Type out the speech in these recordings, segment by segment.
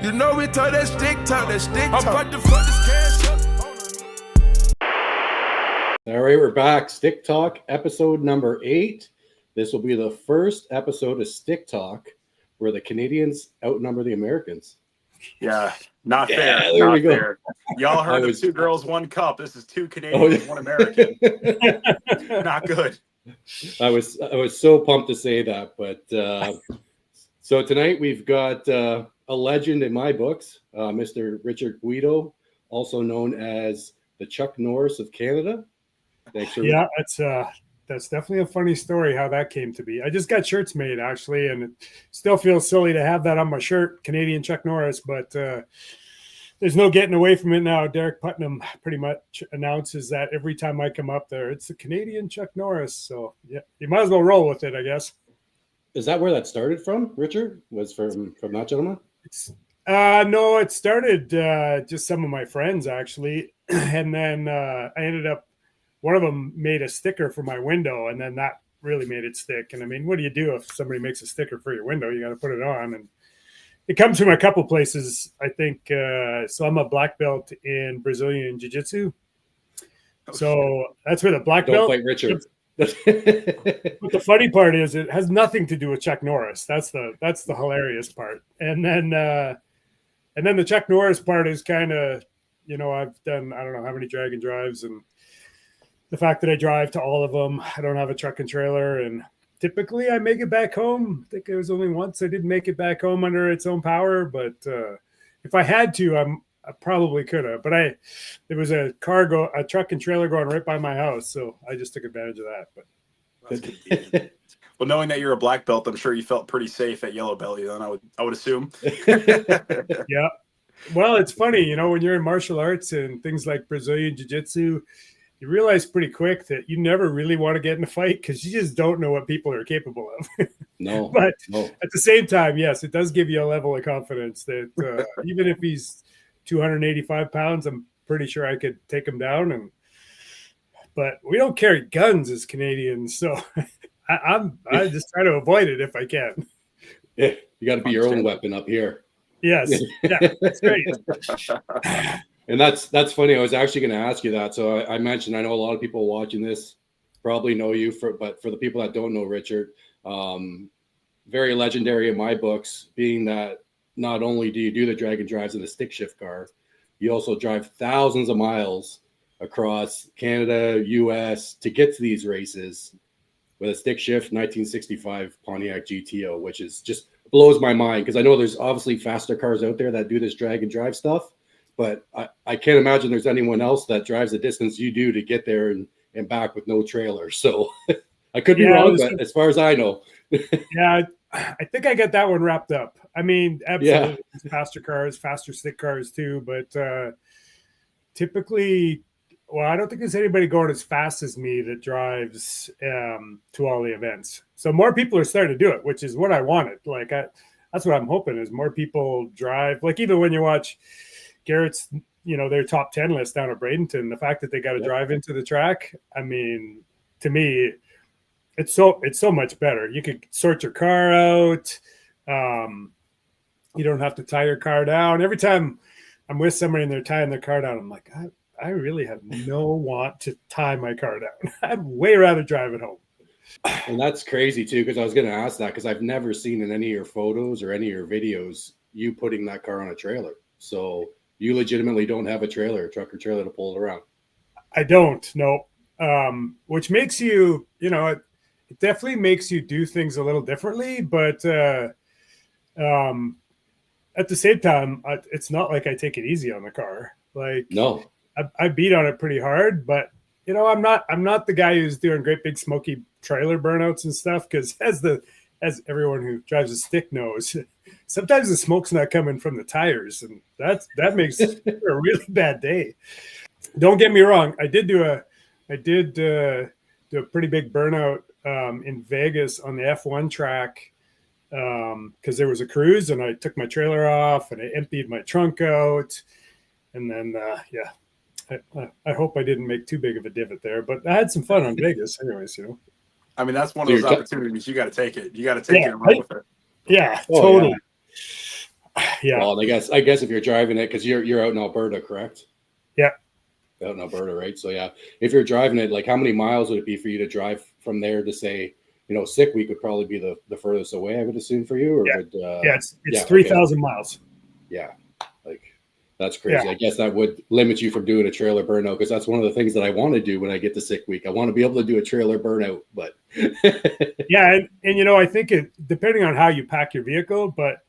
You know we talk that stick talk, I'm about to fuck this cash up. All right, we're back. Stick Talk, episode number 8. This will be the first episode of Stick Talk where the Canadians outnumber the Americans. Yeah, not fair. There not we go. fair. Y'all heard of 2 girls, 1 cup. This is 2 Canadians, 1 American. Not good. I was so pumped to say that, but so tonight we've got a legend in my books, Mr. Richard Guido, also known as the Chuck Norris of Canada. Thanks for that's definitely a funny story how that came to be. I just got shirts made actually, and it still feels silly to have that on my shirt, Canadian Chuck Norris, but there's no getting away from it now. Derek Putnam pretty much announces that every time I come up there, it's the Canadian Chuck Norris. So yeah, you might as well roll with it, I guess. Is that where that started from, Richard? Was from that gentleman? No, it started just some of my friends actually, and then I ended up. One of them made a sticker for my window, and then that really made it stick. And I mean, what do you do if somebody makes a sticker for your window? You got to put it on, and it comes from a couple places, I think. So I'm a black belt in Brazilian Jiu-Jitsu. So that's where the black belt. Don't fight Richard. But the funny part is, it has nothing to do with Chuck Norris. That's the hilarious part. And then the Chuck Norris part is kind of, I've done I don't know how many drag and drives, and the fact that I drive to all of them, I don't have a truck and trailer, and typically I make it back home. I think it was only once I didn't make it back home under its own power, but if I had to, I probably could have. But there was a truck and trailer going right by my house, so I just took advantage of that. But well, knowing that you're a black belt, I'm sure you felt pretty safe at yellow belt. Then I would assume. Yeah. Well, it's funny, when you're in martial arts and things like Brazilian Jiu-Jitsu, you realize pretty quick that you never really want to get in a fight because you just don't know what people are capable of. No. But at the same time, yes, it does give you a level of confidence that even if he's 285 pounds, I'm pretty sure I could take him down. But we don't carry guns as Canadians, so I just try to avoid it if I can. Yeah, you got to be your own weapon up here. Yes, yeah, that's great. And that's funny. I was actually going to ask you that. So I mentioned, I know a lot of people watching this probably know you, but for the people that don't know Richard, very legendary in my books, being that not only do you do the drag and drives in the stick shift car, you also drive thousands of miles across Canada, US to get to these races with a stick shift 1965 Pontiac GTO, which is just blows my mind because I know there's obviously faster cars out there that do this drag and drive stuff. But I can't imagine there's anyone else that drives the distance you do to get there and back with no trailer. So I could be wrong, but as far as I know. Yeah, I think I got that one wrapped up. I mean, absolutely, faster cars, faster stick cars too. But typically, well, I don't think there's anybody going as fast as me that drives to all the events. So more people are starting to do it, which is what I wanted. Like, that's what I'm hoping is more people drive. Like, even when you watch Garrett's, their top 10 list down at Bradenton, the fact that they got to drive into the track, I mean, to me, it's so much better. You could sort your car out. You don't have to tie your car down. Every time I'm with somebody and they're tying their car down, I'm like, I really have no want to tie my car down. I'd way rather drive it home. And that's crazy too, because I was going to ask that because I've never seen in any of your photos or any of your videos you putting that car on a trailer. So you legitimately don't have a truck or trailer to pull it around. I don't, no. Which makes you, it definitely makes you do things a little differently. But at the same time, it's not like I take it easy on the car. Like, no, I beat on it pretty hard. But I'm not the guy who's doing great big smoky trailer burnouts and stuff. Because as everyone who drives a stick knows, sometimes the smoke's not coming from the tires, and that makes a really bad day. Don't get me wrong, I did do a pretty big burnout in Vegas on the F1 track because there was a cruise, and I took my trailer off and I emptied my trunk out, and then I hope I didn't make too big of a divot there, but I had some fun on Vegas anyways, I mean, that's one of those opportunities. You got to take it. You got to take it and run with it. Yeah, totally. Yeah. Well, I guess if you're driving it, because you're out in Alberta, correct? Yeah. Out in Alberta, right? So yeah, if you're driving it, like how many miles would it be for you to drive from there to say, Sick Week would probably be the furthest away, I would assume, for you, or yeah. would It's 3,000 miles. Yeah, like that's crazy. Yeah. I guess that would limit you from doing a trailer burnout, because that's one of the things that I want to do when I get to Sick Week. I want to be able to do a trailer burnout, but yeah, and I think it depending on how you pack your vehicle, but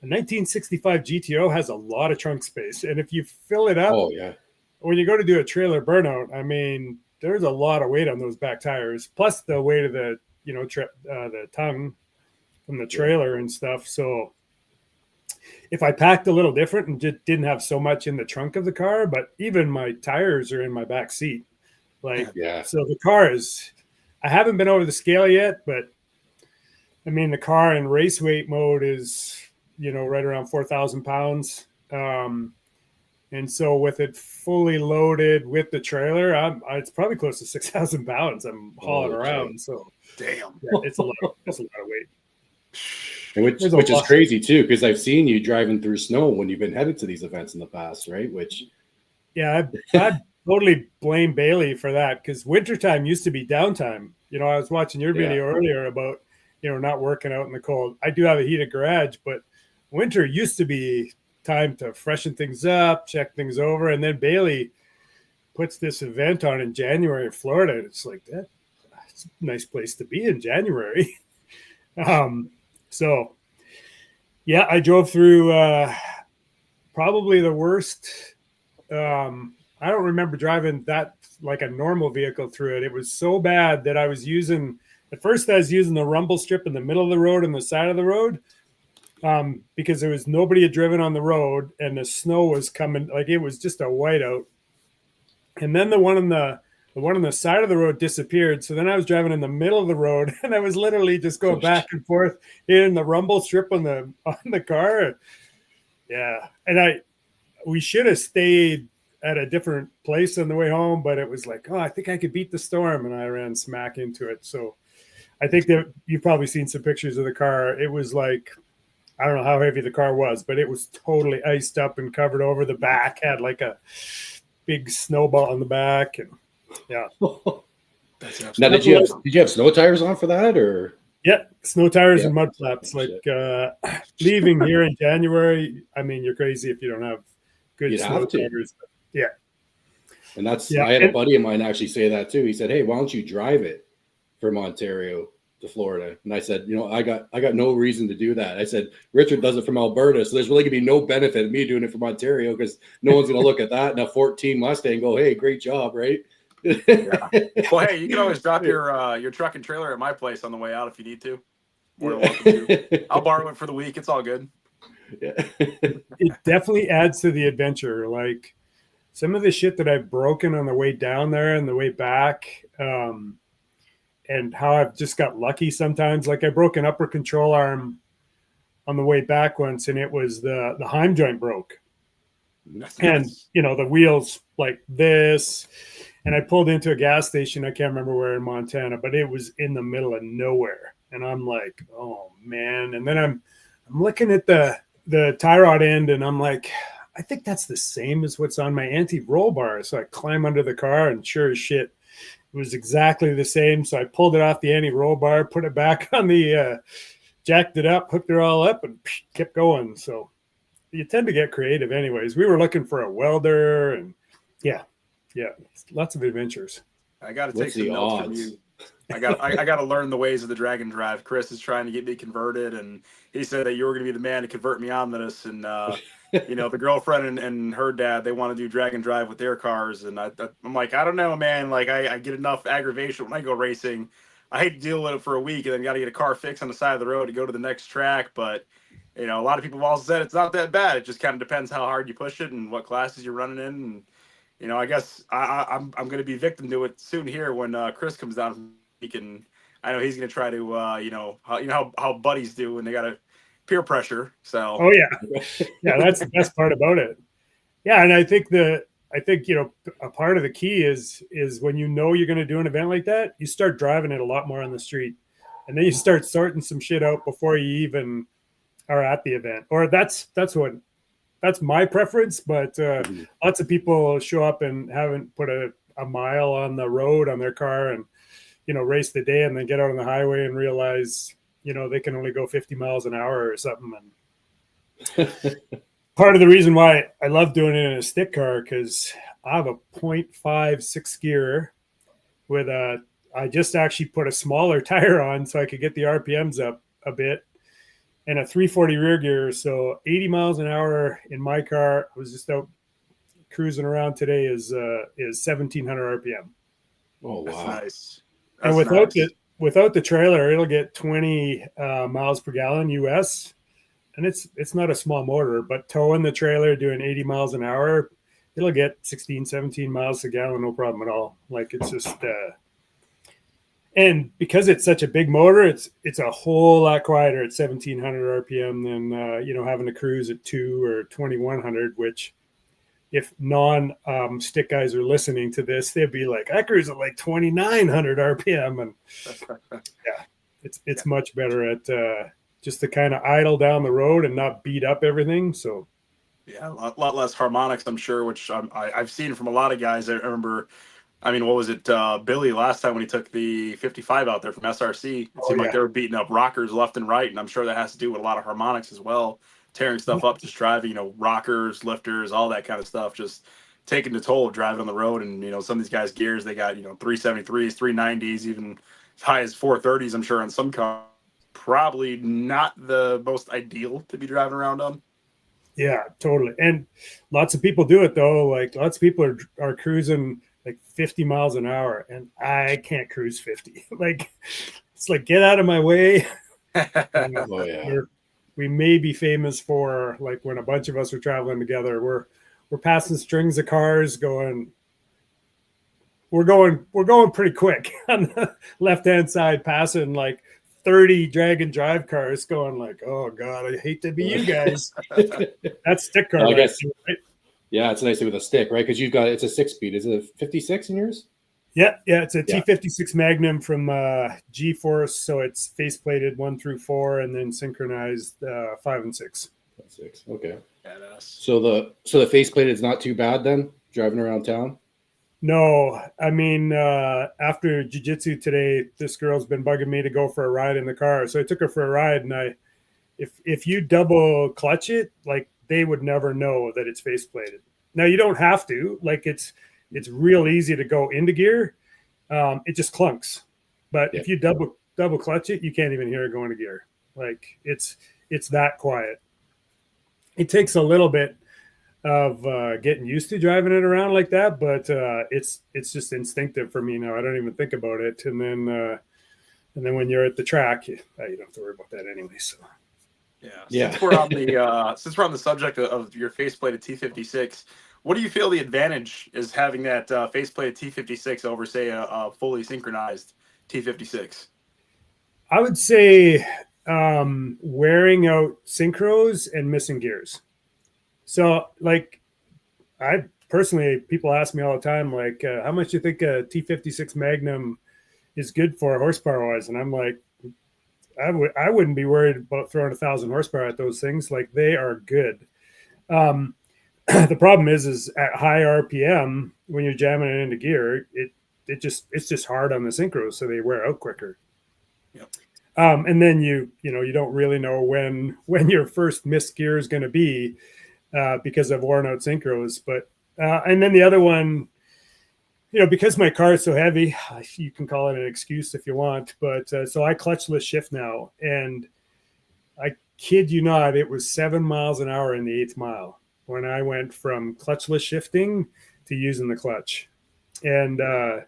a 1965 GTO has a lot of trunk space, and if you fill it up, oh yeah, when you go to do a trailer burnout, I mean, there's a lot of weight on those back tires, plus the weight of the the tongue from the trailer and stuff. So if I packed a little different and just didn't have so much in the trunk of the car, but even my tires are in my back seat, like so the car is. I haven't been over the scale yet, but I mean the car in race weight mode is right around 4,000 pounds. And so with it fully loaded with the trailer, it's probably close to 6,000 pounds I'm hauling around. So damn, it's a lot of weight. And which is crazy too, because I've seen you driving through snow when you've been headed to these events in the past, right? I totally blame Bailey for that, because wintertime used to be downtime. I was watching your video earlier about not working out in the cold. I do have a heated garage, but winter used to be time to freshen things up, check things over, and then Bailey puts this event on in January in Florida, and it's like that's a nice place to be in January. So yeah, I drove through probably the worst. I don't remember driving that like a normal vehicle through it. It was so bad that I was using the rumble strip in the middle of the road and the side of the road. Because there was nobody had driven on the road and the snow was coming, like it was just a whiteout. And then the one on the side of the road disappeared. So then I was driving in the middle of the road and I was literally just going back and forth in the rumble strip on the car. Yeah. And we should have stayed at a different place on the way home, but it was like, I think I could beat the storm, and I ran smack into it. So I think that you've probably seen some pictures of the car. It was like, I don't know how heavy the car was, but it was totally iced up and covered over. The back had like a big snowball on the back, and yeah. Now, did you have snow tires on for that, or? Yeah, snow tires and mud flaps. Like leaving here in January, I mean, you're crazy if you don't have good snow tires. Yeah, and I had a buddy of mine actually say that too. He said, "Hey, why don't you drive it from Ontario to Florida?" And I said, I got no reason to do that. I said, Richard does it from Alberta, so there's really gonna be no benefit of me doing it from Ontario, because no one's gonna look at that in a 14 Mustang and go, "Hey, great job," right? Yeah. Well, hey, you can always drop your truck and trailer at my place on the way out if you need to. More than welcome to. I'll borrow it for the week. It's all good. Yeah. It definitely adds to the adventure. Like some of the shit that I've broken on the way down there and the way back, and how I've just got lucky sometimes. Like I broke an upper control arm on the way back once, and it was the Heim joint broke. And, the wheels like this. And I pulled into a gas station. I can't remember where in Montana, but it was in the middle of nowhere. And I'm like, oh, man. And then I'm looking at the tie rod end, and I'm like, I think that's the same as what's on my anti-roll bar. So I climb under the car, and sure as shit, it was exactly the same. So I pulled it off the anti-roll bar, put it back on the, jacked it up, hooked it all up, and kept going. So you tend to get creative anyways. We were looking for a welder, and yeah, lots of adventures. I got to take some notes from you. I got to learn the ways of the drag and drive. Chris is trying to get me converted, and he said that you were going to be the man to convert me on this. And the girlfriend and her dad, they want to do drag and drive with their cars, and I'm like, I don't know, man. Like I get enough aggravation when I go racing. I hate to deal with it for a week, and then got to get a car fixed on the side of the road to go to the next track. But a lot of people have also said it's not that bad. It just kind of depends how hard you push it and what classes you're running in. And I guess I'm going to be victim to it soon here when Chris comes down. I know he's going to try to how buddies do when they got a peer pressure. So yeah, that's the best part about it. Yeah, and I think a part of the key is when you're going to do an event like that, you start driving it a lot more on the street, and then you start sorting some shit out before you even are at the event, or that's my preference. But lots of people show up and haven't put a mile on the road on their car and, race the day and then get out on the highway and realize, they can only go 50 miles an hour or something. And part of the reason why I love doing it in a stick car, because I have a 0.5 six gear with I just actually put a smaller tire on so I could get the RPMs up a bit, and a 340 rear gear. So 80 miles an hour in my car. I was just out cruising around today is 1700 RPM. Oh, wow. That's nice. And without the trailer, it'll get 20 miles per gallon US. And it's not a small motor, but towing the trailer doing 80 miles an hour, it'll get 16, 17 miles a gallon, no problem at all. Like, it's just, and because it's such a big motor, it's a whole lot quieter at 1700 RPM than, having to cruise at 2 or 2100, which if non-stick guys are listening to this, they'd be like, I cruise at like 2900 RPM. And yeah, it's much better at, just to kind of idle down the road and not beat up everything. So yeah, a lot less harmonics, I'm sure, which I've seen from a lot of guys. I remember, what was it, Billy last time when he took the 55 out there from SRC? It seemed like they were beating up rockers left and right, and I'm sure that has to do with a lot of harmonics as well, tearing stuff up, just driving, rockers, lifters, all that kind of stuff, just taking the toll of driving on the road. And, some of these guys' gears, they got, 373s, 390s, even as high as 430s, I'm sure, on some cars. Probably not the most ideal to be driving around on. Yeah, totally. And lots of people do it though. Like, lots of people are cruising like 50 miles an hour, and I can't cruise 50. Like, it's like, get out of my way. Oh, yeah. We may be famous for, like, when a bunch of us are traveling together, we're passing strings of cars going. We're going pretty quick on the left-hand side, passing like 30 drag and drive cars, going like, oh God, I hate to be you guys. That's stick car. Well, I guess, right? Yeah, it's nice with a stick, right? Because it's a 6-speed. Is it a 56 in yours? Yeah, it's a T56 Magnum from G-Force. So it's faceplated 1 through 4 and then synchronized 5 and 6. 6. Okay. Badass. So the faceplated is not too bad then, driving around town? No, after jiu-jitsu today, this girl's been bugging me to go for a ride in the car. So I took her for a ride, and if you double clutch it, like, they would never know that it's faceplated. Now, you don't have to. Like, it's real easy to go into gear. It just clunks. But if you double clutch it, you can't even hear it go into gear. Like, it's that quiet. It takes a little bit of getting used to driving it around like that, but it's just instinctive for me now. I don't even think about it. And then when you're at the track, you don't have to worry about that anyway. So yeah. Since we're on the subject of your faceplated T56, what do you feel the advantage is having that faceplated T56 over, say, a fully synchronized T56? I would say wearing out synchros and missing gears. So, like, I personally, people ask me all the time, like, how much do you think a T56 Magnum is good for horsepower-wise? And I'm like, I wouldn't be worried about throwing 1,000 horsepower at those things. Like, they are good. The problem is at high RPM, when you're jamming it into gear, it's just hard on the synchros, so they wear out quicker. Yep. And then you don't really know when your first missed gear is going to be. Because of worn out synchros. But and then the other one, because my car is so heavy, you can call it an excuse if you want, but so I clutchless shift now, and I kid you not, it was 7 miles an hour in the 8th mile when I went from clutchless shifting to using the clutch. And that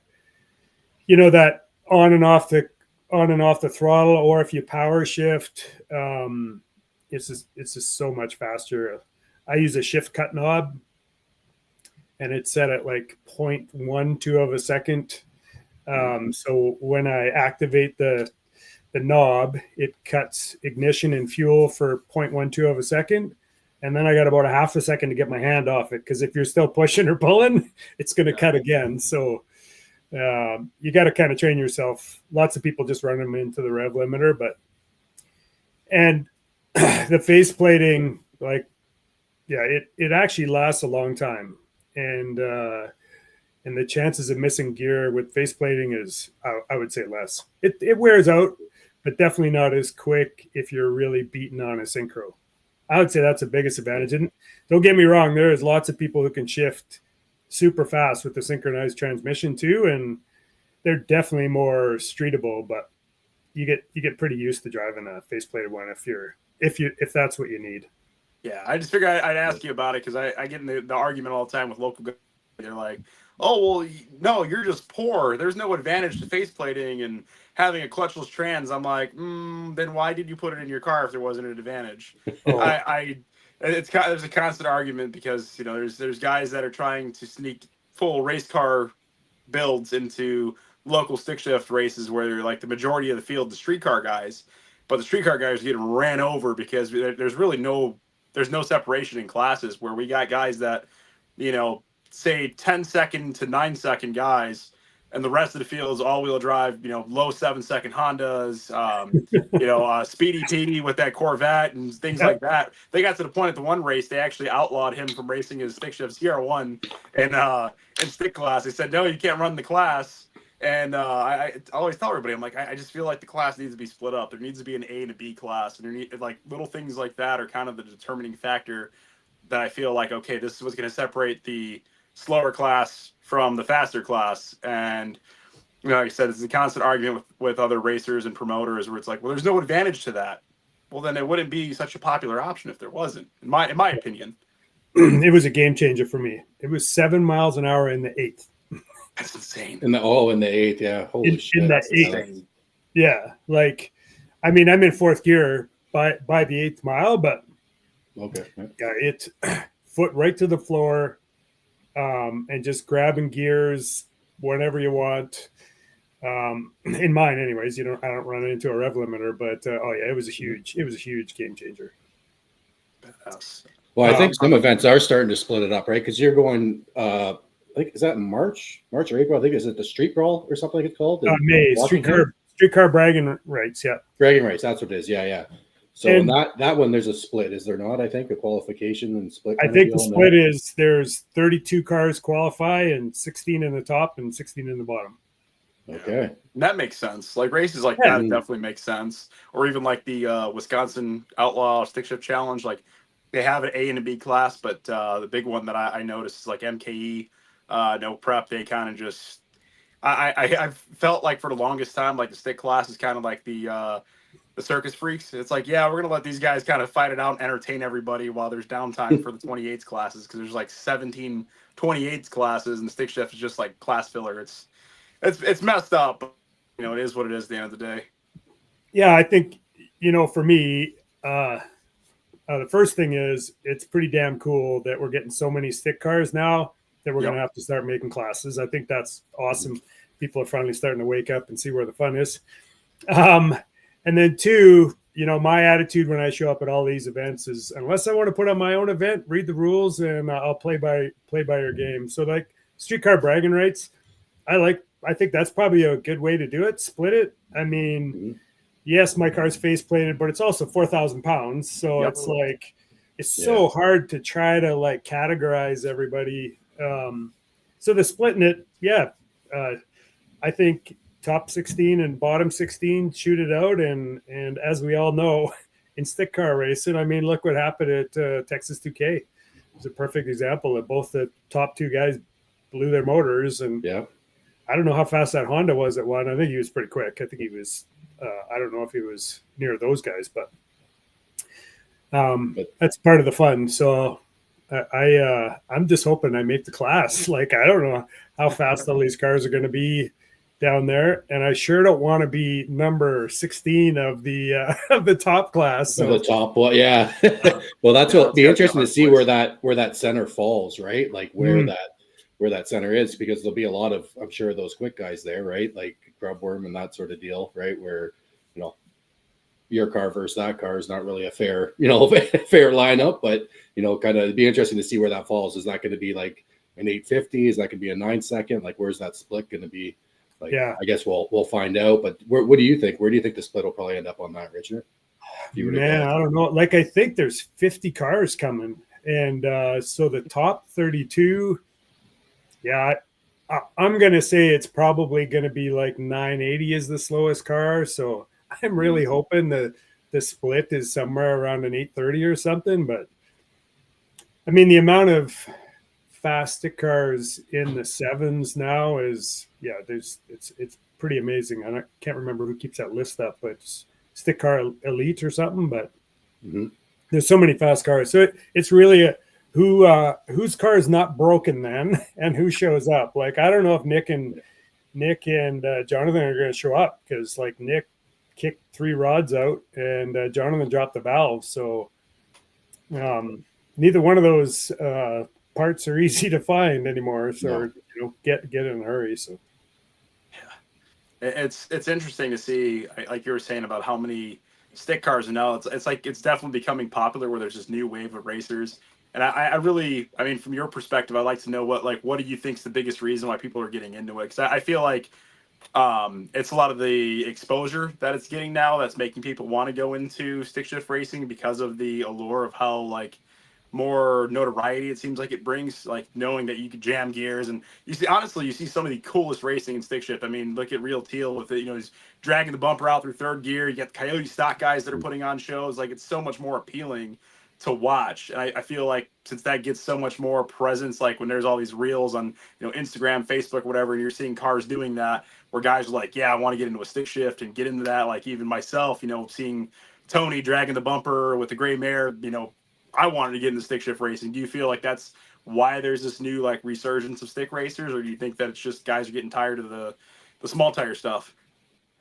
on and off the throttle, or if you power shift, it's just so much faster. I use a shift cut knob, and it's set at like 0.12 of a second. So when I activate the knob, it cuts ignition and fuel for 0.12 of a second. And then I got about a half a second to get my hand off it, because if you're still pushing or pulling, it's going to cut again. So you got to kind of train yourself. Lots of people just run them into the rev limiter, and the face plating, like, yeah, it actually lasts a long time, and the chances of missing gear with face plating is, I would say, less. It wears out, but definitely not as quick if you're really beaten on a synchro. I would say that's the biggest advantage. And don't get me wrong, there is lots of people who can shift super fast with the synchronized transmission too, and they're definitely more streetable. But you get pretty used to driving a faceplated one if that's what you need. Yeah, I just figured I'd ask you about it because I get in the argument all the time with local guys. They're like, oh, well, no, you're just poor. There's no advantage to faceplating and having a clutchless trans. I'm like, then why did you put it in your car if there wasn't an advantage? There's a constant argument because, you know, there's guys that are trying to sneak full race car builds into local stick shift races where they're like the majority of the field, the street car guys, but the street car guys get ran over because there's really no separation in classes where we got guys that, you know, say 10-second to 9-second guys, and the rest of the field is all-wheel drive, you know, low 7-second Hondas, you know, Speedy Petey with that Corvette and things like that. They got to the point at the one race, they actually outlawed him from racing his stick shift CR1 in stick class. They said, no, you can't run the class. And I always tell everybody, I'm like, I just feel like the class needs to be split up. There needs to be an A and a B class. And like little things like that are kind of the determining factor that I feel like, okay, this is what's going to separate the slower class from the faster class. And, you know, like I said, it's a constant argument with other racers and promoters where it's like, well, there's no advantage to that. Well, then it wouldn't be such a popular option if there wasn't, in my opinion. It was a game changer for me. It was 7 miles an hour in the 8th. That's insane. In the 8th, yeah. Holy shit. In the 8th. Yeah. Like, I mean, I'm in 4th gear by the 8th mile, but okay. Yeah, it foot right to the floor, and just grabbing gears whenever you want. In mine, anyways, I don't run into a rev limiter, but it was a huge game changer. Well, I think some events are starting to split it up, right? Because you're going, I think, is that in March or April? I think, is it the street brawl or something like it's called? May, streetcar bragging rights, yeah. Bragging rights, that's what it is, yeah. So in that one, there's a split, is there not? I think a qualification and split. I think the split is there's 32 cars qualify and 16 in the top and 16 in the bottom. Okay, and that makes sense. Like races like that definitely makes sense. Or even like the Wisconsin Outlaw Stick Shift Challenge, like they have an A and a B class, but the big one that I noticed is like MKE, no prep. They kind of just I felt like for the longest time, like the stick class is kind of like the circus freaks. It's like, yeah, we're gonna let these guys kind of fight it out and entertain everybody while there's downtime for the 28s classes, because there's like 17 28s classes and the stick shift is just like class filler. It's messed up, but you know, it is what it is at the end of the day. Yeah, I think, for me, the first thing is it's pretty damn cool that we're getting so many stick cars now that we're going to have to start making classes. I think that's awesome. People are finally starting to wake up and see where the fun is. And then 2, my attitude when I show up at all these events is, unless I want to put on my own event, read the rules and I'll play by your game. So like streetcar bragging rights, I think that's probably a good way to do it. Split it. I mean, yes, my car's face plated, but it's also 4,000 pounds. So it's like, it's so hard to try to like categorize everybody. So the splitting it, I think top 16 and bottom 16 shoot it out. And as we all know, in stick car racing, I mean, look what happened at Texas 2K. It's a perfect example that both the top 2 guys blew their motors. And I don't know how fast that Honda was at one. I think he was pretty quick. I think he was, I don't know if he was near those guys, but that's part of the fun. So I'm just hoping I make the class. Like, I don't know how fast all these cars are going to be down there, and I sure don't want to be number 16 of the top class. So. The top one, yeah. Well, that's what be interesting to see where that center falls, right? Like where that center is, because there'll be a lot of, I'm sure, those quick guys there, right? Like Grubworm and that sort of deal, right? Where your car versus that car is not really a fair, fair lineup, but kind of be interesting to see where that falls. Is that going to be like an 850? Is that going to be a 9-second? Like, where's that split going to be? Like, I guess we'll find out. But what do you think? Where do you think the split will probably end up on that, Richard? Man, I don't know. Like, I think there's 50 cars coming. And so the top 32, yeah, I'm going to say it's probably going to be like 980 is the slowest car. So I'm really hoping that the split is somewhere around an 830 or something. But I mean, the amount of fast stick cars in the sevens now is, it's pretty amazing. I can't remember who keeps that list up, but it's Stick Car Elite or something. But there's so many fast cars. So it's really whose car is not broken then and who shows up. Like, I don't know if Nick and Jonathan are going to show up, because like Nick kicked 3 rods out and Jonathan dropped the valve. So neither one of those parts are easy to find anymore. So get in a hurry. So it's interesting to see, like you were saying, about how many stick cars are now. It's like it's definitely becoming popular, where there's this new wave of racers. And I really, I mean, from your perspective, I'd like to know what do you think is the biggest reason why people are getting into it? Because I feel like it's a lot of the exposure that it's getting now that's making people want to go into stick shift racing, because of the allure of how like more notoriety it seems like it brings, like knowing that you can jam gears. And you see some of the coolest racing in stick shift. I mean, look at Real Teal with it, he's dragging the bumper out through third gear. You got the Coyote stock guys that are putting on shows. Like, it's so much more appealing to watch. And I feel like since that gets so much more presence, like when there's all these reels on Instagram, Facebook, whatever, and you're seeing cars doing that, where guys are like, yeah, I want to get into a stick shift and get into that. Like, even myself, seeing Tony dragging the bumper with the gray mare, I wanted to get into stick shift racing. Do you feel like that's why there's this new like resurgence of stick racers, or do you think that it's just guys are getting tired of the small tire stuff?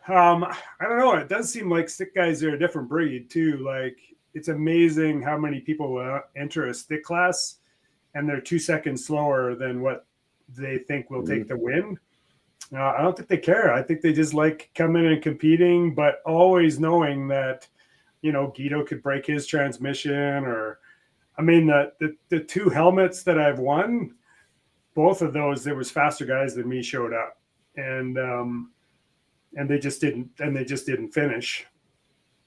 I don't know. It does seem like stick guys are a different breed too. Like, it's amazing how many people will enter a stick class and they're 2 seconds slower than what they think will take the win. I don't think they care. I think they just like coming and competing, but always knowing that, Guido could break his transmission. Or, I mean, the 2 helmets that I've won, both of those, there was faster guys than me showed up, and they just didn't finish.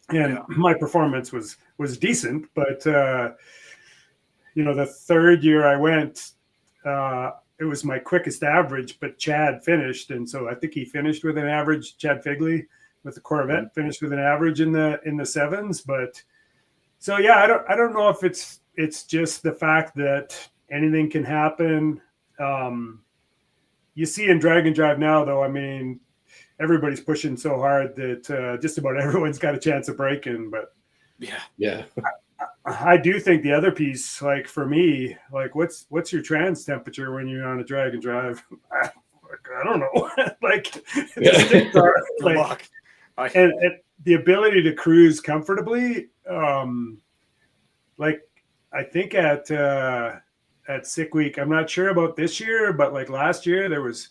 And my performance was decent, but the third year I went, it was my quickest average, but Chad finished, and so I think he finished with an average. Chad Figley with the Corvette finished with an average in the sevens. But so I don't know if it's just the fact that anything can happen. You see in drag and drive now, though, I mean, everybody's pushing so hard that just about everyone's got a chance of breaking. But I do think the other piece, like for me, like what's your trans temperature when you're on a drag and drive? I don't know. Like, the sticks are, like, and the ability to cruise comfortably. Like, I think at Sick Week, I'm not sure about this year, but like last year there was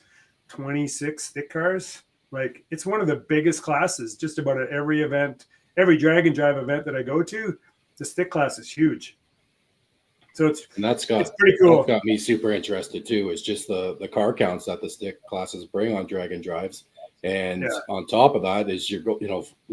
26 stick cars. Like, it's one of the biggest classes. Just about at every event, every drag and drive event that I go to, the stick class is huge. So it's pretty cool. That's got me super interested too. Is just the car counts that the stick classes bring on drag and drives, and on top of that is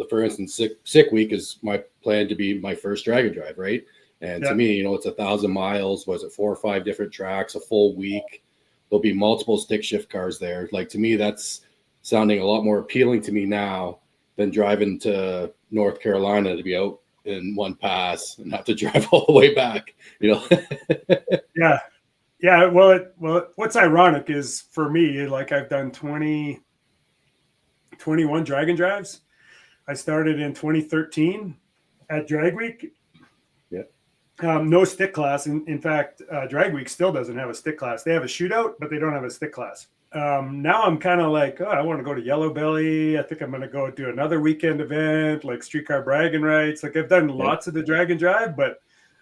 for instance, Sick Week is my plan to be my first drag and drive, right? And to me, it's 1,000 miles. Was it 4 or 5 different tracks, a full week? There'll be multiple stick shift cars there. Like, to me, that's sounding a lot more appealing to me now than driving to North Carolina to be out in one pass and have to drive all the way back. Yeah. Well, what's ironic is, for me, like, I've done 21 drag and drives. I started in 2013 at Drag Week. No stick class. In fact, Drag Week still doesn't have a stick class. They have a shootout, but they don't have a stick class. Now I'm kind of like, I want to go to Yellow Belly. I think I'm going to go do another weekend event, like Streetcar Bragging Rights. Like, I've done lots of the drag and drive, but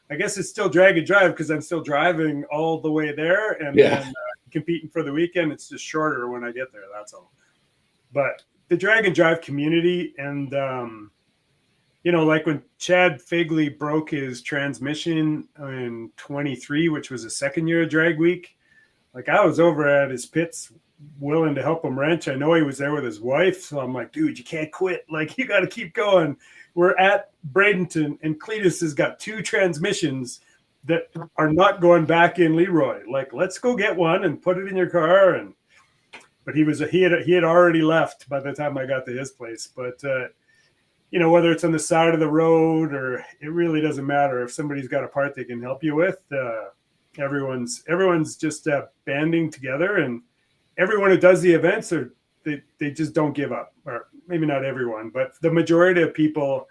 I guess it's still drag and drive because I'm still driving all the way there and then competing for the weekend. It's just shorter when I get there. That's all. But the drag and drive community, and like when Chad Figley broke his transmission in 23, which was the second year of Drag Week, like, I was over at his pits willing to help him wrench. I know he was there with his wife, so I'm like, dude, you can't quit. Like, you got to keep going. we're at Bradenton, and Cletus has got 2 transmissions that are not going back in Leroy. Like, let's go get one and put it in your car. But he had already left by the time I got to his place. But you know, whether it's on the side of the road or it really doesn't matter. If somebody's got a part they can help you with, everyone's just banding together, and everyone who does the events they just don't give up. Or maybe not everyone, but the majority of people,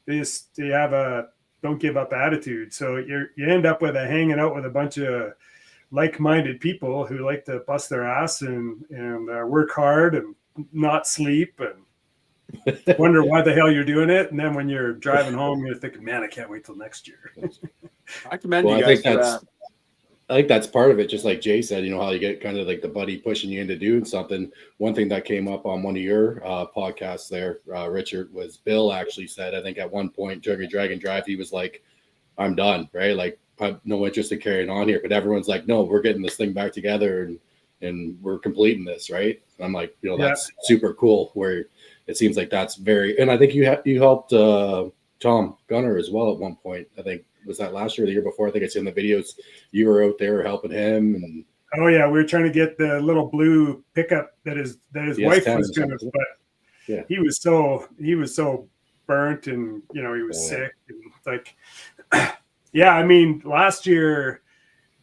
they have a don't give up attitude. So you end up with hanging out with a bunch of like-minded people who like to bust their ass and work hard and not sleep and wonder why the hell you're doing it. And then when you're driving home, you're thinking, man, I can't wait till next year. I commend you guys for that. I think that's part of it. Just like Jay said, you know, how you get kind of like the buddy pushing you into doing something. One thing that came up on one of your podcasts there, Richard, was Bill actually said, I think at one point during your Drag and Drive, he was like, I'm done, right? Like, I have no interest in carrying on here. But everyone's like, no, we're getting this thing back together and we're completing this, right? And I'm like, you know, that's super cool. Where it seems like that's very, and I think you helped Tom Gunner as well at one point. I think was that last year or the year before? I think it's in the videos. You were out there helping him. And oh yeah, we were trying to get the little blue pickup that his wife was going to. But yeah, he was so burnt, and you know he was sick, and like, yeah. I mean, last year,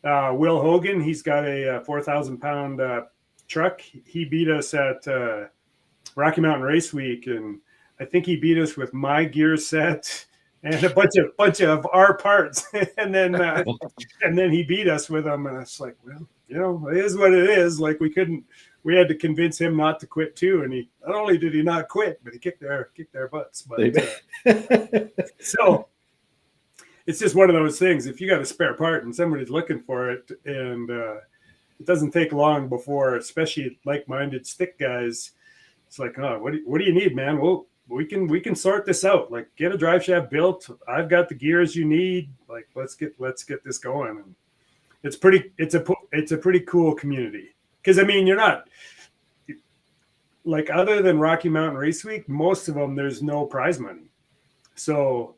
Will Hogan, he's got a 4,000-pound truck. He beat us at Rocky Mountain Race Week, and I think he beat us with my gear set and a bunch of our parts, and then he beat us with them, and it's like, well, you know, it is what it is. Like we had to convince him not to quit too, and he not only did he not quit, but he kicked their butts. But so it's just one of those things. If you got a spare part and somebody's looking for it, and it doesn't take long before, especially like-minded stick guys, it's like, oh, what do you need, man? Well, we can sort this out. Like, get a drive shaft built. I've got the gears you need. Like, let's get this going. And it's a pretty cool community. Because I mean, you're not like, other than Rocky Mountain Race Week, most of them there's no prize money. So,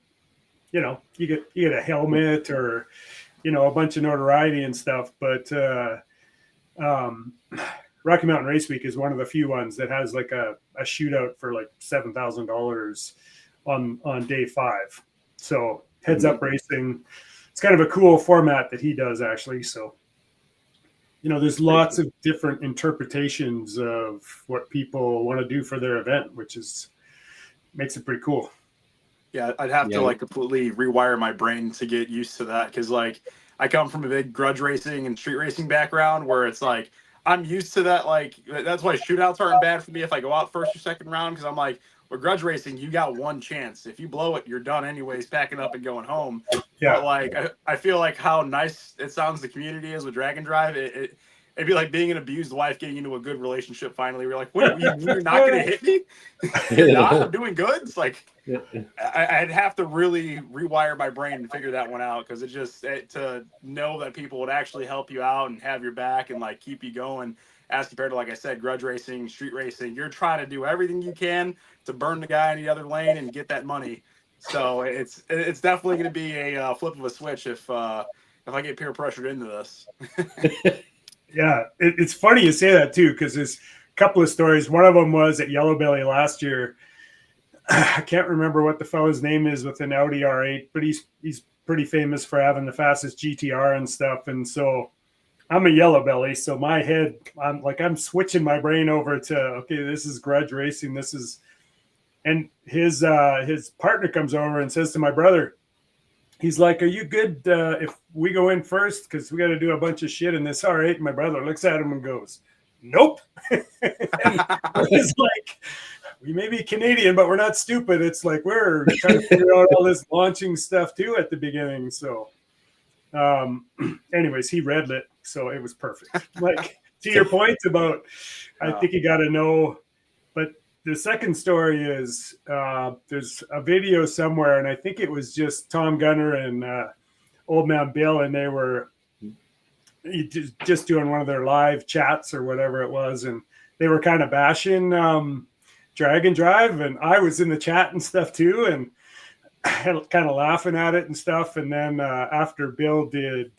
you know, you get a helmet or, you know, a bunch of notoriety and stuff. But Rocky Mountain Race Week is one of the few ones that has like a shootout for like $7,000 on day 5. So heads up racing. It's kind of a cool format that he does actually. So, you know, there's lots of different interpretations of what people want to do for their event, which makes it pretty cool. Yeah, I'd have to like completely rewire my brain to get used to that. Cause like I come from a big grudge racing and street racing background where it's like, I'm used to that. Like, that's why shootouts aren't bad for me if I go out first or second round. Cause I'm like, with grudge racing, you got one chance. If you blow it, you're done anyways, packing up and going home. Yeah. But like, I feel like how nice it sounds the community is with Drag and Drive. It'd be like being an abused wife getting into a good relationship finally. We're like, wait, you're not going to hit me? You're not? I'm doing good? It's like, I'd have to really rewire my brain to figure that one out, because to know that people would actually help you out and have your back and like keep you going, as compared to, like I said, grudge racing, street racing, you're trying to do everything you can to burn the guy in the other lane and get that money. So it's definitely going to be a flip of a switch if I get peer pressured into this. Yeah, it's funny you say that too, because there's a couple of stories. One of them was at Yellow Belly last year. I can't remember what the fellow's name is with an Audi R8, but he's pretty famous for having the fastest GTR and stuff. And so I'm a Yellow Belly, so my head, I'm switching my brain over to, okay, this is grudge racing. And his partner comes over and says to my brother, he's like, are you good if we go in first? Because we got to do a bunch of shit in this R8. And my brother looks at him and goes, nope. He's like, we may be Canadian, but we're not stupid. It's like we're trying to figure out all this launching stuff too at the beginning. So anyways, he red lit, so it was perfect. Like, to your point about, I think you got to know. But the second story is there's a video somewhere, and I think it was just Tom Gunner and Old Man Bill, and they were just doing one of their live chats or whatever it was, and they were kind of bashing drag and drive, and I was in the chat and stuff too, and kind of laughing at it and stuff. And then after Bill did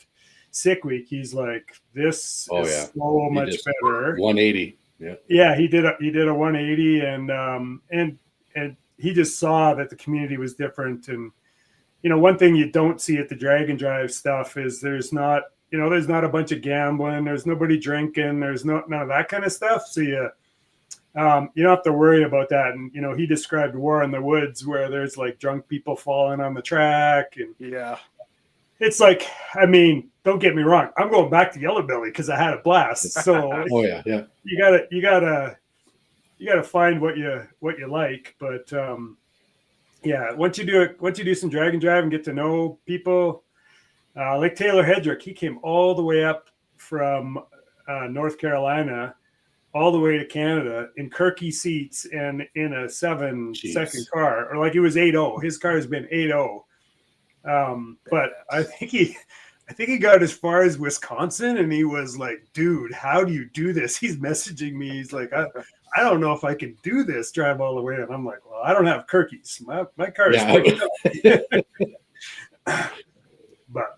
Sick Week, he's like, "This is so much better." 180. Yeah, he did a 180, and he just saw that the community was different. And one thing you don't see at the drag and drive stuff is there's not a bunch of gambling, there's nobody drinking, there's none of that kind of stuff. So you don't have to worry about that. And he described War in the Woods where there's like drunk people falling on the track, and it's like, I mean, don't get me wrong, I'm going back to Yellow Belly because I had a blast. So you gotta find what you like. But once you do some drag and drive and get to know people, like Taylor Hedrick, he came all the way up from North Carolina all the way to Canada in Kirky seats and in a 7-second car, or like it was 8.0. His car has been 8.0. But I think he got as far as Wisconsin, and he was like, "Dude, how do you do this?" He's messaging me. He's like, I don't know if I can do this, drive all the way. And I'm like, well, I don't have Kirkies. My car is But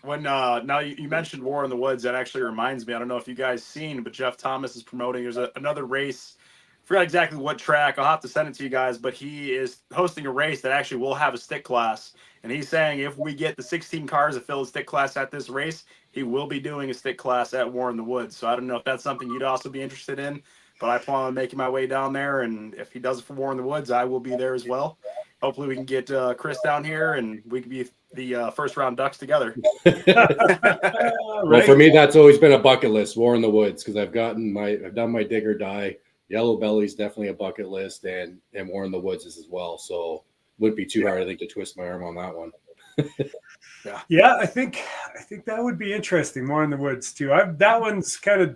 when now you mentioned War in the Woods, that actually reminds me, I don't know if you guys seen, but Jeff Thomas is promoting, there's another race. I forgot exactly what track. I'll have to send it to you guys, but he is hosting a race that actually will have a stick class. And he's saying if we get the 16 cars that fill a stick class at this race, he will be doing a stick class at War in the Woods. So I don't know if that's something you'd also be interested in, but I plan on making my way down there. And if he does it for War in the Woods, I will be there as well. Hopefully we can get Chris down here and we can be the first round Ducks together. Well, for me, that's always been a bucket list, War in the Woods, because I've done my dig or die. Yellow Belly's definitely a bucket list, and War in the Woods is as well. So wouldn't be too hard, I think, to twist my arm on that one. Yeah, I think that would be interesting. War in the Woods too. That one's kind of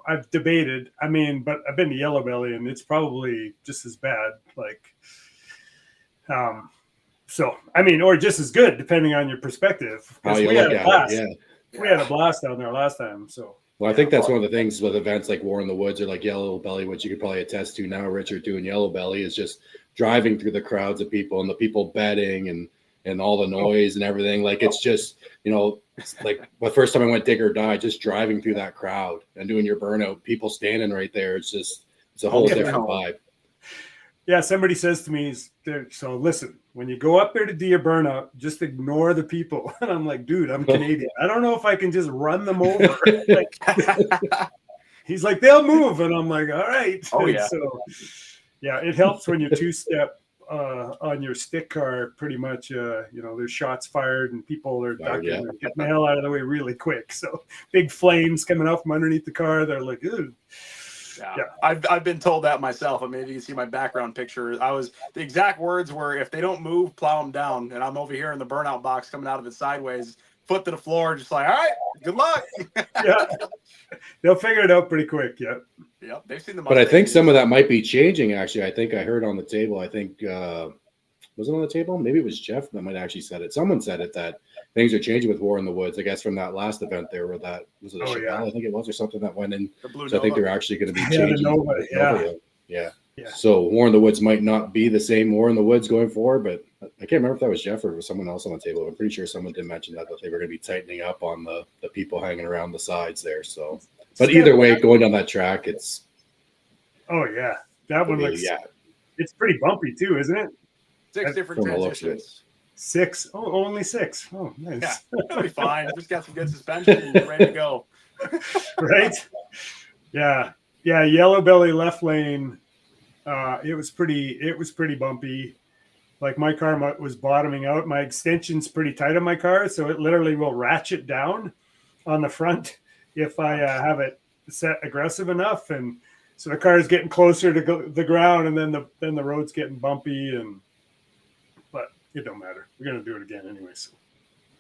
I've debated. I mean, but I've been to Yellow Belly, and it's probably just as bad. Like, so I mean, or just as good, depending on your perspective. How you look at it, we had a blast down there last time. So. Well, I think that's one of the things with events like War in the Woods or like Yellow Belly, which you could probably attest to now, Richard, doing Yellow Belly, is just driving through the crowds of people and the people betting and all the noise and everything. Like, it's just, like the first time I went dig or die, just driving through that crowd and doing your burnout, people standing right there. It's a whole different vibe. Yeah, somebody says to me, so listen, when you go up there to do your burnout, just ignore the people. And I'm like, dude, I'm Canadian. I don't know if I can just run them over. He's like, they'll move. And I'm like, all right. Oh, yeah. So, yeah, it helps when you two-step on your stick car, pretty much. There's shots fired and people are ducking and getting the hell out of the way really quick. So big flames coming out from underneath the car. They're like, ew. Yeah. I've been told that myself. I mean, if you can see my background picture, the exact words were, if they don't move, plow them down. And I'm over here in the burnout box coming out of it sideways, foot to the floor, just like, all right, good luck. Yeah. They'll figure it out pretty quick. Yeah. Yep. They've seen the But I think some of that might be changing, actually. I think I heard on the table, was it on the table? Maybe it was Jeff that might actually said it. Someone said it, that things are changing with War in the Woods. I guess from that last event there, where that was it. I think it was, or something that went in. So I think they're actually going to be changing. Yeah. So War in the Woods might not be the same War in the Woods going forward, but I can't remember if that was Jeff or someone else on the table. I'm pretty sure someone did mention that they were going to be tightening up on the people hanging around the sides there. So, but either way, going down that track, it's. Oh yeah, that one looks. Yeah, it's pretty bumpy too, isn't it? 6 different transitions. 6. Oh, only 6. Oh, nice. Yeah, it'll be fine. Just got some good suspension and you're ready to go. Right? Yeah. Yeah. Yellow Belly left lane. It was pretty bumpy. Like, my car was bottoming out. My extension's pretty tight on my car, so it literally will ratchet down on the front if I have it set aggressive enough. And so the car is getting closer to the ground, and then the road's getting bumpy. But it don't matter. We're gonna do it again anyway. So.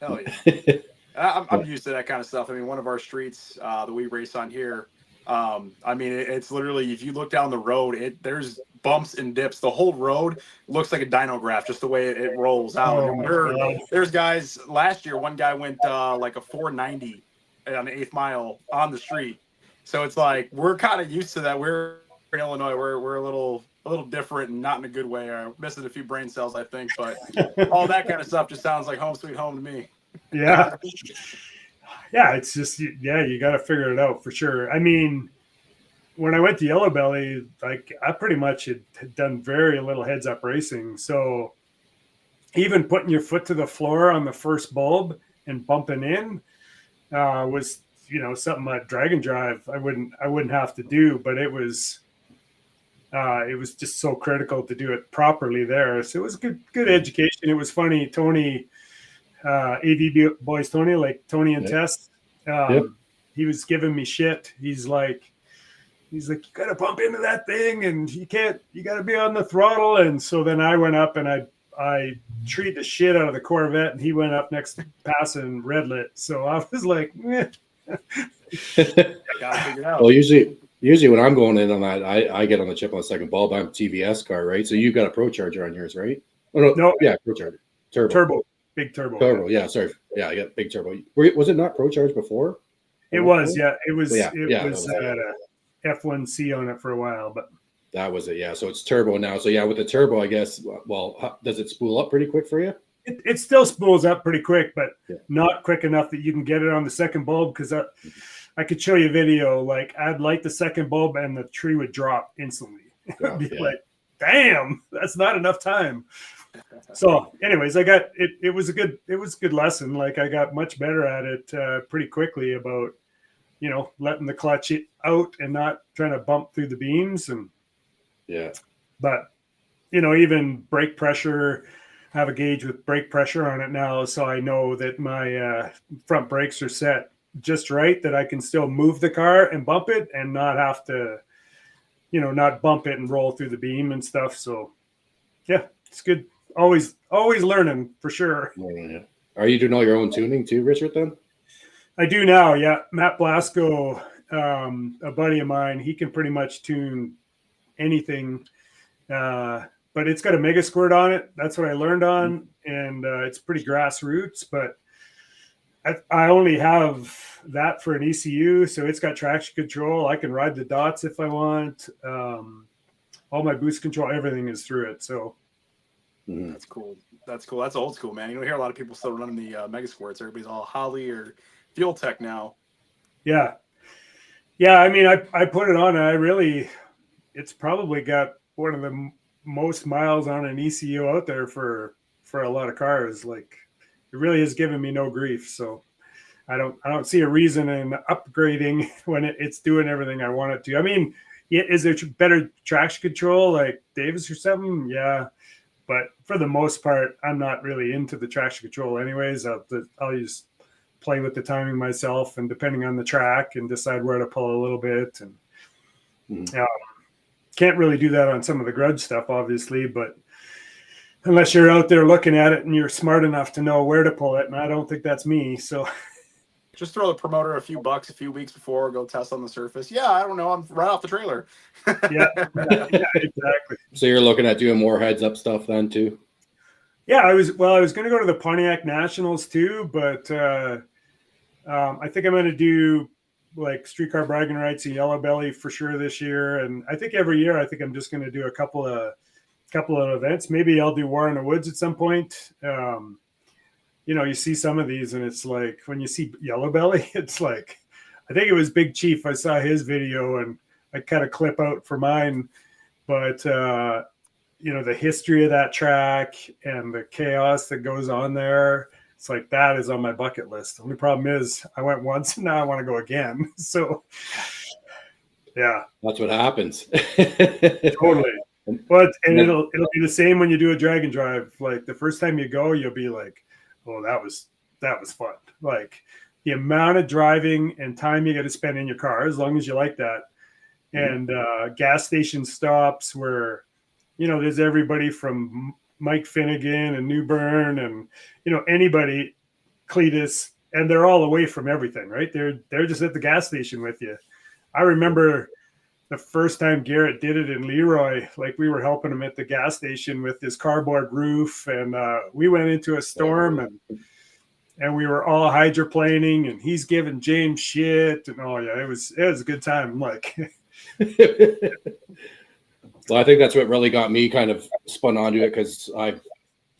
Hell yeah. I'm used to that kind of stuff. I mean, one of our streets that we race on here, I mean, it's literally, if you look down the road, there's bumps and dips. The whole road looks like a dyno graph, just the way it rolls out. There's guys, last year, one guy went like a 490 on the 8th mile on the street. So it's like, we're kind of used to that. We're in Illinois. We're a little a little different and not in a good way. Or missing a few brain cells, I think. But all that kind of stuff just sounds like home sweet home to me. Yeah. Yeah, it's just, yeah, you got to figure it out for sure. I mean, when I went to Yellow Belly, like I pretty much had done very little heads up racing. So even putting your foot to the floor on the first bulb and bumping in was, you know, something at Drag and Drive I wouldn't have to do, but it was just so critical to do it properly there. So it was good education. It was funny. Tony, AV boys, Tony, like Tony and Tess, he was giving me shit. He's like, you got to bump into that thing and you got to be on the throttle. And so then I went up and I treated the shit out of the Corvette and he went up next passing red lit. So I was like, gotta figure it out. Well, usually when I'm going in on that, I get on the chip on the second bulb. I'm TVS car, right? So you've got a Pro Charger on yours, right? Oh, no. Yeah, Pro Charger. Turbo. Big turbo. Turbo, yeah, sorry. Yeah, I got big turbo. Was it not Pro Charge before? It was, yeah. It was, yeah, it was F1C on it for a while, but that was it, yeah. So it's turbo now. So yeah, with the turbo, I guess, well, does it spool up pretty quick for you? It still spools up pretty quick, but not quick enough that you can get it on the second bulb, because I could show you a video, like I'd light the second bulb and the tree would drop instantly. I'd be like, damn, that's not enough time. So anyways, I got it. It was a good lesson. Like I got much better at it pretty quickly about, you know, letting the clutch out and not trying to bump through the beams. And but you know, even brake pressure, I have a gauge with brake pressure on it now, so I know that my front brakes are set just right, that I can still move the car and bump it and not have to, you know, not bump it and roll through the beam and stuff. So yeah, it's good. Always learning for sure. Yeah. Are you doing all your own tuning too, Richard, then? I do now, yeah. Matt Blasco, a buddy of mine, he can pretty much tune anything, but it's got a Mega Squirt on it. That's what I learned on, and it's pretty grassroots, but I only have that for an ECU, so it's got traction control. I can ride the dots if I want. All my boost control, everything is through it, so. That's cool. That's old school, man. You don't hear a lot of people still running the Mega Squirts. Everybody's all Holly or Fuel Tech now. Yeah. I mean, I put it on. It's probably got one of the most miles on an ECU out there for a lot of cars. Like, it really has given me no grief. So I don't see a reason in upgrading when it's doing everything I want it to. I mean, is there better traction control like Davis or something? Yeah. But for the most part, I'm not really into the traction control anyways. I'll just play with the timing myself, and depending on the track, and decide where to pull a little bit. And can't really do that on some of the grudge stuff, obviously. But unless you're out there looking at it and you're smart enough to know where to pull it, and I don't think that's me. So just throw the promoter a few bucks a few weeks before, go test on the surface. Yeah, I don't know. I'm right off the trailer. yeah, exactly. So you're looking at doing more heads up stuff then too? Yeah, I was going to go to the Pontiac Nationals too, but I think I'm going to do like streetcar bragging rights and Yellow Belly for sure this year. And I think every year, I think I'm just going to do a couple of events. Maybe I'll do War in the Woods at some point. You know, you see some of these and it's like, when you see Yellow Belly, it's like, I think it was Big Chief. I saw his video and I kind of clip out for mine, but you know, the history of that track and the chaos that goes on there, it's like, that is on my bucket list. The only problem is I went once and now I want to go again. So yeah, that's what happens. Totally. But it'll be the same when you do a drag and drive. Like the first time you go, you'll be like, oh, that was fun. Like the amount of driving and time you got to spend in your car, as long as you like that. And gas station stops where, you know, there's everybody from Mike Finnegan and New Bern and, you know, anybody, Cletus, and they're all away from everything, right? They're just at the gas station with you. I remember the first time Garrett did it in Leroy, like we were helping him at the gas station with his cardboard roof, and we went into a storm and we were all hydroplaning, and he's giving James shit, and it was a good time. Like Well, I think that's what really got me kind of spun onto it, because I've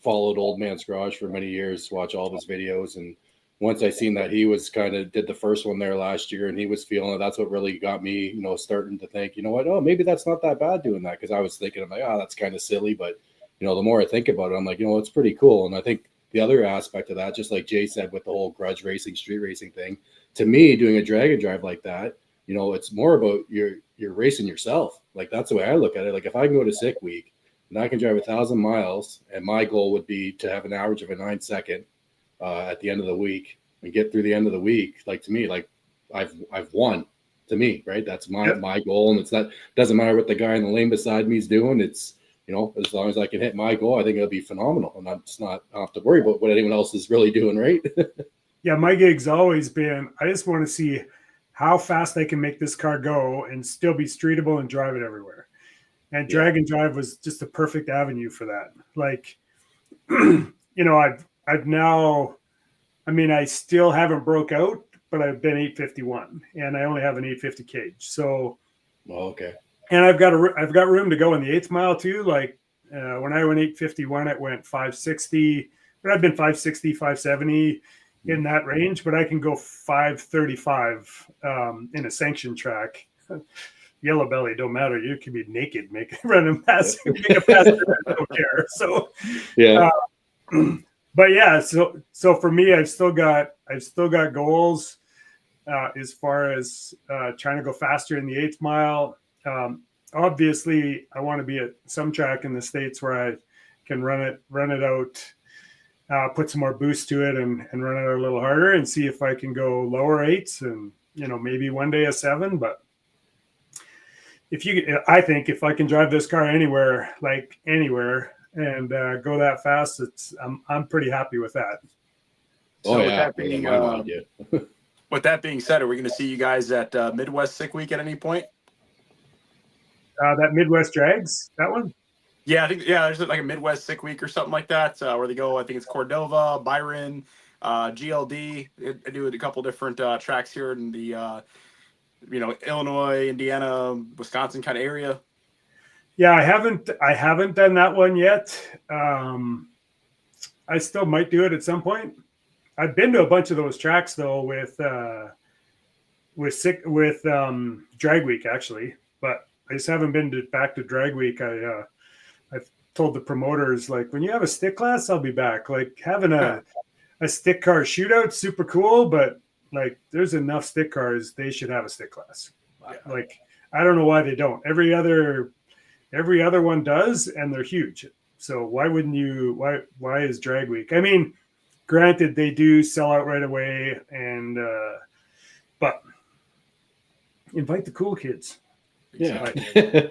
followed Old Man's Garage for many years, watch all of his videos, and once I seen that he was kind of did the first one there last year and he was feeling it, that's what really got me, you know, starting to think, you know what, oh, maybe that's not that bad doing that. Because I was thinking, I'm like, oh, that's kind of silly, but you know, the more I think about it, I'm like, you know, it's pretty cool. And I think the other aspect of that, just like Jay said with the whole grudge racing, street racing thing, to me, doing a drag and drive like that, you know, it's more about you're racing yourself. Like, that's the way I look at it. Like, if I can go to sick week and I can drive 1,000 miles, and my goal would be to have an average of a 9-second at the end of the week and get through the end of the week, like, to me, like I've won. To me, right? That's my goal, and it's not, doesn't matter what the guy in the lane beside me is doing. It's, you know, as long as I can hit my goal, I think it'll be phenomenal, and I don't have to worry about what anyone else is really doing, right? Yeah, my gig's always been, I just want to see how fast I can make this car go and still be streetable and drive it everywhere. And drag and drive was just the perfect avenue for that. Like, you know, I've now, I mean, I still haven't broke out, but I've been 851 and I only have an 850 cage. So, okay. And I've got room to go in the 8th mile too. Like when I went 851, it went 560, but I've been 560, 570 in that range, but I can go 535 in a sanctioned track. Yellow belly, don't matter. You can be naked, running past, make a pass. I don't care. So, yeah. But yeah, so for me, I've still got goals as far as trying to go faster in the 8th mile. Obviously, I want to be at some track in the States where I can run it out, put some more boost to it, and run it out a little harder, and see if I can go lower 8s, and you know, maybe one day a 7. But I think if I can drive this car anywhere, and go that fast, I'm pretty happy with that. So with that being said, are we going to see you guys at Midwest Sick Week at any point? That Midwest Drags, that one? Yeah, I think there's like a Midwest Sick Week or something like that, where they go. I think it's Cordova, Byron, GLD. I do a couple different tracks here in the Illinois, Indiana, Wisconsin kind of area. Yeah, I haven't done that one yet. I still might do it at some point. I've been to a bunch of those tracks though with Drag Week actually, but I just haven't been back to Drag Week. I've told the promoters, like, when you have a stick class, I'll be back. Like, having a stick car shootout, super cool, but like, there's enough stick cars, they should have a stick class. Yeah. Like, I don't know why they don't. Every other one does, and they're huge. So why wouldn't you? Why is Drag Week? I mean, granted, they do sell out right away, and but invite the cool kids. Yeah. Exactly.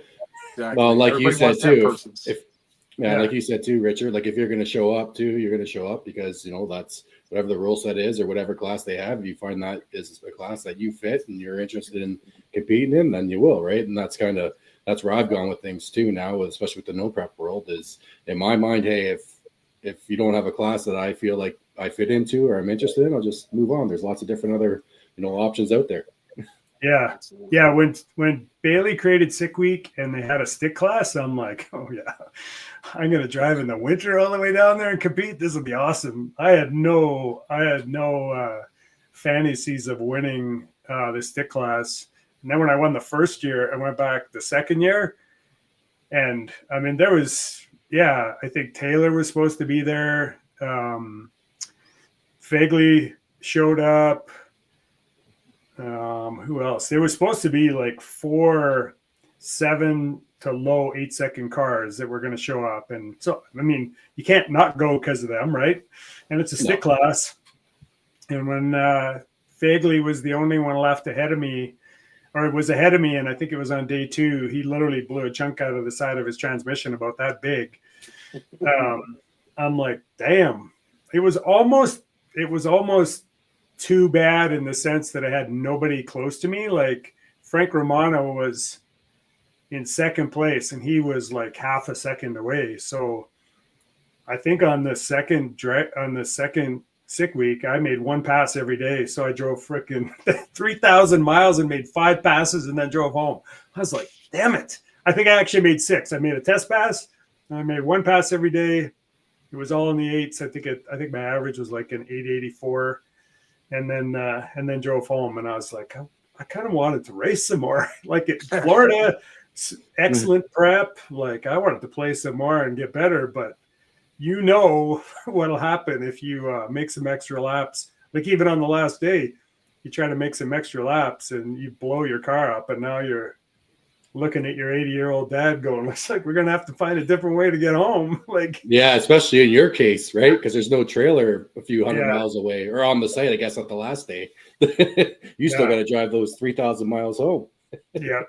Well, like Everybody you said too, like you said too, Richard, like if you're going to show up too, you're going to show up because, you know, that's whatever the rule set is or whatever class they have. If you find that is a class that you fit and you're interested in competing in, then you will, right? And that's where I've gone with things too now, especially with the no prep world, is in my mind, hey, if you don't have a class that I feel like I fit into or I'm interested in, I'll just move on. There's lots of different other, you know, options out there. Yeah. Yeah. When Bailey created Sick Week and they had a stick class, I'm like, oh yeah, I'm going to drive in the winter all the way down there and compete. This will be awesome. I had no fantasies of winning the stick class. And then when I won the first year, I went back the second year. And I mean, there was, I think Taylor was supposed to be there. Fegley showed up. Who else? There was supposed to be like 4 7 to low 8-second cars that were going to show up. And so, I mean, you can't not go because of them, right? And it's a stick class. And when Fegley was the only one left ahead of me, or it was ahead of me, and I think it was on day 2, he literally blew a chunk out of the side of his transmission about that big. I'm like, damn. It was almost too bad in the sense that I had nobody close to me. Like Frank Romano was in second place and he was like half a second away. So I think on the second Sick Week, I made 1 pass every day. So I drove freaking 3,000 miles and made 5 passes and then drove home. I was like, damn it. I think I actually made 6. I made a test pass. I made 1 pass every day. It was all in the 8s. I think my average was like an 884, and then drove home. And I was like, I kind of wanted to race some more. Like at Florida, excellent prep. Like I wanted to play some more and get better, but you know what'll happen if you make some extra laps. Like even on the last day, you try to make some extra laps and you blow your car up, and now you're looking at your 80-year-old dad going, looks like we're going to have to find a different way to get home. Like, yeah, especially in your case, right? Because there's no trailer a few hundred miles away, or on the site, I guess, on the last day. You still got to drive those 3,000 miles home. Yeah.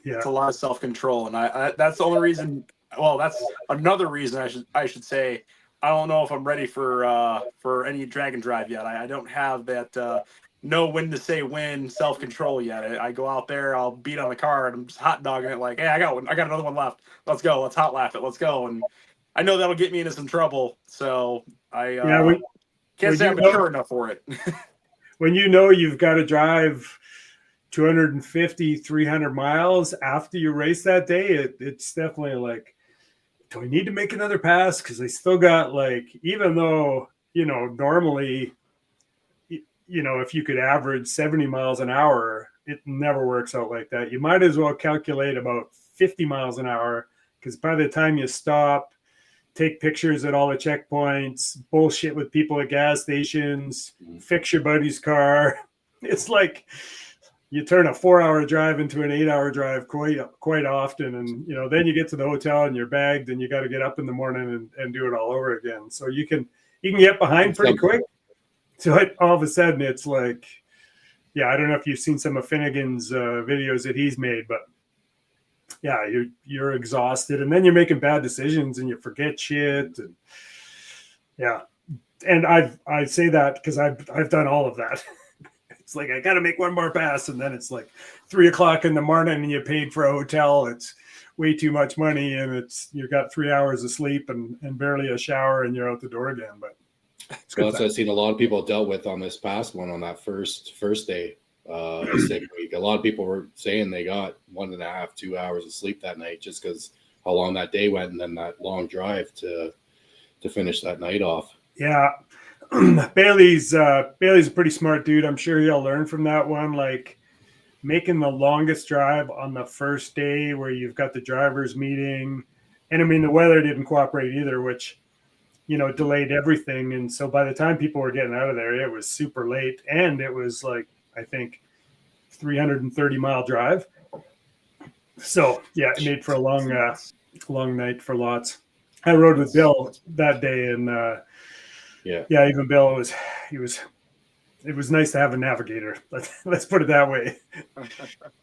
It's a lot of self-control. And I that's the only reason. Well, that's another reason I should say, I don't know if I'm ready for any drag and drive yet. I don't have that, know when to say when self-control yet. I go out there, I'll beat on the car and I'm just hot dogging it like, hey, I got another one left. Let's go. Let's hot lap it. Let's go. And I know that'll get me into some trouble. So I can't say I'm mature enough for it. When you know you've got to drive 250, 300 miles after you race that day, it's definitely like, do I need to make another pass? Because I still got like, even though, normally, if you could average 70 miles an hour, it never works out like that. You might as well calculate about 50 miles an hour, because by the time you stop, take pictures at all the checkpoints, bullshit with people at gas stations, fix your buddy's car, it's like you turn a 4-hour drive into an 8-hour drive quite often. And, then you get to the hotel and you're bagged and you got to get up in the morning and do it all over again. So you can get behind pretty quick. So all of a sudden it's like, I don't know if you've seen some of Finnegan's videos that he's made, but yeah, you're exhausted, and then you're making bad decisions and you forget shit. And and I say that because I've done all of that. It's like, I got to make one more pass. And then it's like 3:00 in the morning and you paid for a hotel. It's way too much money. And you've got 3 hours of sleep and barely a shower and you're out the door again. But that's what I've seen a lot of people dealt with on this past one, on that first day, sick week. A lot of people were saying they got 1.5, 2 hours of sleep that night, just because how long that day went, and then that long drive to finish that night off. Yeah. Bailey's a pretty smart dude. I'm sure he'll learn from that one. Like making the longest drive on the first day where you've got the drivers meeting. And I mean, the weather didn't cooperate either, which, delayed everything. And so by the time people were getting out of there, it was super late. And it was like, I think 330-mile drive. So yeah, it made for a long night for lots. I rode with Bill that day, and even Bill it was nice to have a navigator. Let's put it that way.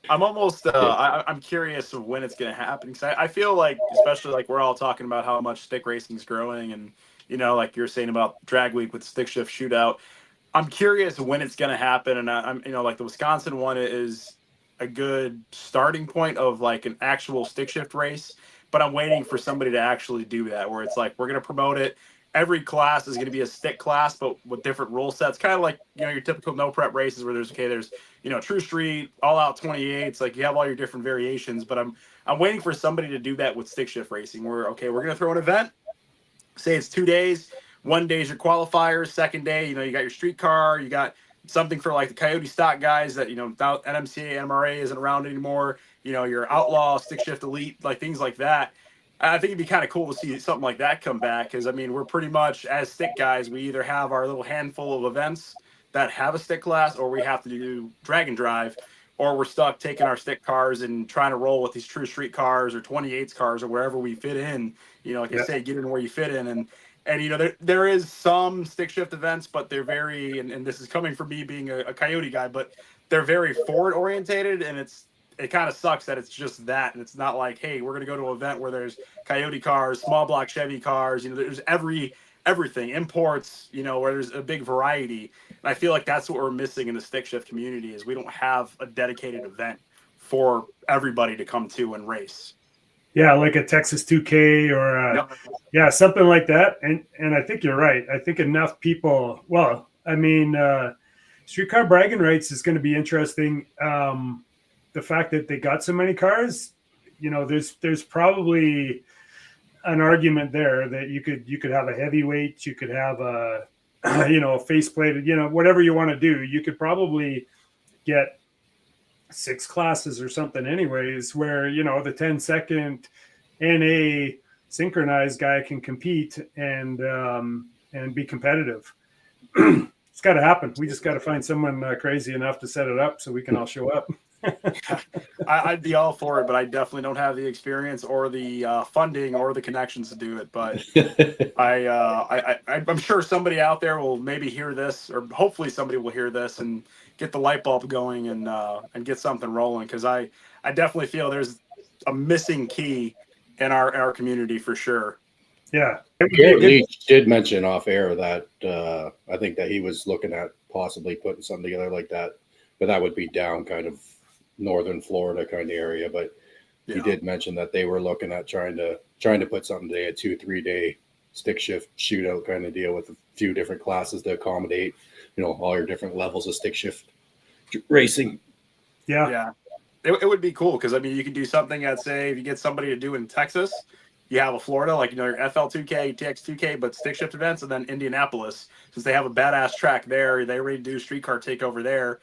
I'm almost I'm curious of when it's going to happen, because I feel like, especially like we're all talking about how much stick racing is growing, and like you're saying about drag week with stick shift shootout. I'm curious when it's going to happen, and I'm like the Wisconsin one is a good starting point of like an actual stick shift race, but I'm waiting for somebody to actually do that, where it's like, we're going to promote it. Every class is going to be a stick class, but with different rule sets, kind of like, your typical no prep races where there's True Street, all out 28s, like you have all your different variations. But I'm waiting for somebody to do that with stick shift racing, where, okay, we're going to throw an event, say it's 2 days. 1 day is your qualifiers. Second day, you got your street car, you got something for like the Coyote stock guys that, without NMCA, NMRA isn't around anymore, your outlaw, stick shift elite, like things like that. I think it'd be kind of cool to see something like that come back, because, I mean, we're pretty much, as stick guys, we either have our little handful of events that have a stick class, or we have to do drag and drive, or we're stuck taking our stick cars and trying to roll with these True Street cars or 28s cars or wherever we fit in. Like I say, get in where you fit in. And there is some stick shift events, but they're very, and this is coming from me being a Coyote guy, but they're very forward orientated, and it kind of sucks that it's just that, and it's not like, hey, we're going to go to an event where there's Coyote cars, small block Chevy cars, there's everything, imports, where there's a big variety. And I feel like that's what we're missing in the stick shift community, is we don't have a dedicated event for everybody to come to and race. Yeah, like a Texas 2K or something like that. And I think you're right. I think enough people. Well, I mean, streetcar bragging rights is going to be interesting. The fact that they got so many cars, there's probably an argument there that you could have a heavyweight, you could have a a face plated, whatever you want to do. You could probably get 6 classes or something anyways, where the 10-second NA synchronized guy can compete and be competitive. It's got to happen. We just got to find someone crazy enough to set it up so we can all show up. I'd be all for it, but I definitely don't have the experience or the funding or the connections to do it. But I'm sure somebody out there will maybe hear this, or hopefully somebody will hear this and get the light bulb going and get something rolling. Because I definitely feel there's a missing key in our community for sure. Yeah. Leach did mention off air that I think that he was looking at possibly putting something together like that, but that would be down kind of northern Florida kind of area. But he did mention that they were looking at trying to put something today, a 2-3 day stick shift shootout kind of deal with a few different classes to accommodate, all your different levels of stick shift racing. Yeah. It would be cool because you can do something at, say, if you get somebody to do in Texas, you have a Florida, like, your FL2K, TX2K, but stick shift events, and then Indianapolis, since they have a badass track there, they already do streetcar takeover there,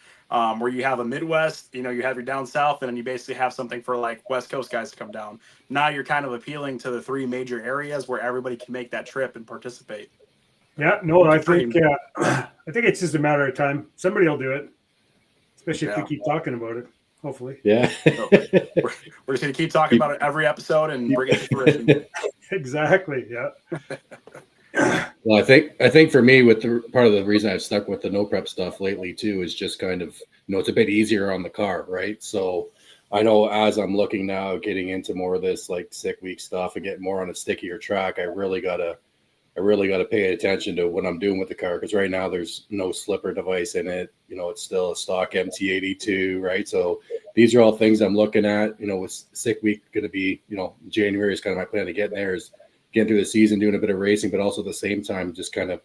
where you have a Midwest, you have your down south, and then you basically have something for, like, West Coast guys to come down. Now you're kind of appealing to the 3 major areas where everybody can make that trip and participate. Yeah, no, I think it's just a matter of time. Somebody will do it, especially if we keep talking about it. Hopefully. Yeah. So we're just going to keep talking about it every episode and bring it to fruition. Exactly. Yeah. Well, I think for me, with part of the reason I've stuck with the no prep stuff lately too is just kind of, it's a bit easier on the car, right? So I know as I'm looking now, getting into more of this like sick week stuff and getting more on a stickier track, I really gotta pay attention to what I'm doing with the car, because right now there's no slipper device in it. It's still a stock MT82, right? So these are all things I'm looking at. With sick week going to be, January is kind of my plan to get in there, is getting through the season, doing a bit of racing, but also at the same time just kind of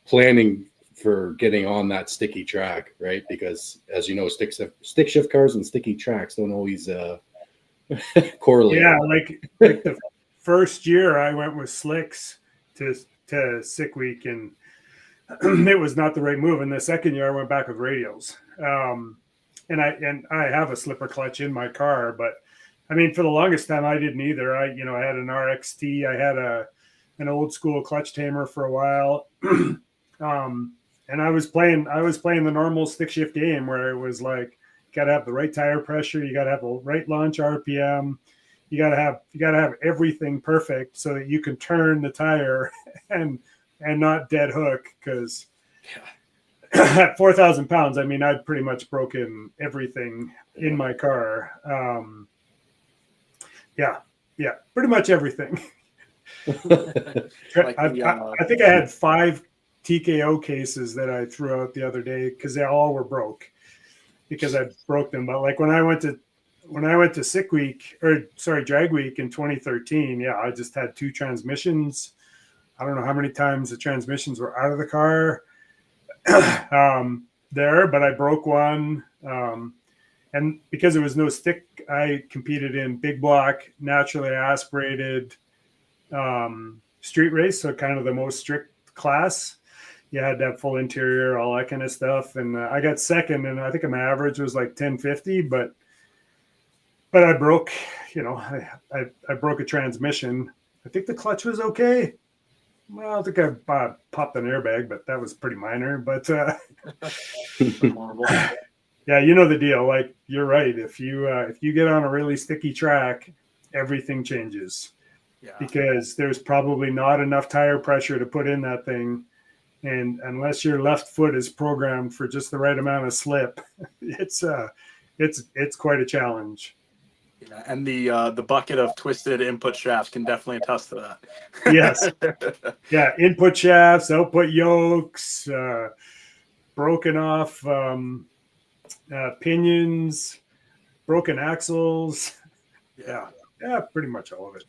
planning for getting on that sticky track, right? Because as you know, stick shift cars and sticky tracks don't always correlate. Yeah, like the first year I went with slicks to sick week, and it was not the right move. And the second year I went back with radials. And I have a slipper clutch in my car, but for the longest time I didn't either. I had an RXT, I had an old school clutch tamer for a while. And I was playing the normal stick shift game where it was like, you got to have the right tire pressure, you got to have the right launch RPM, you got to have everything perfect so that you can turn the tire and not dead hook. Because at 4,000 pounds, I'd pretty much broken everything in my car. Yeah, pretty much everything. I think I had 5 TKO cases that I threw out the other day because they all were broke because I broke them. But like when I went to sick week, drag week in 2013, I just had 2 transmissions. I don't know how many times the transmissions were out of the car there, but I broke one. And because there was no stick, I competed in big block, naturally aspirated street race. So kind of the most strict class. You had to have full interior, all that kind of stuff. And I got second, and I think my average was like 1050, but I broke, I broke a transmission. I think the clutch was okay. Well, I think I popped an airbag, but that was pretty minor. But yeah, you know the deal. Like, you're right. If you get on a really sticky track, everything changes. Yeah. Because there's probably not enough tire pressure to put in that thing. And unless your left foot is programmed for just the right amount of slip, it's quite a challenge. Yeah, and the bucket of twisted input shafts can definitely attest to that. Yes. Yeah, input shafts, output yokes, broken off pinions, broken axles. Yeah, pretty much all of it.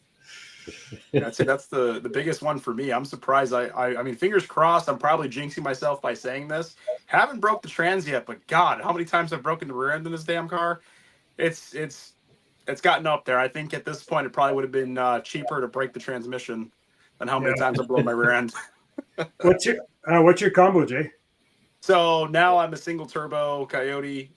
I'd say that's the biggest one for me. I'm surprised. I mean, fingers crossed. I'm probably jinxing myself by saying this. Haven't broke the trans yet, but God, how many times I've broken the rear end in this damn car? It's it's gotten up there. I think at this point it probably would have been cheaper to break the transmission than how many times I've blown my rear end. What's your combo, Jay? So now I'm a single turbo Coyote,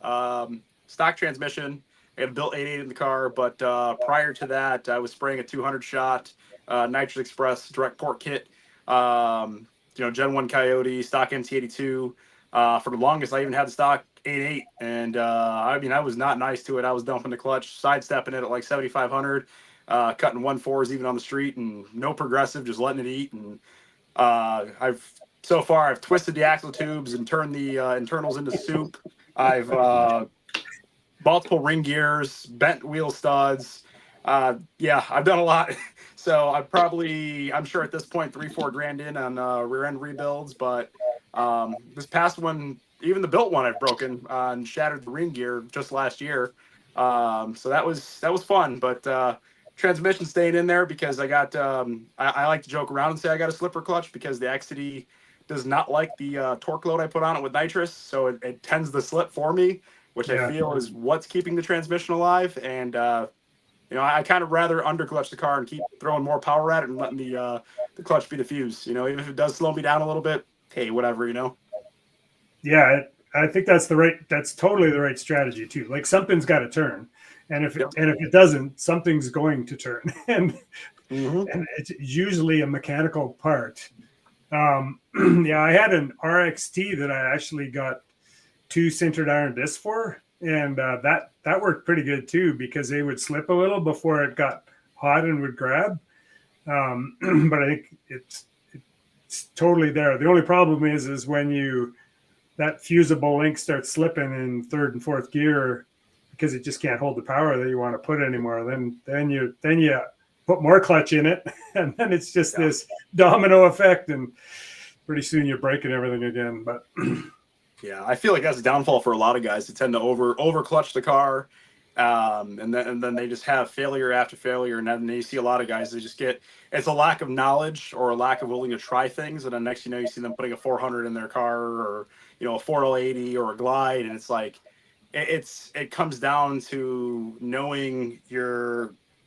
stock transmission. I have built 88 in the car, but prior to that, I was spraying a 200 shot Nitrous Express direct port kit. Gen 1 Coyote, stock MT82. For the longest, I even had the stock 88, and I was not nice to it. I was dumping the clutch, sidestepping it at like 7,500, cutting 1.4s even on the street, and no progressive, just letting it eat. And I've twisted the axle tubes and turned the internals into soup. I've multiple ring gears, bent wheel studs. I've done a lot. So I'm sure at this point, $3-4 in on rear end rebuilds. But this past one, even the built one, I've broken and shattered the ring gear just last year. So that was fun. But transmission staying in there because I got I like to joke around and say I got a slipper clutch because the XCD does not like the torque load I put on it with nitrous, so it tends to slip for me, which I feel is what's keeping the transmission alive. And I kind of rather underclutch the car and keep throwing more power at it and letting the clutch be the fuse. Even if it does slow me down a little bit, hey, whatever. Yeah, I think that's totally the right strategy too. Like something's got to turn, and if it doesn't, something's going to turn, and it's usually a mechanical part. I had an RXT that I actually got 2 sintered iron discs for, and that worked pretty good too because they would slip a little before it got hot and would grab. But I think it's totally there. The only problem is when that fusible link starts slipping in 3rd and 4th gear because it just can't hold the power that you want to put anymore. Then you put more clutch in it, and then it's just this domino effect, and pretty soon you're breaking everything again. But yeah, I feel like that's a downfall for a lot of guys. They tend to over clutch the car, and then they just have failure after failure, and then you see a lot of guys, they just it's a lack of knowledge or a lack of willing to try things, and then next you see them putting a 400 in their car, or a 4L80 or a Glide, and it's like it comes down to knowing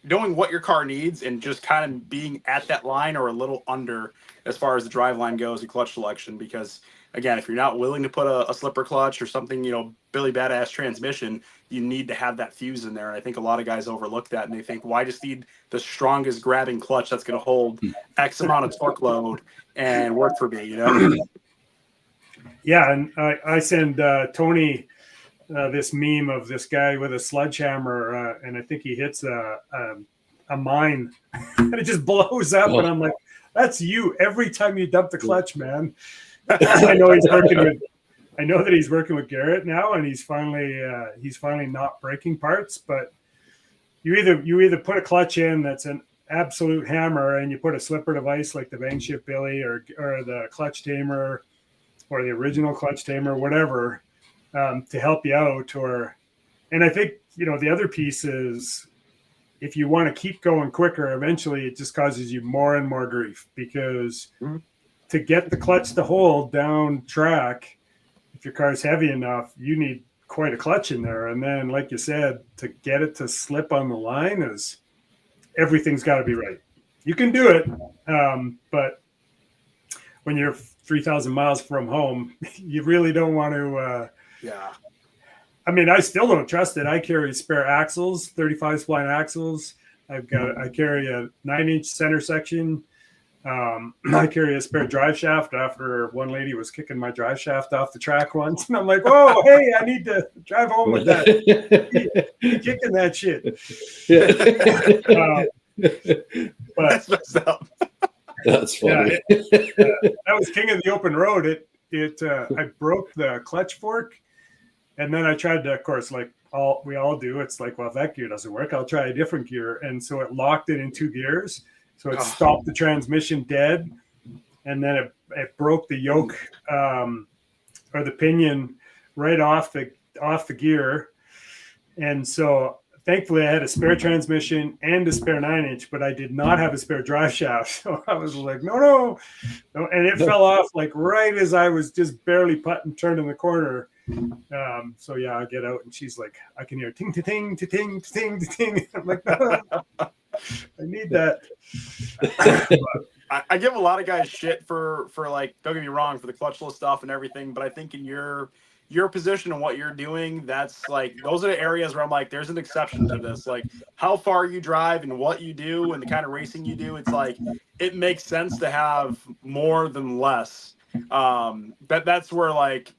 what your car needs and just kind of being at that line or a little under as far as the driveline goes and clutch selection. Because again, if you're not willing to put a slipper clutch or something, Billy Badass transmission, you need to have that fuse in there. And I think a lot of guys overlook that, and they think, well, I just need the strongest grabbing clutch that's going to hold X amount of torque load and work for me, Yeah, and I send Tony this meme of this guy with a sledgehammer, and I think he hits a mine, and it just blows up. And I'm like, "That's you every time you dump the clutch, man." I know that he's working with Garrett now, and he's finally not breaking parts. But you either put a clutch in that's an absolute hammer, and you put a slipper device like the Bang Ship Billy or the clutch tamer or the original clutch tamer, whatever. To help you out, and I think the other piece is if you want to keep going quicker, eventually it just causes you more and more grief because to get the clutch to hold down track, if your car's heavy enough, you need quite a clutch in there, and then like you said, to get it to slip on the line is everything's got to be right. You can do it, but when you're 3,000 miles from home, you really don't want to. Yeah. I mean, I still don't trust it. I carry spare axles, 35 spline axles. I carry a 9-inch center section. I carry a spare drive shaft after one lady was kicking my drive shaft off the track once. And I'm like, oh, hey, I need to drive home with that. You're kicking that shit. But that's messed up. That's funny. That was king of the open road. I broke the clutch fork. And then I tried to, of course, like we all do, it's like, well, if that gear doesn't work, I'll try a different gear. And so it locked it in 2 gears. So it stopped the transmission dead. And then it broke the yoke or the pinion right off the gear. And so thankfully I had a spare transmission and a spare 9-inch, but I did not have a spare drive shaft. So I was like, no. And it fell off like right as I was just barely putting, turning the corner. So yeah, I get out and she's like, I can hear ting, ting, ting, ting, ting, ting. I'm like, no, I need that. I give a lot of guys shit for like, don't get me wrong, for the clutchless stuff and everything, but I think in your position and what you're doing, that's like, those are the areas where I'm like, there's an exception to this. Like how far you drive and what you do and the kind of racing you do, it's like, it makes sense to have more than less. That's where, like,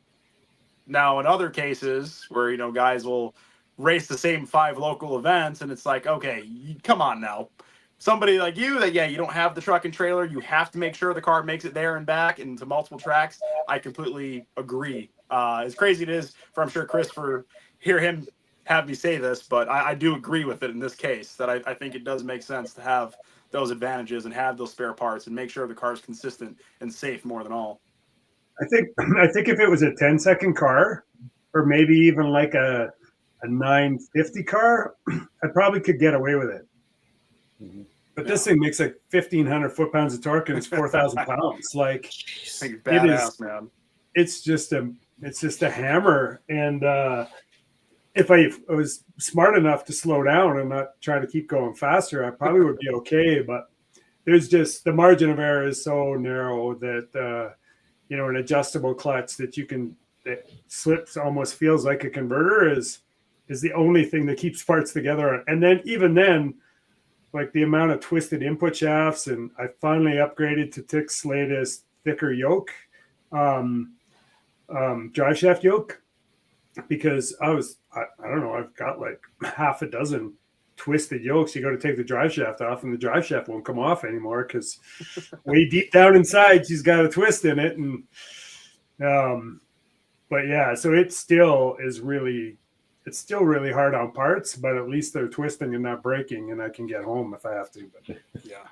now in other cases where, you know, guys will race the same 5 local events and it's like, okay, come on now. Somebody like you that, yeah, you don't have the truck and trailer, you have to make sure the car makes it there and back and to multiple tracks. I completely agree. As crazy it is for, I'm sure, Chris, for hear him have me say this, but I do agree with it in this case, that I think it does make sense to have those advantages and have those spare parts and make sure the car is consistent and safe more than all. I think if it was a 10-second car or maybe even like a 950 car, I probably could get away with it. Mm-hmm. But this thing makes like 1,500 foot-pounds of torque and it's 4,000 pounds. Like, badass, man. It's just a hammer. And if I was smart enough to slow down and not try to keep going faster, I probably would be okay. But there's just, the margin of error is so narrow that you know, an adjustable clutch that slips, almost feels like a converter, is the only thing that keeps parts together. And then even then, like the amount of twisted input shafts, and I finally upgraded to Tick's latest thicker yoke, drive shaft yoke, because I don't know, I've got like half a dozen twisted yokes. You got to take the drive shaft off and the drive shaft won't come off anymore because way deep down inside she's got a twist in it. And but yeah, so it still is really hard on parts, but at least they're twisting and not breaking, and I can get home if I have to. But yeah,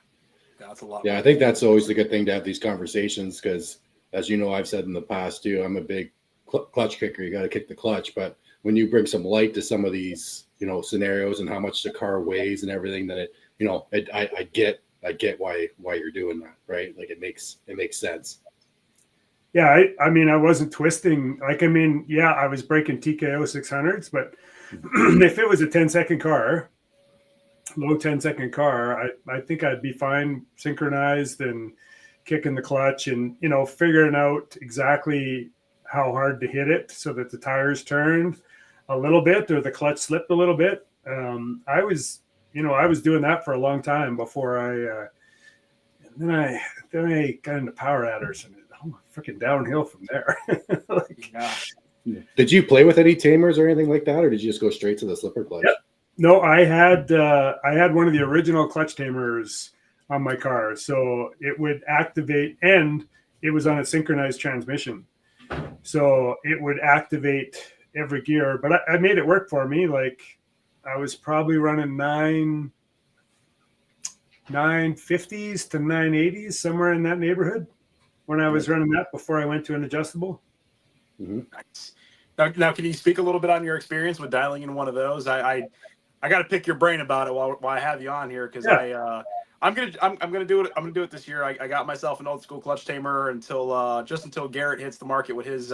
that's a lot. Yeah, I think that's always a good thing to have these conversations, because as you know, I've said in the past too, I'm a big clutch kicker. You got to kick the clutch, but when you bring some light to some of these, you know, scenarios and how much the car weighs and everything, that I get why you're doing that, right? Like it makes sense. Yeah, I mean, I wasn't twisting. Like, I mean, yeah, I was breaking TKO 600s, but if it was a 10-second car, low 10-second car, I think I'd be fine synchronized and kicking the clutch and, you know, figuring out exactly how hard to hit it so that the tires turned a little bit or the clutch slipped a little bit. I was doing that for a long time before then I got into power adders and freaking downhill from there. Like, yeah. Did you play with any tamers or anything like that, or did you just go straight to the slipper clutch? Yep. No, I had one of the original clutch tamers on my car, so it would activate, and it was on a synchronized transmission, so it would activate every gear. But I made it work for me. Like I was probably running 950s to 980s, somewhere in that neighborhood, when I was running that before I went to an adjustable. Mm-hmm. Nice. Now, can you speak a little bit on your experience with dialing in one of those? I got to pick your brain about it while I have you on here, because yeah. I'm gonna do it. I'm gonna do it this year. I got myself an old school clutch tamer until Garrett hits the market with his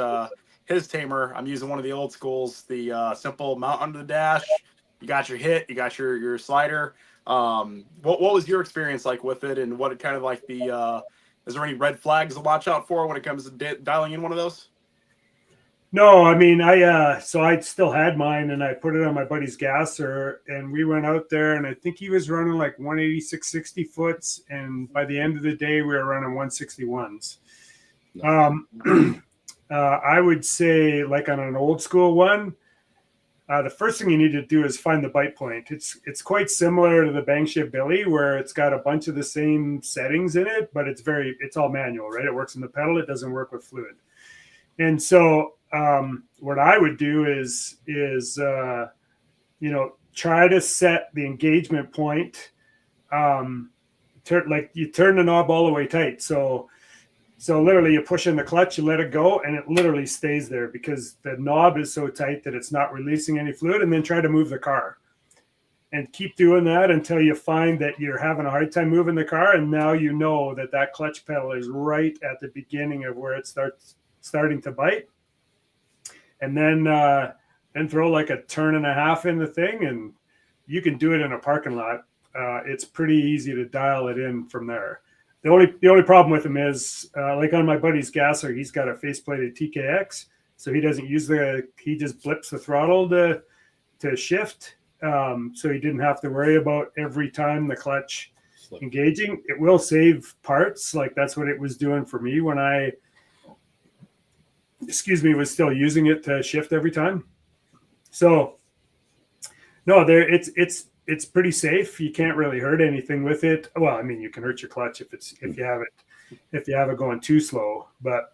tamer. I'm using one of the old schools, the simple mount under the dash. You got your hit, you got your slider. What was your experience like with it, and what it kind of like is there any red flags to watch out for when it comes to dialing in one of those? No, I mean, I still had mine, and I put it on my buddy's gasser, and we went out there, and I think he was running like 186 60 foots, and by the end of the day, we were running 161s. I would say, like on an old school one, the first thing you need to do is find the bite point. It's quite similar to the Bang Ship Billy, where it's got a bunch of the same settings in it, but it's all manual, right? It works in the pedal. It doesn't work with fluid. And so what I would do is try to set the engagement point. You turn the knob all the way tight. So literally you push in the clutch, you let it go, and it literally stays there because the knob is so tight that it's not releasing any fluid, and then try to move the car. and keep doing that until you find that you're having a hard time moving the car. And now you know that that clutch pedal is right at the beginning of where it starting to bite. And then throw like a turn and a half in the thing, and you can do it in a parking lot. It's pretty easy to dial it in from there. The only problem with him is like on my buddy's gasser, he's got a faceplated TKX, so he doesn't use he just blips the throttle to shift. So he didn't have to worry about every time the clutch engaging. It will save parts. Like that's what it was doing for me when I, was still using it to shift every time. So no, it's pretty safe. You can't really hurt anything with it. Well, I mean, you can hurt your clutch if you have it going too slow, but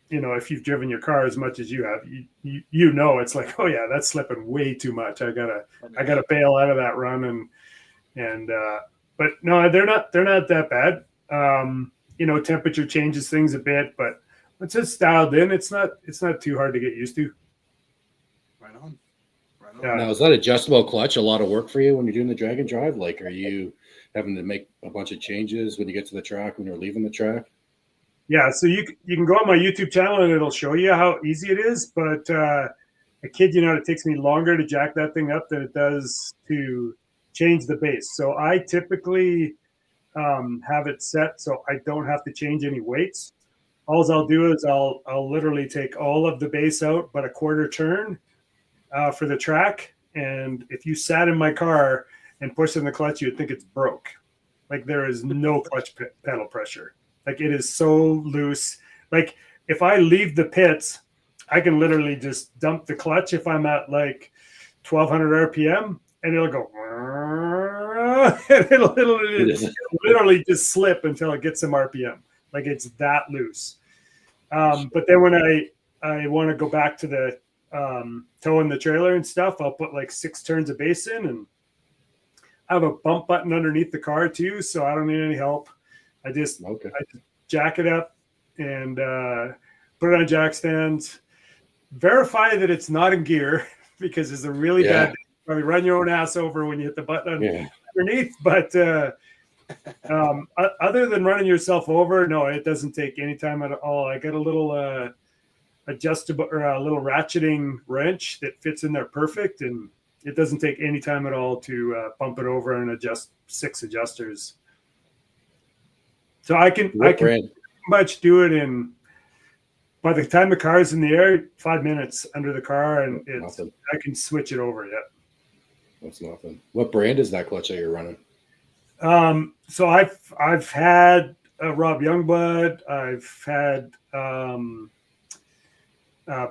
if you've driven your car as much as you have, it's like, oh yeah, that's slipping way too much. I gotta bail out of that run. But no, they're not that bad. Temperature changes things a bit, but once it's dialed in, it's not too hard to get used to. Right on. Now, is that adjustable clutch a lot of work for you when you're doing the drag and drive? Like, are you having to make a bunch of changes when you get to the track, when you're leaving the track? Yeah, so you can go on my YouTube channel and it'll show you how easy it is. But I kid you not, it takes me longer to jack that thing up than it does to change the base. So I typically have it set so I don't have to change any weights. All I'll do is I'll literally take all of the base out, but a quarter turn for the track. And if you sat in my car and pushed in the clutch, you'd think it's broke. Like there is no clutch pedal pressure. Like it is so loose. Like if I leave the pits, I can literally just dump the clutch if I'm at like 1200 RPM and it'll go and it'll literally just slip until it gets some RPM. Like it's that loose. But then when I want to go back to the towing the trailer and stuff, I'll put like 6 turns of base in, and I have a bump button underneath the car too, so I don't need any help. I just jack it up and put it on jack stands. Verify that it's not in gear because it's a really bad. Probably run your own ass over when you hit the button underneath. But other than running yourself over, no, it doesn't take any time at all. I got a little adjustable or a little ratcheting wrench that fits in there perfect, and it doesn't take any time at all to pump it over and adjust 6 adjusters. So I can pretty much do it in, by the time the car is in the air, 5 minutes under the car, and I can switch it over. Yeah, that's nothing. What brand is that clutch that you're running? So I've had Rob Youngblood. I've had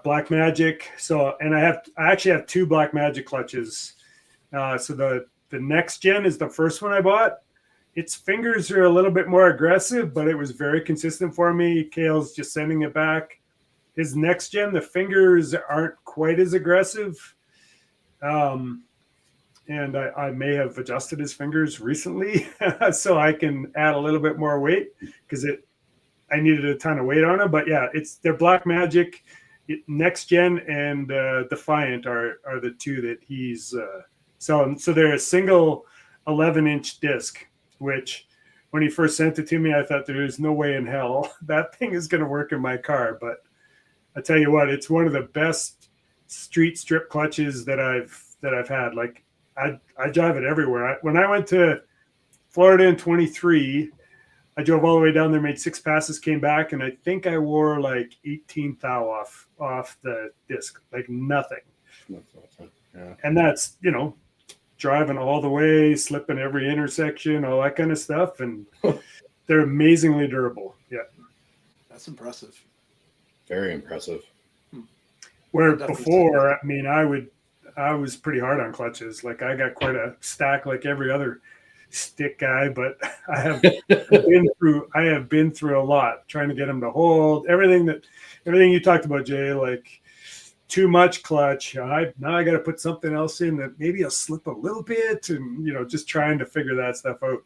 Black Magic. So, and I actually have 2 Black Magic clutches. So the next gen is the first one I bought. Its fingers are a little bit more aggressive, but it was very consistent for me. Kale's just sending it back. His next gen, the fingers aren't quite as aggressive. And I may have adjusted his fingers recently so I can add a little bit more weight because I needed a ton of weight on him. But yeah, they're Black Magic, Next Gen, and Defiant are the 2 that he's selling. So they're a single 11-inch disc, which when he first sent it to me, I thought there's no way in hell that thing is going to work in my car. But I tell you what, it's one of the best street strip clutches that I've had. Like I drive it everywhere. When I went to Florida in 23, I drove all the way down there, made 6 passes, came back, and I think I wore like 18 thou off the disc, like nothing. Yeah. And that's, driving all the way, slipping every intersection, all that kind of stuff. And they're amazingly durable. Yeah. That's impressive. Very impressive. Where before, I mean, I was pretty hard on clutches. Like I got quite a stack like every other stick guy, but I have been through a lot trying to get them to hold everything you talked about, Jay, like too much clutch. Now I got to put something else in that maybe I'll slip a little bit, and just trying to figure that stuff out.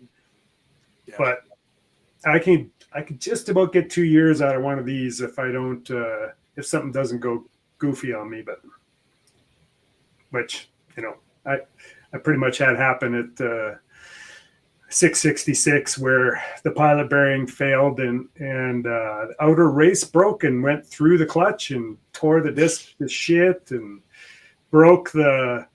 Yeah. But I can just about get 2 years out of one of these if I don't if something doesn't go goofy on me, but which I pretty much had happen at 666 where the pilot bearing failed and the outer race broke and went through the clutch and tore the disc to shit and broke the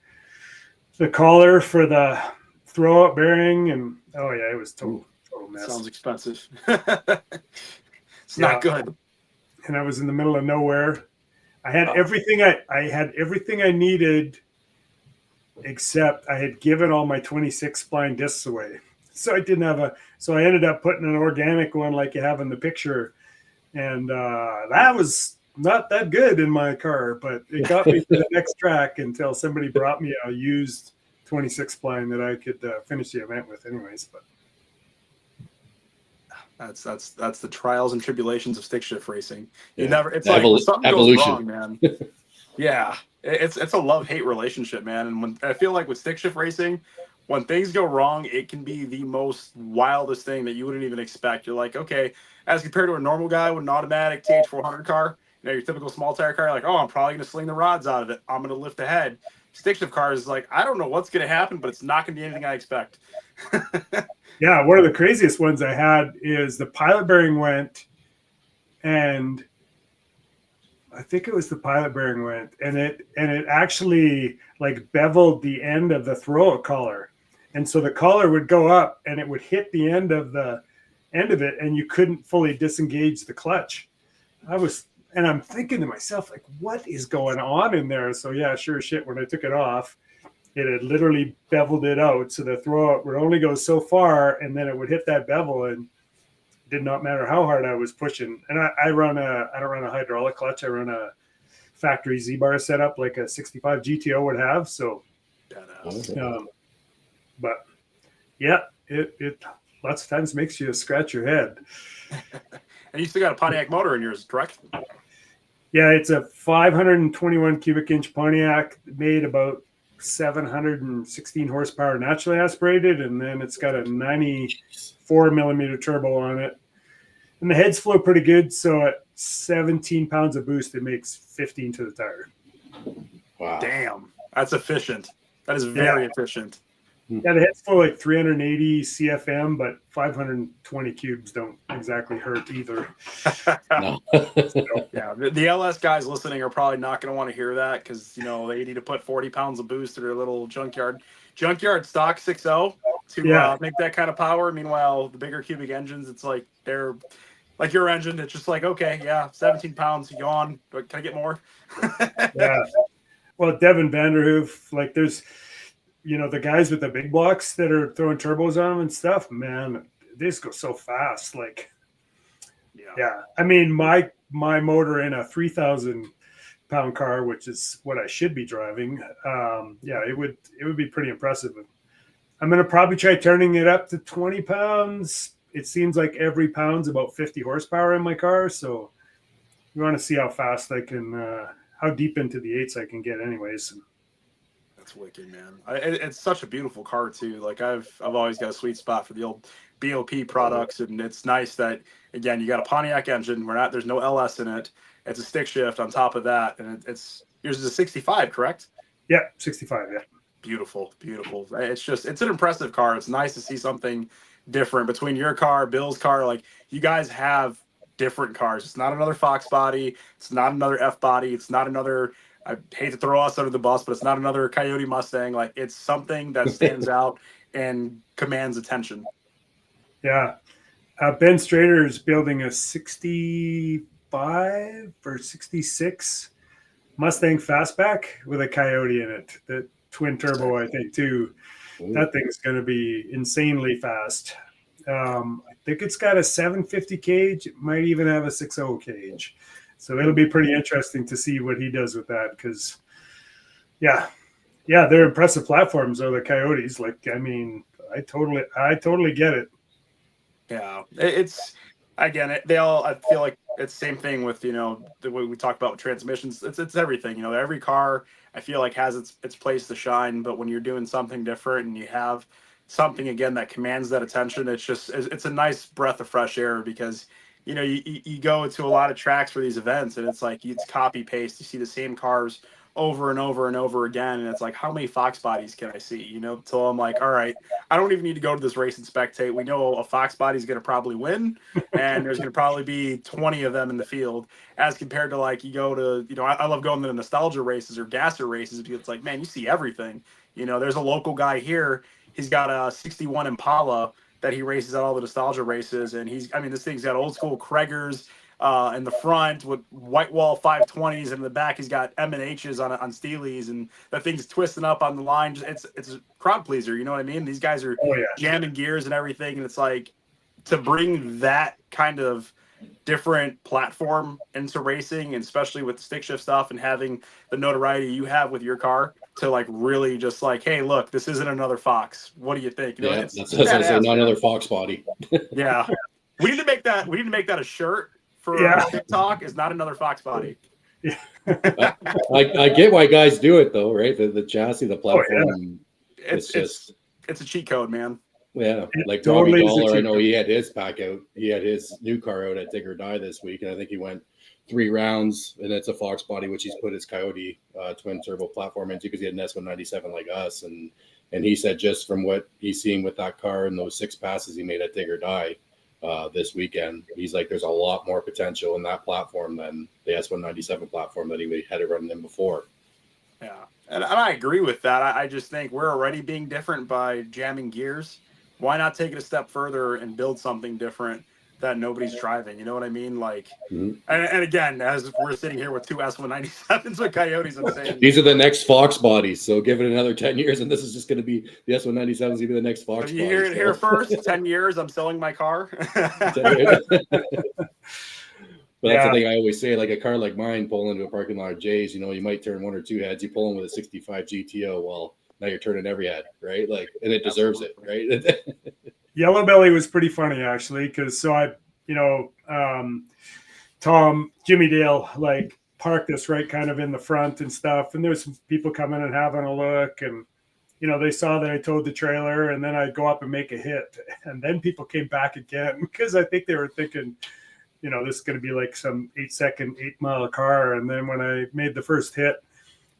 collar for the throw up bearing, and oh yeah, it was total mess. Sounds expensive. It's not good. And I was in the middle of nowhere. I had everything I needed, except I had given all my 26 spline discs away. So I didn't have so I ended up putting an organic one like you have in the picture. And that was not that good in my car, but it got me to the next track until somebody brought me a used 26 spline that I could finish the event with anyways. But that's the trials and tribulations of stick shift racing. You Yeah. never, it's like when something Evolution. goes wrong, man. Yeah. It's a love-hate relationship, man. And when I feel like with stick shift racing, when things go wrong, it can be the most wildest thing that you wouldn't even expect. You're like, okay, as compared to a normal guy with an automatic TH400 car, you know, your typical small tire car, you're like, oh, I'm probably going to sling the rods out of it. I'm going to lift ahead. Stick shift cars is like, I don't know what's going to happen, but it's not going to be anything I expect. yeah, one of the craziest ones I had is the pilot bearing went, and I think it was the pilot bearing went, and it actually like beveled the end of the throw collar. And so the collar would go up and it would hit the end of it, and you couldn't fully disengage the clutch. And I'm thinking to myself, like, what is going on in there? So yeah, sure as shit, when I took it off, it had literally beveled it out. So the throw would only go so far, and then it would hit that bevel, and it did not matter how hard I was pushing. And I don't run a hydraulic clutch. I run a factory Z-bar setup like a 65 GTO would have. So, but yeah, it lots of times makes you scratch your head. And you still got a Pontiac motor in yours, correct? Yeah, it's a 521 cubic inch Pontiac, made about 716 horsepower naturally aspirated, and then it's got a 94 millimeter turbo on it. And the heads flow pretty good, so at 17 pounds of boost, it makes 15 to the tire. Wow. Damn, that's efficient. That is very efficient. Yeah, the heads flow like 380 CFM, but 520 cubes don't exactly hurt either. No. Yeah, the LS guys listening are probably not going to want to hear that because, you know, they need to put 40 pounds of boost to their little junkyard stock 6.0 to make that kind of power. Meanwhile, the bigger cubic engines, it's like they're like your engine. It's just like, okay, yeah, 17 pounds, you go on. Can I get more? Yeah. Well, Devin Vanderhoof, like there's, you know, the guys with the big blocks that are throwing turbos on them and stuff, man, they just go so fast. Like, yeah. I mean, my motor in a 3,000 pound car, which is what I should be driving. It would be pretty impressive. I'm going to probably try turning it up to 20 pounds. It seems like every pound's about 50 horsepower in my car. So we want to see how fast I can, how deep into the eights I can get anyways. That's wicked, man. It's such a beautiful car too. Like I've always got a sweet spot for the old BOP products, and it's nice that again you got a Pontiac engine. There's no LS in it. It's a stick shift on top of that, and it's yours is a 65, correct? Yeah, 65. Yeah. Beautiful. It's an impressive car. It's nice to see something different between your car, Bill's car. Like you guys have different cars. It's not another Fox body. It's not another F body. It's not another. I hate to throw us under the bus, but it's not another Coyote Mustang. Like it's something that stands out and commands attention. Yeah. Ben Strader is building a 65 or 66 Mustang Fastback with a Coyote in it. The twin turbo, I think, too. That thing's going to be insanely fast. I think it's got a 750 cage. It might even have a 6.0 cage. So it'll be pretty interesting to see what he does with that because, they're impressive platforms, are the Coyotes. Like, I mean, I totally get it. Yeah, it's again, they all. I feel like it's the same thing with, you know, the way we talk about with transmissions. It's everything. You know, every car I feel like has its place to shine. But when you're doing something different and you have something again that commands that attention, it's a nice breath of fresh air because. You know, you go to a lot of tracks for these events, and it's like it's copy paste. You see the same cars over and over and over again. And it's like, how many Fox bodies can I see? You know, so I'm like, all right, I don't even need to go to this race and spectate. We know a Fox body is going to probably win, and there's going to probably be 20 of them in the field, as compared to like you go to, you know, I love going to the nostalgia races or gasser races because it's like, man, you see everything. You know, there's a local guy here. He's got a 61 Impala that he races at all the nostalgia races. And this thing's got old school Kraggers in the front with white wall 520s, and in the back he's got M&H's on Steelies, and that thing's twisting up on the line. It's a crowd pleaser, you know what I mean? These guys are jamming gears and everything, and it's like, to bring that kind of different platform into racing, and especially with the stick shift stuff and having the notoriety you have with your car, to like really just like, hey, look, this isn't another Fox. What do you think? You know, that's not another Fox body. Yeah, we need to make that a shirt for TikTok. Is not another Fox body. I get why guys do it though, right? The chassis, the platform. It's a cheat code, man. Yeah, like Tommy Dollar, I know he had his pack out. He had his new car out at Dig or Die this week, and I think he went 3 rounds, and it's a Fox body, which he's put his Coyote twin turbo platform into because he had an S197 like us, and he said just from what he's seeing with that car and those 6 passes he made at Dig or Die this weekend, he's like, there's a lot more potential in that platform than the S197 platform that he had it running in before. Yeah, and I agree with that. I just think we're already being different by jamming gears. Why not take it a step further and build something different that nobody's driving? You know what I mean? Like, and again, as we're sitting here with 2 S197s with Coyotes, I'm saying these are the next Fox bodies. So give it another 10 years, and this is just going to be the S197s. Going to be the next Fox. You hear it here first. 10 years, I'm selling my car. But that's the thing I always say, like a car like mine, pull into a parking lot of Jay's, you know, you might turn 1 or 2 heads. You pull in with a 65 GTO, well, now you're turning every head, right? Like, and it deserves it, right? Yellow Belly was pretty funny, actually, because Tom, Jimmy Dale, like, parked us right kind of in the front and stuff, and there was some people coming and having a look, and, you know, they saw that I towed the trailer, and then I'd go up and make a hit, and then people came back again, because I think they were thinking, you know, this is going to be like some 8-second, 8-mile car, and then when I made the first hit,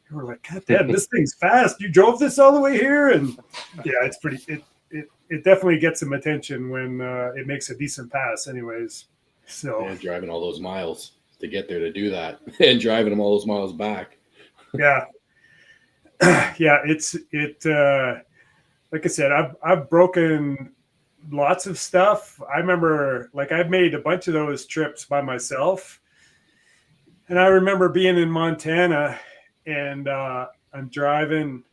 we were like, God damn, this thing's fast. You drove this all the way here? And yeah, it's pretty, it definitely gets some attention when it makes a decent pass anyways. So and driving all those miles to get there to do that and driving them all those miles back. Yeah. Yeah. Like I said, I've broken lots of stuff. I remember, like, I've made a bunch of those trips by myself. And I remember being in Montana, and I'm driving,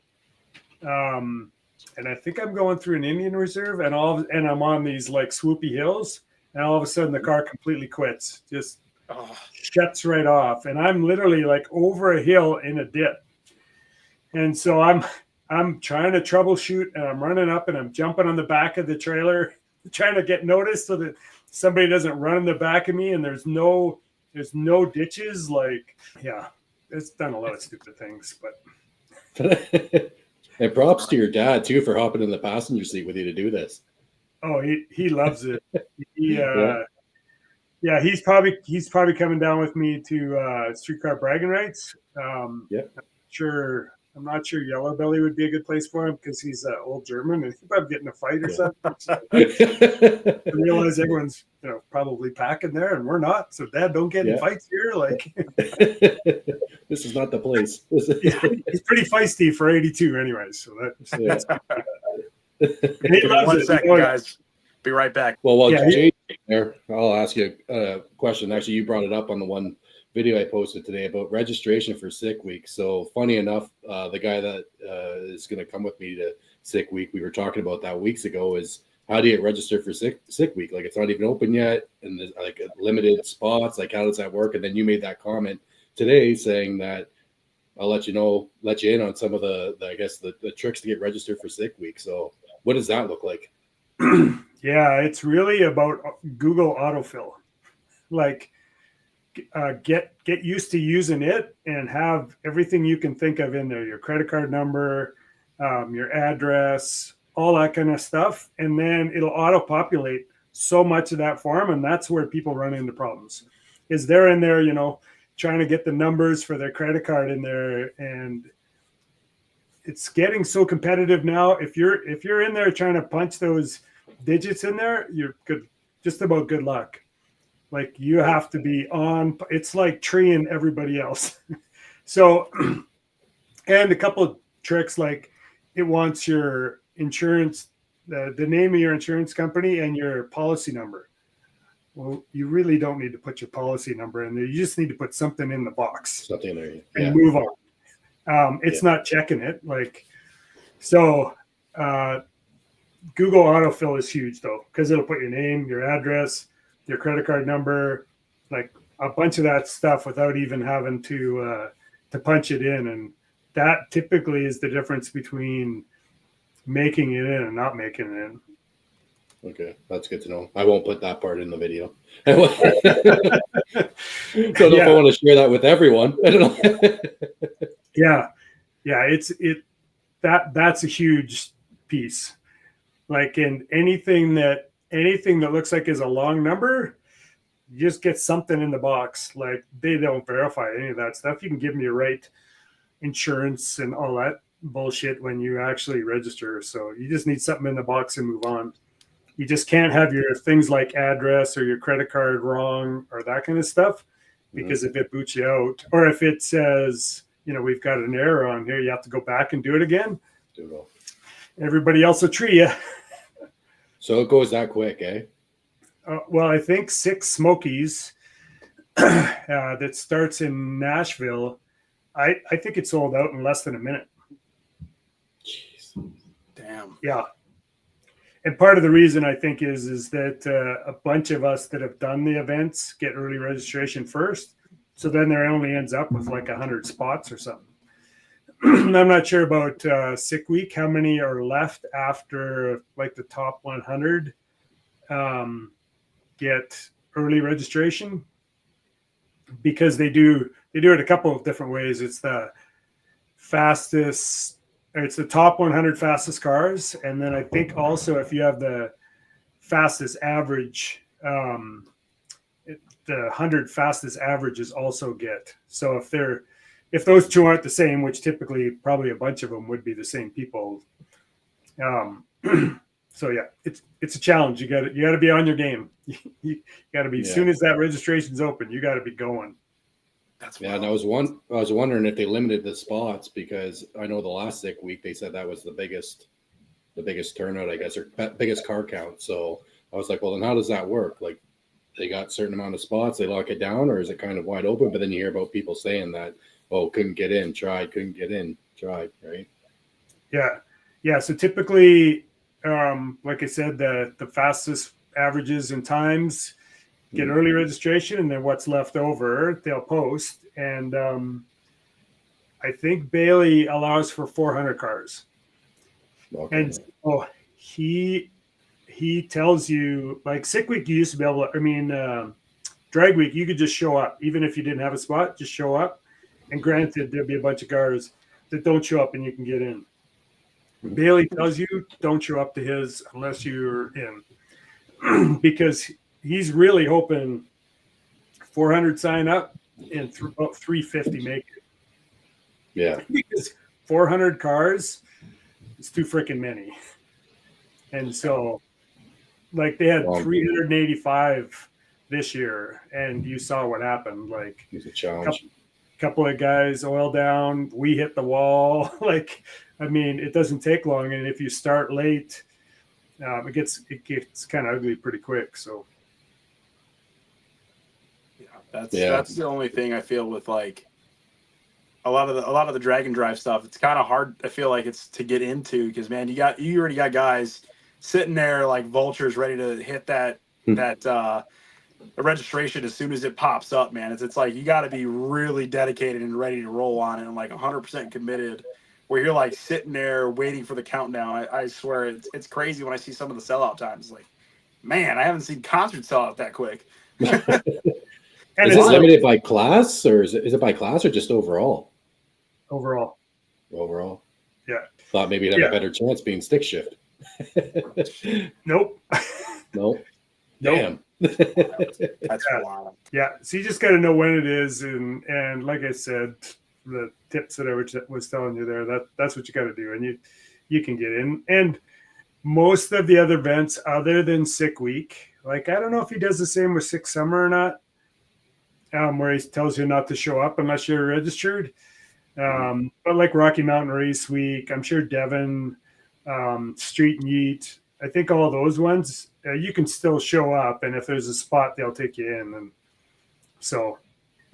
and I think I'm going through an Indian reserve, and I'm on these like swoopy hills, and all of a sudden the car completely quits, just shuts right off, and I'm literally like over a hill in a dip, and so I'm trying to troubleshoot, and I'm running up, and I'm jumping on the back of the trailer, trying to get noticed so that somebody doesn't run in the back of me, and there's no ditches, like, yeah. It's done a lot of stupid things, but and props to your dad too for hopping in the passenger seat with you to do this. Oh, he loves it. He's probably coming down with me to streetcar bragging rights. I'm not sure Yellow Belly would be a good place for him because he's old German and he's probably getting a fight or something. So I realize everyone's probably packing there and we're not. So Dad, don't get in fights here. Like this is not the place. He's pretty feisty for 82 anyways. So that's he loves One second, guys. Be right back. Well, while Jay's there, I'll ask you a question. Actually, you brought it up on the one video I posted today about registration for Sick Week. So funny enough, the guy that is going to come with me to Sick Week, we were talking about that weeks ago, is how do you get registered for Sick Week? Like, it's not even open yet, and there's like limited spots. Like, how does that work? And then you made that comment today saying that I'll let you in on some of the tricks to get registered for Sick Week. So what does that look like? Yeah, it's really about Google autofill. Like, get used to using it and have everything you can think of in there, your credit card number, your address, all that kind of stuff. And then it'll auto-populate so much of that form. And that's where people run into problems is they're in there, trying to get the numbers for their credit card in there, and it's getting so competitive now. If you're in there trying to punch those digits in there, you're good, just about good luck. Like you have to be on. It's like treeing everybody else. So, and a couple of tricks, like it wants your insurance, the name of your insurance company and your policy number. Well, you really don't need to put your policy number in there. You just need to put something in the box. Something there. And move on. It's not checking it. Like, so Google autofill is huge though, because it'll put your name, your address, your credit card number, like a bunch of that stuff without even having to punch it in. And that typically is the difference between making it in and not making it in. Okay, that's good to know. I won't put that part in the video. I don't know if I want to share that with everyone. I don't know. Yeah, that's a huge piece. Like in anything that looks like is a long number, you just get something in the box. Like they don't verify any of that stuff. You can give them your right insurance and all that bullshit when you actually register. So you just need something in the box and move on. You just can't have your things like address or your credit card wrong or that kind of stuff, because if it boots you out, or if it says, we've got an error on here, you have to go back and do it again. Everybody else will tree you. So it goes that quick, eh? Well, I think 6 Smokies that starts in Nashville. I think it sold out in less than a minute. Jeez. Damn. Yeah. And part of the reason I think is that a bunch of us that have done the events get early registration first. So then there only ends up with like 100 spots or something. I'm not sure about Sick Week, how many are left after like the top 100 get early registration, because they do it a couple of different ways. It's the top 100 fastest cars. And then I think also if you have the fastest average, the 100 fastest averages also get. So if those two aren't the same, which typically probably a bunch of them would be the same people. So yeah, it's a challenge. You got to be on your game. You got to be, as soon as that registration's open, you got to be going. And I was wondering if they limited the spots, because I know the last Sick Week they said that was the biggest turnout, I guess, or biggest car count. So I was like, well, then how does that work? Like, they got a certain amount of spots, they lock it down, or is it kind of wide open? But then you hear about people saying that, couldn't get in, couldn't get in, right? Yeah. So typically, like I said, the fastest averages and times get early registration, and then what's left over they'll post. And I think Bailey allows for 400 cars. Okay. And so he tells you, like Sick Week, you used to be able to, Drag Week, you could just show up. Even if you didn't have a spot, just show up. And granted, there'll be a bunch of cars that don't show up and you can get in. Bailey tells you don't show up to his unless you're in, because he's really hoping 400 sign up and about 350 make it. Yeah. Because 400 cars is too freaking many. And so, like, they had 385 this year, and you saw what happened. Like, it's a challenge. Couple of guys oil down, we hit the wall. Like, it doesn't take long, and if you start late, it gets kind of ugly pretty quick. So that's the only thing I feel with like a lot of the drag and drive stuff. It's kind of hard. I feel like it's to get into, because man, you already got guys sitting there like vultures ready to hit that registration as soon as it pops up, man. It's like you got to be really dedicated and ready to roll on it and like 100% committed, where you're like sitting there waiting for the countdown. I swear it's crazy when I see some of the sellout times. Like, man, I haven't seen concerts sell out that quick. And is it limited by class, or is it by class, or just overall? Overall. Yeah. Thought maybe you'd have a better chance being stick shift. Nope. Nope. Damn. That's wild. Yeah, so you just got to know when it is, and like I said, the tips that I was telling you there, that's what you got to do, and you can get in. And most of the other events, other than Sick Week, like I don't know if he does the same with Sick Summer or not, where he tells you not to show up unless you're registered. But like Rocky Mountain Race Week, I'm sure Devon, Street and Yeet, I think all those ones, you can still show up, and if there's a spot, they'll take you in. And so,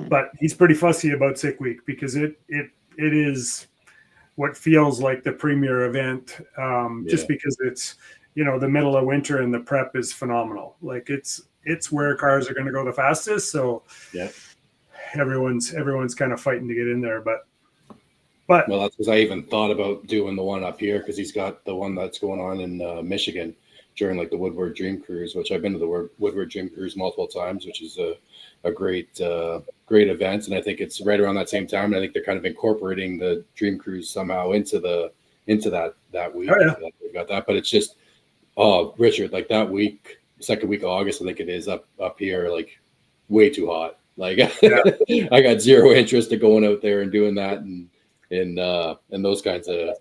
but he's pretty fussy about Sick Week because it is what feels like the premier event, just because it's, you know, the middle of winter and the prep is phenomenal. Like it's where cars are going to go the fastest. So yeah, everyone's kind of fighting to get in there, but well, that's because I even thought about doing the one up here because he's got the one that's going on in Michigan during like the Woodward Dream Cruise, which I've been to the Woodward Dream Cruise multiple times, which is a great event. And I think it's right around that same time. And I think they're kind of incorporating the Dream Cruise somehow into that week. Oh, yeah. They've got that, but it's just, Richard, like that week, second week of August, I think it is up here, like way too hot. Like I got zero interest in going out there and doing that and those kinds of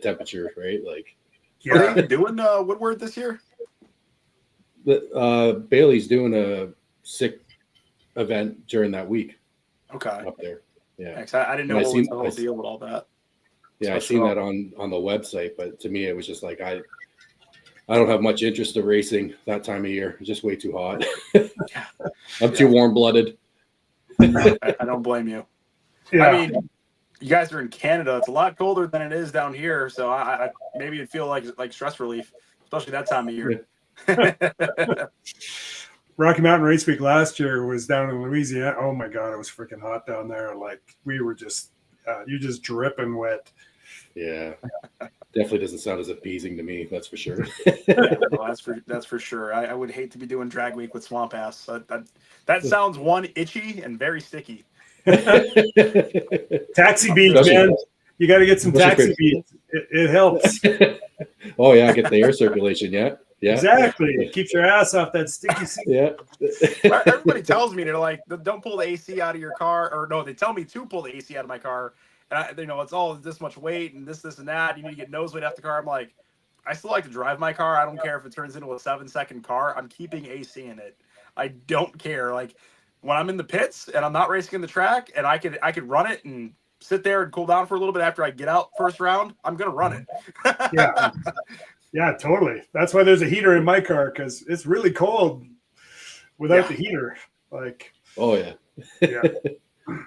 temperatures, right? Like, are you doing Woodward this year? Bailey's doing a Sick event during that week. Okay, up there. Yeah, thanks. I didn't know what was the whole deal with all that. Yeah, I seen that on the website, but to me, it was just like I don't have much interest in racing that time of year. It's just way too hot. I'm too warm-blooded. I don't blame you. Yeah. I mean, you guys are in Canada. It's a lot colder than it is down here, so I maybe it'd feel like stress relief, especially that time of year. Rocky Mountain Race Week last year was down in Louisiana. Oh my God, it was freaking hot down there. Like we were just, you just dripping wet. Yeah, definitely doesn't sound as appeasing to me. That's for sure. Well, that's for sure. I would hate to be doing drag week with swamp ass. That sounds one itchy and very sticky. Taxi beads, man. You got to get some taxi beads. It helps. Oh yeah, get the air circulation. Yeah. Exactly. It keeps your ass off that sticky seat. Yeah. Everybody tells me, they're like, don't pull the AC out of your car, or no, they tell me to pull the AC out of my car. And it's all this much weight and this and that. You need to get nose weight off the car. I'm like, I still like to drive my car. I don't care if it turns into a 7-second car. I'm keeping AC in it. I don't care. Like when I'm in the pits and I'm not racing in the track and I could run it and sit there and cool down for a little bit after I get out first round, I'm gonna run it. Yeah, totally. That's why there's a heater in my car, because it's really cold without the heater. Like, oh yeah.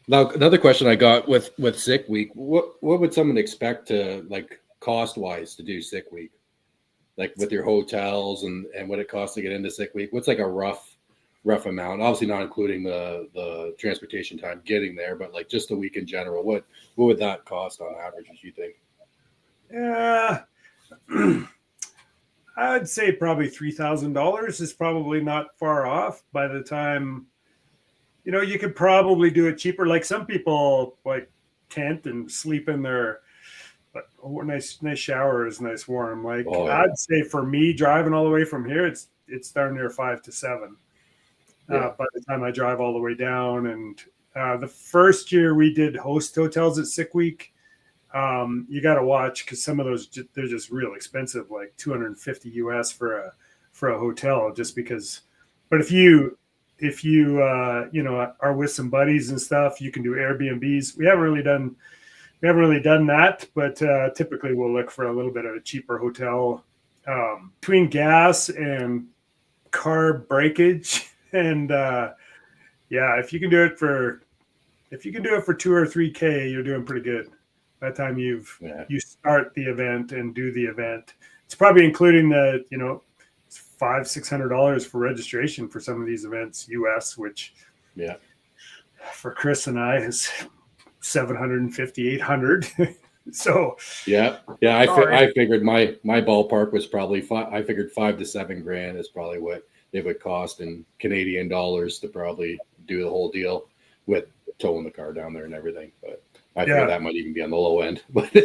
Now another question I got with Sick Week, what would someone expect to, like, cost wise to do Sick Week, like with your hotels and what it costs to get into Sick Week? What's like a rough amount? Obviously not including the transportation time getting there, but like just the week in general. What would that cost on average, as you think? Yeah. I'd say probably $3,000 is probably not far off. By the time, you could probably do it cheaper. Like some people like tent and sleep in their nice shower is nice warm. Like I'd say for me driving all the way from here, it's darn near 5 to 7. By the time I drive all the way down. And the first year we did host hotels at Sick Week. You got to watch, because some of those, they're just real expensive, like $250 US for a hotel, just because. But if you are with some buddies and stuff, you can do Airbnbs. We haven't really done that, but typically we'll look for a little bit of a cheaper hotel. Between gas and car breakage, and if you can do it for 2 or 3K, you're doing pretty good. By the time you start the event and do the event, it's probably including the it's $500-600 for registration for some of these events US, which for Chris and I is $750-800. So I figured my ballpark was probably I figured $5 to $7 grand is probably what it would cost in Canadian dollars to probably do the whole deal with towing the car down there and everything. But I figure that might even be on the low end. But yeah,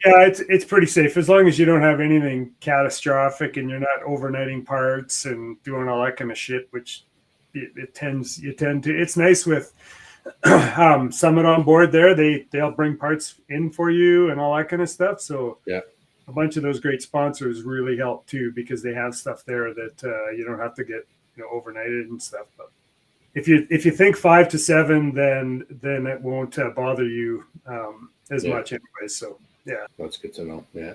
it's pretty safe as long as you don't have anything catastrophic and you're not overnighting parts and doing all that kind of shit, which you tend to. It's nice with Summit on board there. They'll bring parts in for you and all that kind of stuff. So yeah, a bunch of those great sponsors really help too, because they have stuff there that you don't have to get overnighted and stuff. But if you think 5 to 7, then it won't bother you as much anyway. So yeah, that's good to know. Yeah.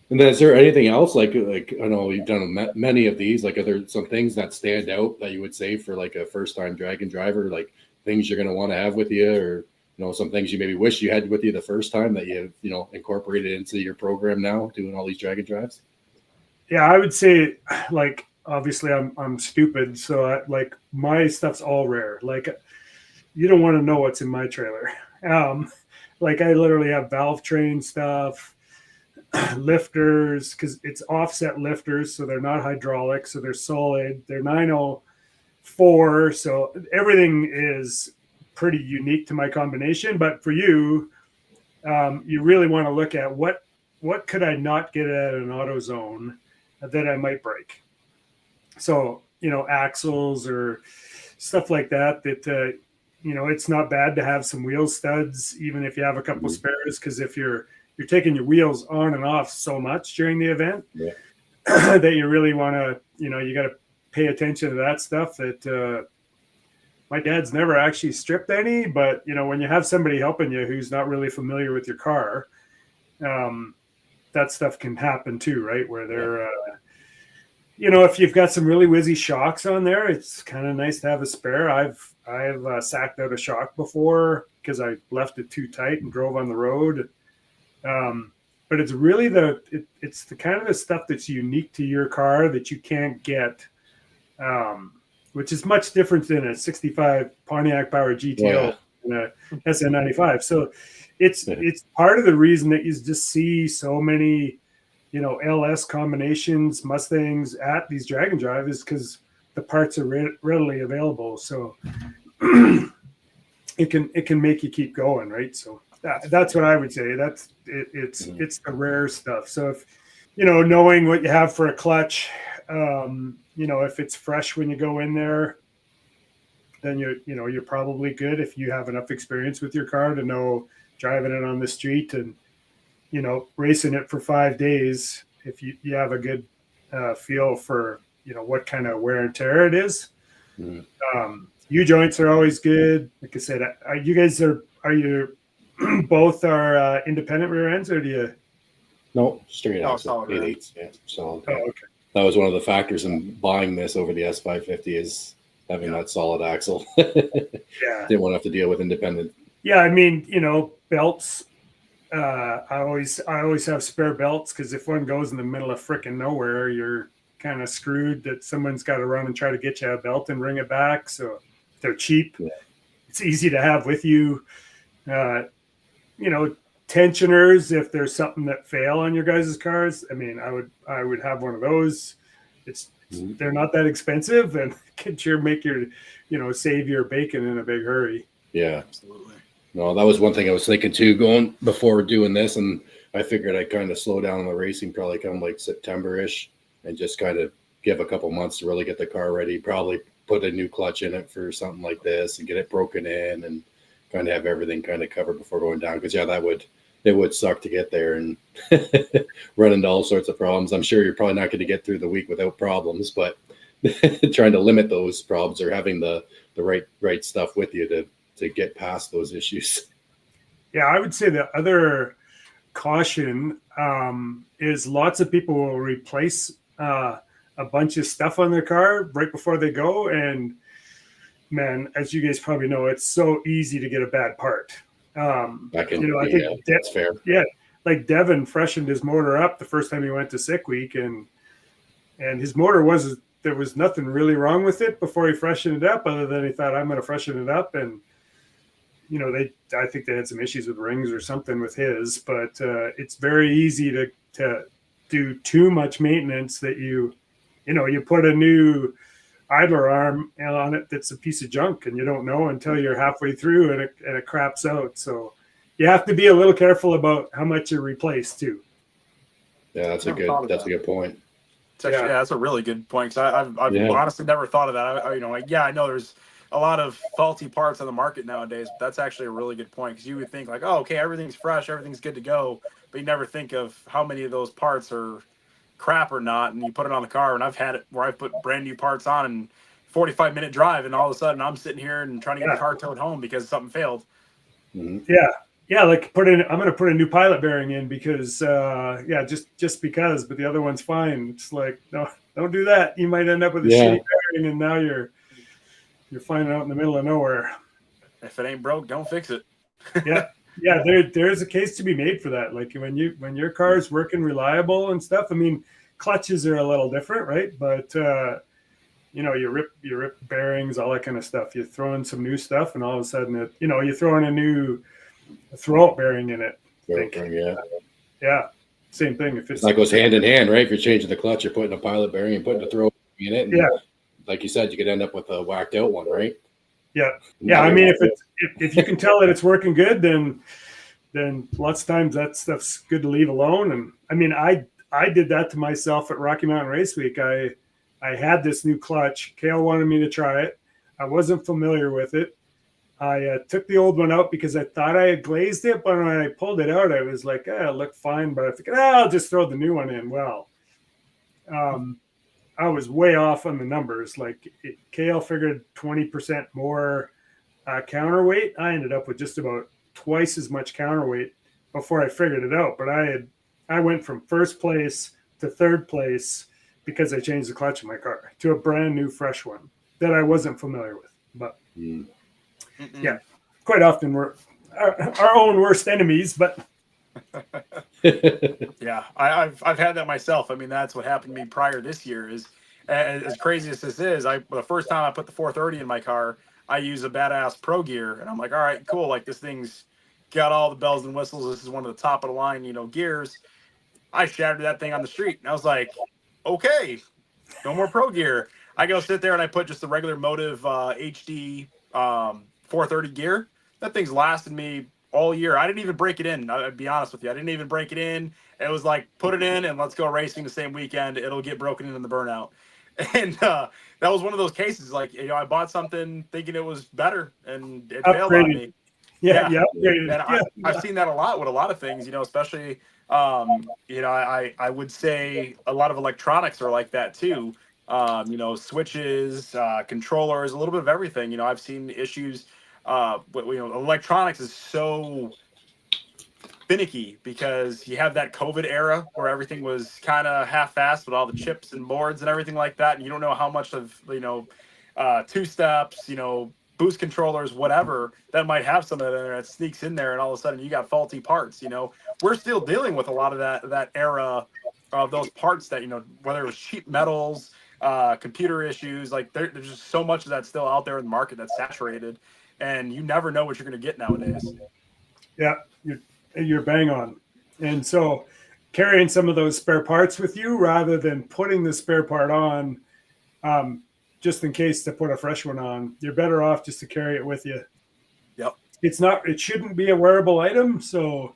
And then is there anything else like I know you've done many of these, like are there some things that stand out that you would say for like a first time dragon driver, like things you're going to want to have with you, or some things you maybe wish you had with you the first time that you incorporated into your program now doing all these dragon drives? Yeah, I would say, like, obviously I'm stupid, so like my stuff's all rare. Like, you don't want to know what's in my trailer. Like I literally have valve train stuff, lifters, because it's offset lifters, so they're not hydraulic, so they're solid. They're 904, so everything is pretty unique to my combination. But for you, you really want to look at what could I not get at an AutoZone that I might break. So axles or stuff like that it's not bad to have some wheel studs, even if you have a couple spares, because if you're taking your wheels on and off so much during the event that you really want to, you got to pay attention to that stuff. That my dad's never actually stripped any, but when you have somebody helping you who's not really familiar with your car, that stuff can happen too, right? Where they're, if you've got some really whizzy shocks on there, it's kind of nice to have a spare. I've sacked out a shock before because I left it too tight and drove on the road. But it's really it's the kind of the stuff that's unique to your car that you can't get, which is much different than a 65 Pontiac Power GTO and a SN95. So it's part of the reason that you just see so many, LS combinations, Mustangs at these Dragon Drive, is because the parts are readily available. So it can make you keep going, right? So that's what I would say. It's the rare stuff. So if knowing what you have for a clutch, if it's fresh when you go in there, then you're probably good if you have enough experience with your car to know driving it on the street and racing it for 5 days. If you have a good feel for what kind of wear and tear it is. U-joints are always good. Like I said, are you both are independent rear ends, or do you? No, straight out. Solid. 8/8. Yeah, solid. Oh, okay. That was one of the factors in buying this over the S550 is having that solid axle. Yeah. Didn't want to have to deal with independent. Yeah, I mean, belts. I always have spare belts, because if one goes in the middle of frickin' nowhere, you're kind of screwed. That someone's got to run and try to get you a belt and bring it back. So if they're cheap, it's easy to have with you. Tensioners, if there's something that fail on your guys' cars, I mean, I would have one of those. They're not that expensive, and can sure make your, save your bacon in a big hurry. Yeah, absolutely. No, that was one thing I was thinking too, going before doing this, and I figured I'd kind of slow down on the racing, probably come like September-ish, and just kind of give a couple months to really get the car ready. Probably put a new clutch in it for something like this and get it broken in and kind of have everything kind of covered before going down. Because it would suck to get there and run into all sorts of problems. I'm sure you're probably not going to get through the week without problems, but trying to limit those problems or having the right stuff with you to get past those issues. Yeah, I would say the other caution is lots of people will replace a bunch of stuff on their car right before they go. And man, as you guys probably know, it's so easy to get a bad part. I think that's fair. Yeah, like Devin freshened his motor up the first time he went to sick week, and his motor there was nothing really wrong with it before he freshened it up, other than he thought, I'm going to freshen it up. And I think they had some issues with rings or something with his, but it's very easy to do too much maintenance that you put a new idler arm on it that's a piece of junk, and you don't know until you're halfway through and it craps out. So you have to be a little careful about how much you replace too. Yeah, that's a good point. Actually, yeah, that's a really good point, because I've honestly never thought of that. I know there's a lot of faulty parts on the market nowadays, but that's actually a really good point, because you would think like, oh, okay, everything's fresh, everything's good to go, but you never think of how many of those parts are crap or not, and you put it on the car. And I've had it where I put brand new parts on and 45-minute drive, and all of a sudden I'm sitting here and trying to get the car towed home because something failed. Mm-hmm. Yeah, like I'm going to put a new pilot bearing in because, just because, but the other one's fine. It's like, no, don't do that. You might end up with a shitty bearing, and now you're finding out in the middle of nowhere. If it ain't broke, don't fix it. Yeah, there's a case to be made for that. Like when your car is working reliable and stuff. I mean, clutches are a little different, right? But you rip bearings, all that kind of stuff. You throw in some new stuff, and all of a sudden, you throw in a new throw-out bearing in it. Yeah, same thing. If that goes hand in hand, right? If you're changing the clutch, you're putting a pilot bearing and putting a throw in it. And like you said, you could end up with a whacked out one, right? Yeah. I mean, if you can tell that it's working good, then lots of times that stuff's good to leave alone. And I mean, I did that to myself at Rocky Mountain Race Week. I had this new clutch. Kale wanted me to try it. I wasn't familiar with it. I took the old one out because I thought I had glazed it, but when I pulled it out, I was like, it looked fine. But I figured, I'll just throw the new one in. Well, I was way off on the numbers. Like Kale figured 20% more counterweight. I ended up with just about twice as much counterweight before I figured it out. But I went from first place to third place because I changed the clutch in my car to a brand new fresh one that I wasn't familiar with. But yeah, quite often we're our own worst enemies. But yeah, I've had that myself. I mean, that's what happened to me prior this year. Is as crazy as this is, the first time I put the 430 in my car, I use a badass Pro Gear, and I'm like, all right, cool. Like this thing's got all the bells and whistles. This is one of the top of the line, gears. I shattered that thing on the street, and I was like, okay, no more Pro Gear. I go sit there and I put just the regular Motive HD 430 gear. That thing's lasted me all year. I didn't even break it in. I'll be honest with you. I didn't even break it in. It was like, put it in and let's go racing the same weekend. It'll get broken in the burnout. And that was one of those cases. Like, I bought something thinking it was better and it failed on me. Yeah. And I've seen that a lot with a lot of things, especially, I would say a lot of electronics are like that too. Switches, controllers, a little bit of everything. I've seen issues. Electronics is so finicky because you have that COVID era where everything was kind of half-assed with all the chips and boards and everything like that, and you don't know how much of two steps, boost controllers, whatever that might have some of that in there that sneaks in there, and all of a sudden you got faulty parts. We're still dealing with a lot of that era of those parts that whether it was cheap metals, computer issues, like there's just so much of that still out there in the market that's saturated, and you never know what you're going to get nowadays. Yeah, you're bang on. And so carrying some of those spare parts with you rather than putting the spare part on just in case to put a fresh one on, you're better off just to carry it with you. Yep. It shouldn't be a wearable item, so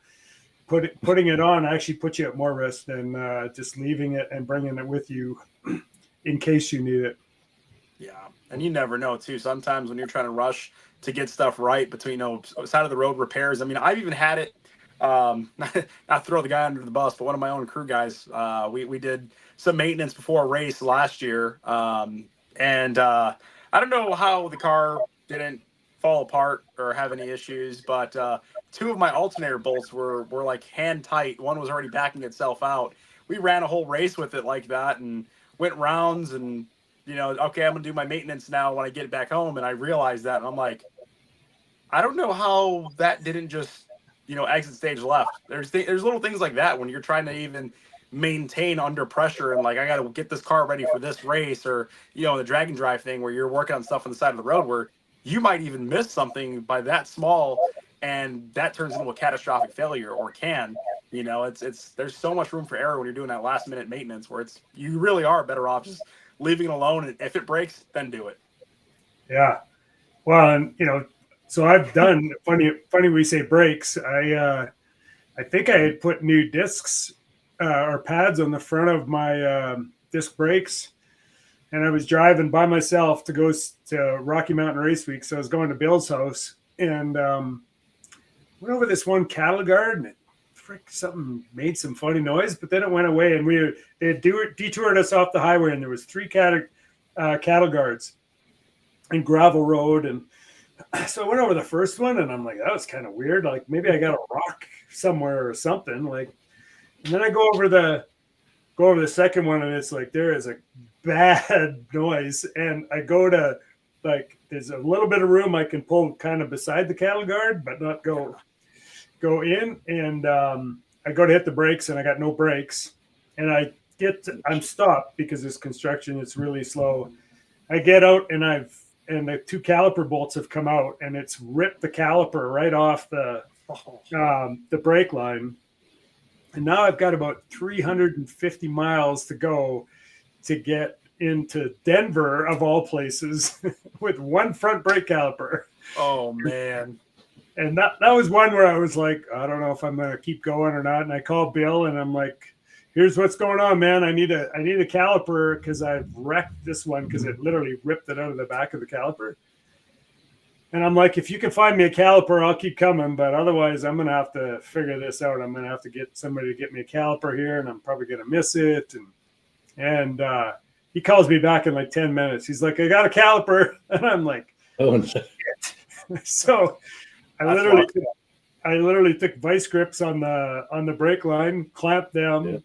putting it on actually puts you at more risk than just leaving it and bringing it with you in case you need it. Yeah, and you never know too. Sometimes when you're trying to rush to get stuff right between side of the road repairs. I mean, I've even had it. Not throw the guy under the bus, but one of my own crew guys. We did some maintenance before a race last year, and I don't know how the car didn't fall apart or have any issues, but two of my alternator bolts were like hand tight. One was already backing itself out. We ran a whole race with it like that and went rounds and. Okay, I'm going to do my maintenance now when I get back home. And I realized that. And I'm like, I don't know how that didn't just, exit stage left. There's little things like that when you're trying to even maintain under pressure. And like, I got to get this car ready for this race or, the drag and drive thing where you're working on stuff on the side of the road where you might even miss something by that small. And that turns into a catastrophic failure or can, there's so much room for error when you're doing that last minute maintenance where you really are better off just leaving it alone. And if it breaks, then do it. Yeah. Well, and so I've done funny we say brakes. I think I had put new discs or pads on the front of my disc brakes, and I was driving by myself to go to Rocky Mountain Race Week. So I was going to Bill's house and went over this one cattle guard, and something made some funny noise, but then it went away, and they detoured us off the highway, and there was 3 cattle guards and gravel road. And so I went over the first one, and I'm like, that was kind of weird. Like maybe I got a rock somewhere or something. Like, and then I go over the second one, and it's like there is a bad noise. And I go to there's a little bit of room I can pull kind of beside the cattle guard, but not go in. And I go to hit the brakes, and I got no brakes. And I'm stopped because this construction, it's really slow. I get out, and the 2 caliper bolts have come out, and it's ripped the caliper right off the brake line. And now I've got about 350 miles to go to get into Denver, of all places, with 1 front brake caliper. Oh, man. And that was one where I was like, I don't know if I'm going to keep going or not. And I called Bill, and I'm like, here's what's going on, man. I need a caliper because I've wrecked this one because it literally ripped it out of the back of the caliper. And I'm like, if you can find me a caliper, I'll keep coming. But otherwise, I'm going to have to figure this out. I'm going to have to get somebody to get me a caliper here, and I'm probably going to miss it. And he calls me back in like 10 minutes. He's like, I got a caliper. And I'm like, oh, shit. So I literally took vice grips on the brake line, clamped them,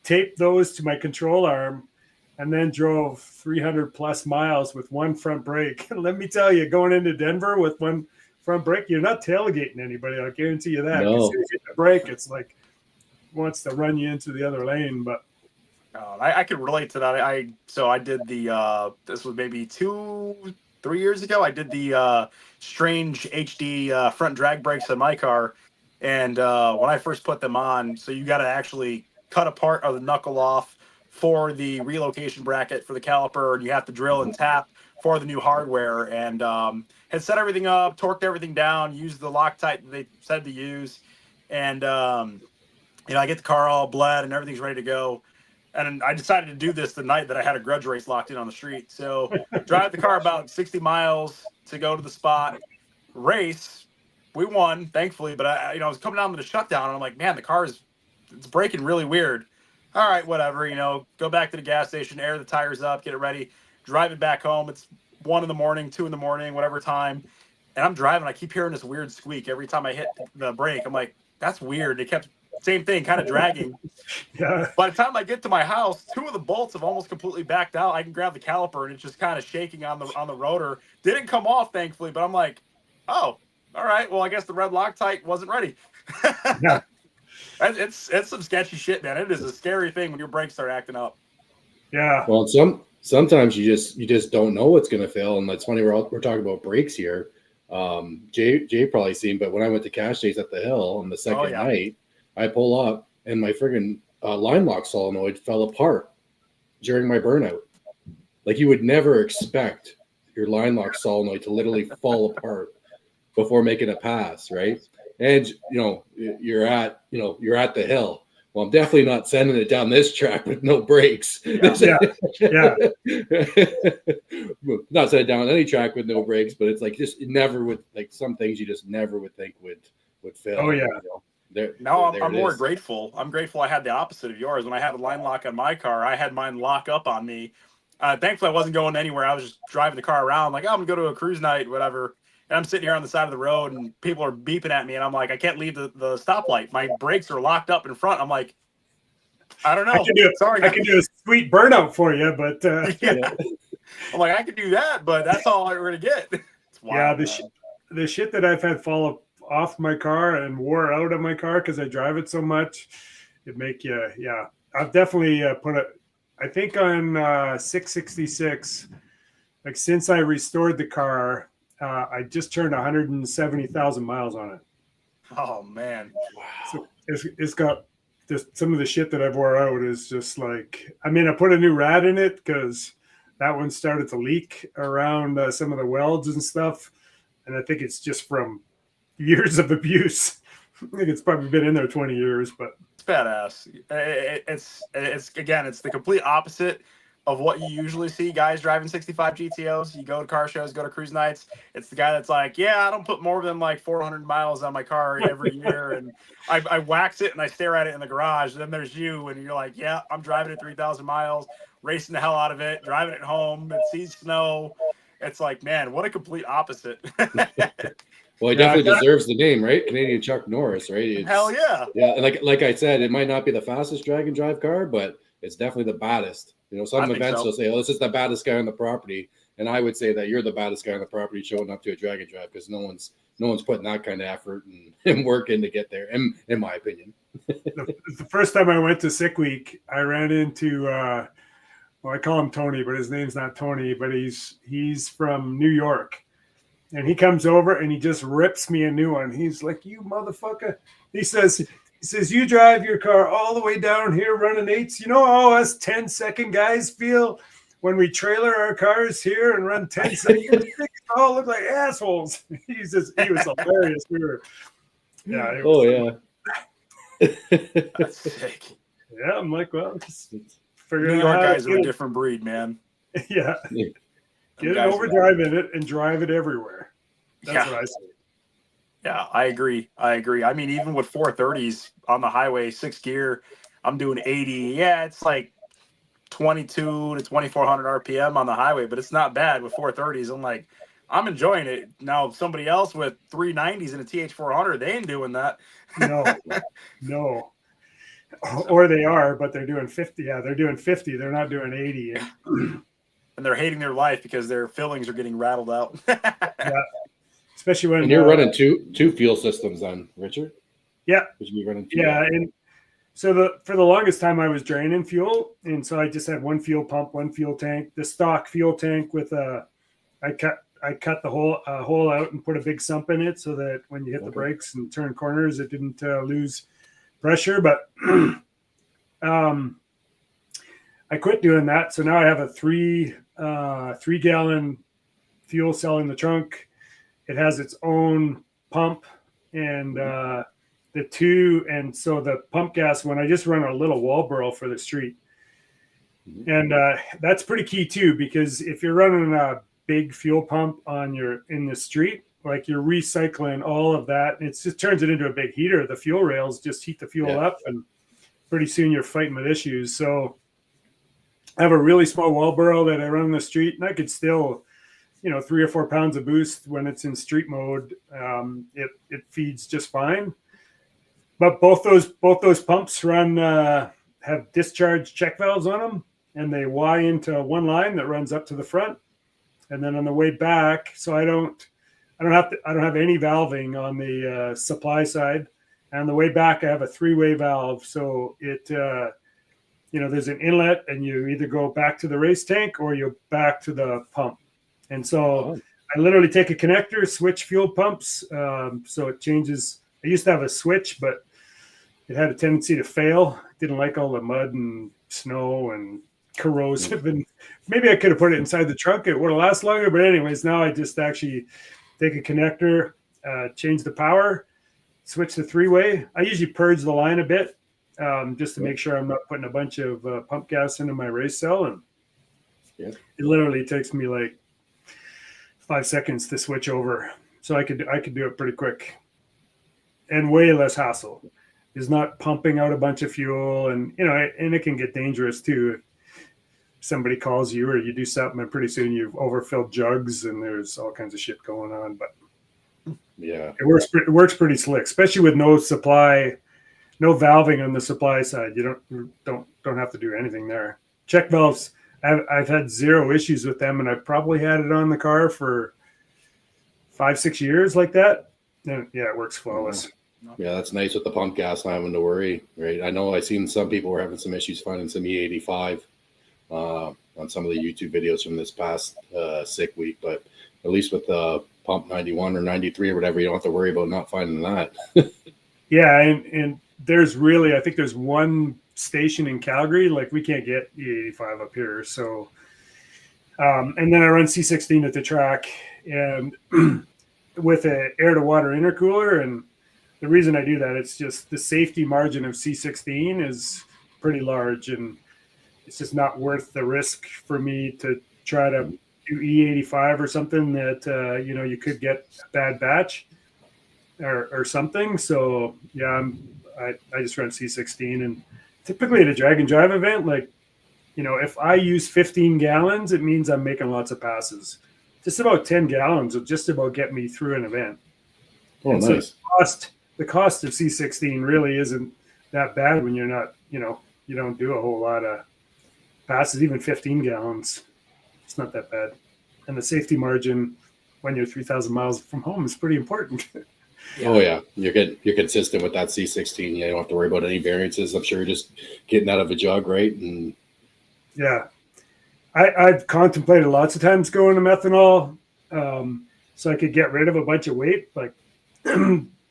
taped those to my control arm, and then drove 300 plus miles with 1 front brake. Let me tell you, going into Denver with 1 front brake, you're not tailgating anybody. I guarantee you that. No. As soon as you hit the brake, it's like it wants to run you into the other lane. But I can relate to that. I did this was maybe 2-3 years ago. I did the Strange HD front drag brakes on my car, and when I first put them on, so you got to actually cut a part of the knuckle off for the relocation bracket for the caliper, and you have to drill and tap for the new hardware. And had set everything up, torqued everything down, used the Loctite that they said to use, and I get the car all bled and everything's ready to go. And I decided to do this the night that I had a grudge race locked in on the street. So drive the car about 60 miles to go to the spot, race. We won, thankfully, but I was coming down to the shutdown, and I'm like, man, the car it's braking really weird. All right, whatever, go back to the gas station, air the tires up, get it ready, drive it back home. It's 1 a.m, 2 a.m, whatever time. And I'm driving. I keep hearing this weird squeak every time I hit the brake. I'm like, that's weird. It kept same thing, kind of dragging. yeah. By the time I get to my house, 2 of the bolts have almost completely backed out. I can grab the caliper, and it's just kind of shaking on the rotor. Didn't come off, thankfully, but I'm like, oh, all right. Well, I guess the red Loctite wasn't ready. Yeah. It's some sketchy shit, man. It is a scary thing when your brakes start acting up. Yeah. Well, sometimes you just don't know what's going to fail, and that's funny. We're talking about brakes here. Jay probably seen, but when I went to Cash Days at the Hill on the second night, I pull up and my friggin' line lock solenoid fell apart during my burnout. Like, you would never expect your line lock solenoid to literally fall apart before making a pass, right? And you're at the hill. Well, I'm definitely not sending it down this track with no brakes. Yeah. Not sending it down any track with no brakes, but it's like just never would, like, some things you just never would think would fail. Oh yeah. I'm more grateful. I'm grateful I had the opposite of yours. When I had a line lock on my car, I had mine lock up on me. Thankfully, I wasn't going anywhere. I was just driving the car around, like, I'm going to go to a cruise night, whatever. And I'm sitting here on the side of the road, and people are beeping at me, and I'm like, I can't leave the stoplight. My brakes are locked up in front. I'm like, I don't know. I can do a sweet burnout for you, but I'm like, I could do that, but that's all we're going to get. It's wild, the shit that I've had fall off my car and wore out of my car because I drive it so much, it make you, I've definitely put it, I think on 666, like, since I restored the car, I just turned 170,000 miles on it. Oh man. So it's got just some of the shit that I've wore out is just like, I mean, I put a new rad in it because that one started to leak around some of the welds and stuff. And I think it's just from years of abuse. I think it's probably been in there 20 years, but it's badass. It's again, it's the complete opposite of what you usually see guys driving 65 GTOs. You go to car shows, go to cruise nights. It's the guy that's like, yeah, I don't put more than like 400 miles on my car every year. And I wax it and I stare at it in the garage. And then there's you and you're like, yeah, I'm driving it 3,000 miles, racing the hell out of it, driving it home. It sees snow. It's like, man, what a complete opposite. Well, he definitely deserves the name, right? Canadian Chuck Norris, right? It's, hell yeah. Yeah, and like I said, it might not be the fastest drag and drive car, but it's definitely the baddest. You know, some events will say, "Oh, this is the baddest guy on the property," and I would say that you're the baddest guy on the property showing up to a drag and drive because no one's putting that kind of effort and work in to get there. In my opinion, the first time I went to Sick Week, I ran into well, I call him Tony, but his name's not Tony, but he's from New York, and he comes over and he just rips me a new one. He's like, "You motherfucker!" He says, you drive your car all the way down here running eights. You know how us 10-second guys feel when we trailer our cars here and run 10 seconds? We all look like assholes. He was hilarious. We were, yeah. That's sick. Yeah, I'm like, well, just New York guys are a different breed, man. Yeah. Get an overdrive in it and drive it everywhere. That's what I say. Yeah, I agree. I mean, even with 430s on the highway, 6 gear, I'm doing 80. Yeah, it's like 22 to 2,400 RPM on the highway, but it's not bad with 430s. I'm like, I'm enjoying it. Now, somebody else with 390s and a TH400, they ain't doing that. No. Or they are, but they're doing 50. Yeah, they're doing 50. They're not doing 80. And they're hating their life because their fillings are getting rattled out. Yeah. Especially when you're running two fuel systems on, Richard. Yeah. Running and so for the longest time I was draining fuel, and so I just had one fuel pump, one fuel tank, the stock fuel tank with I cut the hole out and put a big sump in it so that when you hit the brakes and turn corners, it didn't lose pressure. But I quit doing that, so now I have a 3 gallon fuel cell in the trunk. It has its own pump and so the pump gas one, I just run a little Walboro for the street. And that's pretty key too, because if you're running a big fuel pump in the street, like you're recycling all of that, it just turns it into a big heater. The fuel rails just heat the fuel up, and pretty soon you're fighting with issues. So I have a really small Walboro that I run in the street, and I could still, 3 or 4 pounds of boost when it's in street mode. It feeds just fine. But both those pumps run have discharge check valves on them, and they Y into one line that runs up to the front, and then on the way back, so I don't have any valving on the supply side. And on the way back, I have a 3-way valve, so it there's an inlet, and you either go back to the race tank or you back to the pump. And so I literally take a connector, switch fuel pumps. So it changes. I used to have a switch, but it had a tendency to fail. Didn't like all the mud and snow and corrosive. And maybe I could have put it inside the trunk. It would have lasted longer. But anyways, now I just actually take a connector, change the power, switch to 3-way. I usually purge the line a bit just to make sure I'm not putting a bunch of pump gas into my race cell. And it literally takes me like 5 seconds to switch over. So I could do it pretty quick and way less hassle. Is not pumping out a bunch of fuel, and and it can get dangerous too. If somebody calls you or you do something, and pretty soon you've overfilled jugs and there's all kinds of shit going on. But it works pretty slick, especially with no valving on the supply side. You don't have to do anything there. Check valves, I've had 0 issues with them, and I've probably had it on the car for 5-6 years like that. And it works flawless. Yeah, that's nice with the pump gas, not having to worry, right? I know I've seen some people were having some issues finding some E85 on some of the YouTube videos from this past sick week, but at least with the pump 91 or 93 or whatever, you don't have to worry about not finding that. Yeah, and there's really, I think there's one station in Calgary. Like we can't get E85 up here. So, and then I run C16 at the track and with a air to water intercooler. And the reason I do that, it's just the safety margin of C16 is pretty large, and it's just not worth the risk for me to try to do E85 or something that, you could get a bad batch or something. So yeah, I just run C16, and typically at a drag and drive event, like, if I use 15 gallons, it means I'm making lots of passes. Just about 10 gallons will just about get me through an event. Oh, and nice. So the cost of C16 really isn't that bad when you're not, you don't do a whole lot of passes, even 15 gallons. It's not that bad. And the safety margin when you're 3,000 miles from home is pretty important. Yeah. Oh yeah, you're consistent with that C16. You don't have to worry about any variances. I'm sure you're just getting out of a jug, right? And yeah, I've contemplated lots of times going to methanol, so I could get rid of a bunch of weight. Like,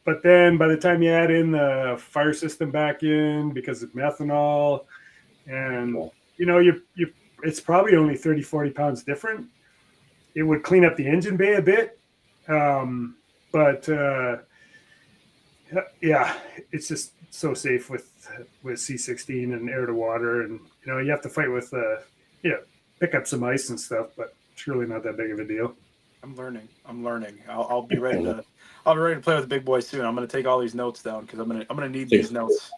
but then by the time you add in the fire system back in because of methanol, and it's probably only 30, 40 pounds different. It would clean up the engine bay a bit, but yeah, it's just so safe with C16 and air to water, and you have to fight with pick up some ice and stuff, but it's really not that big of a deal. I'm learning. I'll be ready to play with the big boys soon. I'm going to take all these notes down because I'm going to need these notes.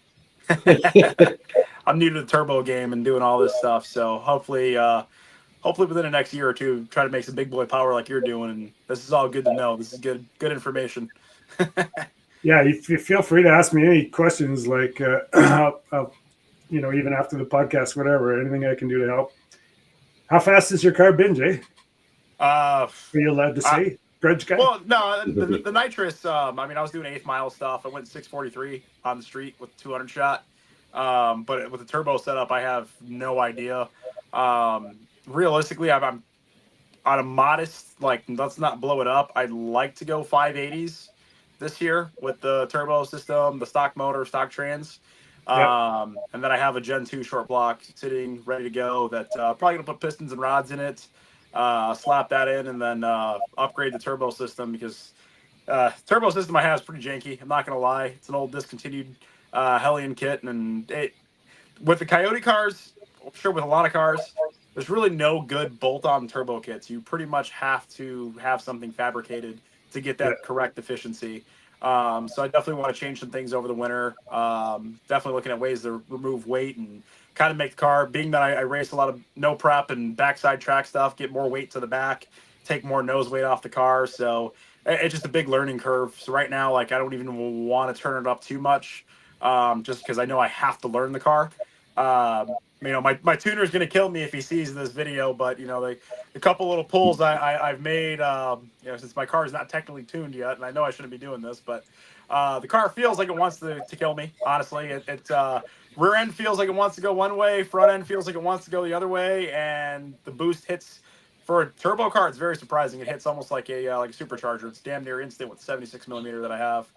I'm new to the turbo game and doing all this stuff, so hopefully within the next year or two, try to make some big boy power like you're doing. And this is all good to know. This is good information. Yeah, you feel free to ask me any questions, like even after the podcast, whatever, anything I can do to help. How fast has your car been, Jay? Are you allowed to say? Grudge guy? Well, no, the nitrous. I was doing 8th mile stuff. I went 643 on the street with 200 shot. But with the turbo setup, I have no idea. Realistically, I'm on a modest, like, let's not blow it up. I'd like to go 580s this year with the turbo system, the stock motor, stock trans. Yep. And then I have a Gen 2 short block sitting ready to go that probably going to put pistons and rods in it, slap that in, and then upgrade the turbo system because turbo system I have is pretty janky. I'm not going to lie. It's an old discontinued Hellion kit. And with the Coyote cars, I'm sure with a lot of cars, there's really no good bolt-on turbo kits. You pretty much have to have something fabricated to get that correct efficiency. So I definitely want to change some things over the winter. Definitely looking at ways to remove weight and kind of make the car, being that I race a lot of no prep and backside track stuff, get more weight to the back, take more nose weight off the car. So it's just a big learning curve. So right now, like, I don't even want to turn it up too much, just because I know I have to learn the car. My tuner is going to kill me if he sees this video, but the couple little pulls I've made, since my car is not technically tuned yet, and I know I shouldn't be doing this, but the car feels like it wants to kill me. Honestly, it rear end feels like it wants to go one way, front end feels like it wants to go the other way, and the boost hits for a turbo car. It's very surprising. It hits almost like a supercharger. It's damn near instant with 76 millimeter that I have.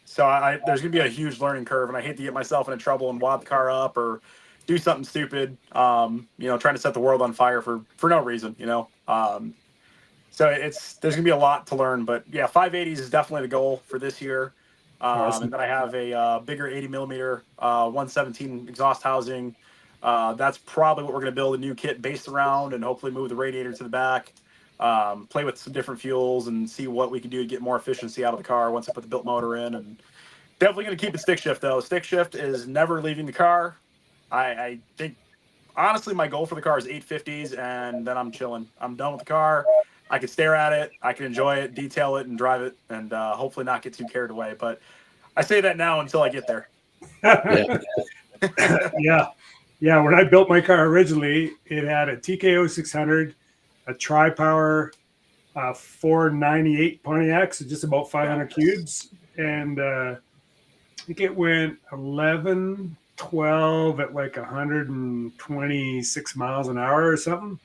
So there's going to be a huge learning curve, and I hate to get myself into trouble and wad the car up or do something stupid, trying to set the world on fire for no reason, So there's going to be a lot to learn, but yeah, 580s is definitely the goal for this year. Awesome. And then I have a bigger 80 millimeter 117 exhaust housing. That's probably what we're going to build a new kit based around, and hopefully move the radiator to the back. Play with some different fuels and see what we can do to get more efficiency out of the car once I put the built motor in. And definitely going to keep it stick shift though. Stick shift is never leaving the car. I think honestly my goal for the car is 850s, and then I'm chilling. I'm done with the car. I can stare at it, I can enjoy it, detail it, and drive it, and hopefully not get too carried away. But I say that now until I get there. Yeah. When I built my car originally, it had a TKO 600, a tri-power 498 Pontiac, so just about 500 cubes, and I think it went 12 at like 126 miles an hour or something.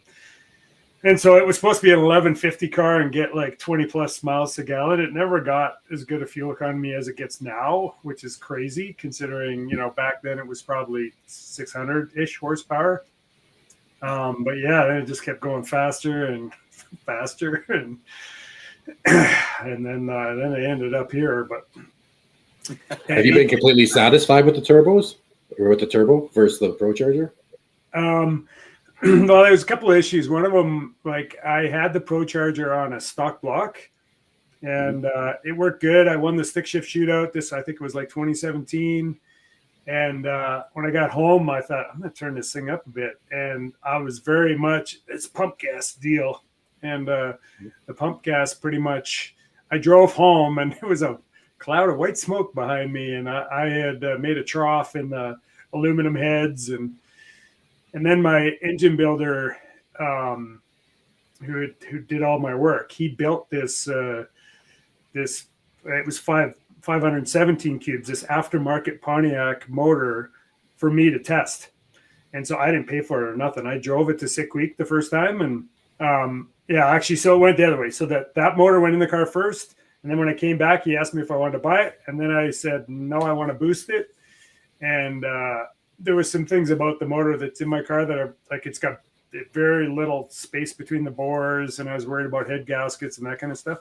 And so it was supposed to be an 1150 car and get like 20 plus miles to gallon. It never got as good a fuel economy as it gets now, which is crazy considering, back then it was probably 600-ish horsepower. But yeah, then it just kept going faster and faster. And then they ended up here. But have you been completely satisfied with the turbos or with the turbo versus the ProCharger? Well, there's a couple of issues. One of them, like I had the ProCharger on a stock block and it worked good. I won the stick shift shootout. I think it was like 2017. And when I got home, I thought, I'm going to turn this thing up a bit. And I was very much, it's pump gas deal. And the pump gas pretty much, I drove home and there was a cloud of white smoke behind me. And I had made a trough in the aluminum heads. And then my engine builder, who did all my work, he built this, it was 517 cubes, this aftermarket Pontiac motor for me to test. And so I didn't pay for it or nothing. I drove it to Sick Week the first time. And actually, so it went the other way. So that motor went in the car first. And then when I came back, he asked me if I wanted to buy it. And then I said, no, I want to boost it. And, there was some things about the motor that's in my car that are like, it's got very little space between the bores. And I was worried about head gaskets and that kind of stuff.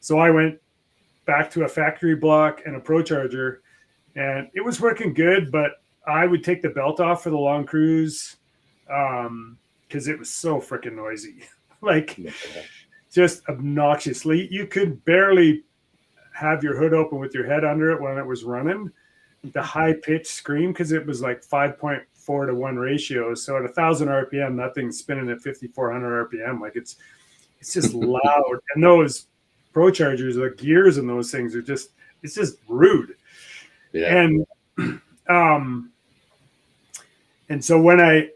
So I went back to a factory block and a ProCharger and it was working good, but I would take the belt off for the long cruise. Cause it was so freaking noisy, like just obnoxiously. You could barely have your hood open with your head under it when it was running. The high pitched scream, because it was like 5.4 to 1 ratio. So at 1,000 RPM, that thing's spinning at 5,400 RPM. Like it's just loud. And those ProChargers, the gears in those things it's just rude. Yeah. And so when I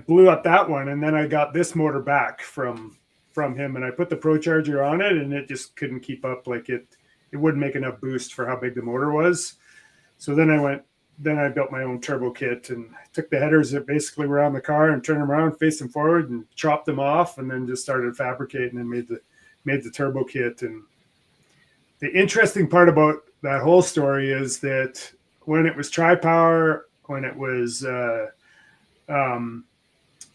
blew up that one, and then I got this motor back from him, and I put the ProCharger on it, and it just couldn't keep up. Like it wouldn't make enough boost for how big the motor was. So then I built my own turbo kit and took the headers that basically were on the car and turned them around, faced them forward and chopped them off, and then just started fabricating and made the turbo kit. And the interesting part about that whole story is that when it was tri-power, when it was when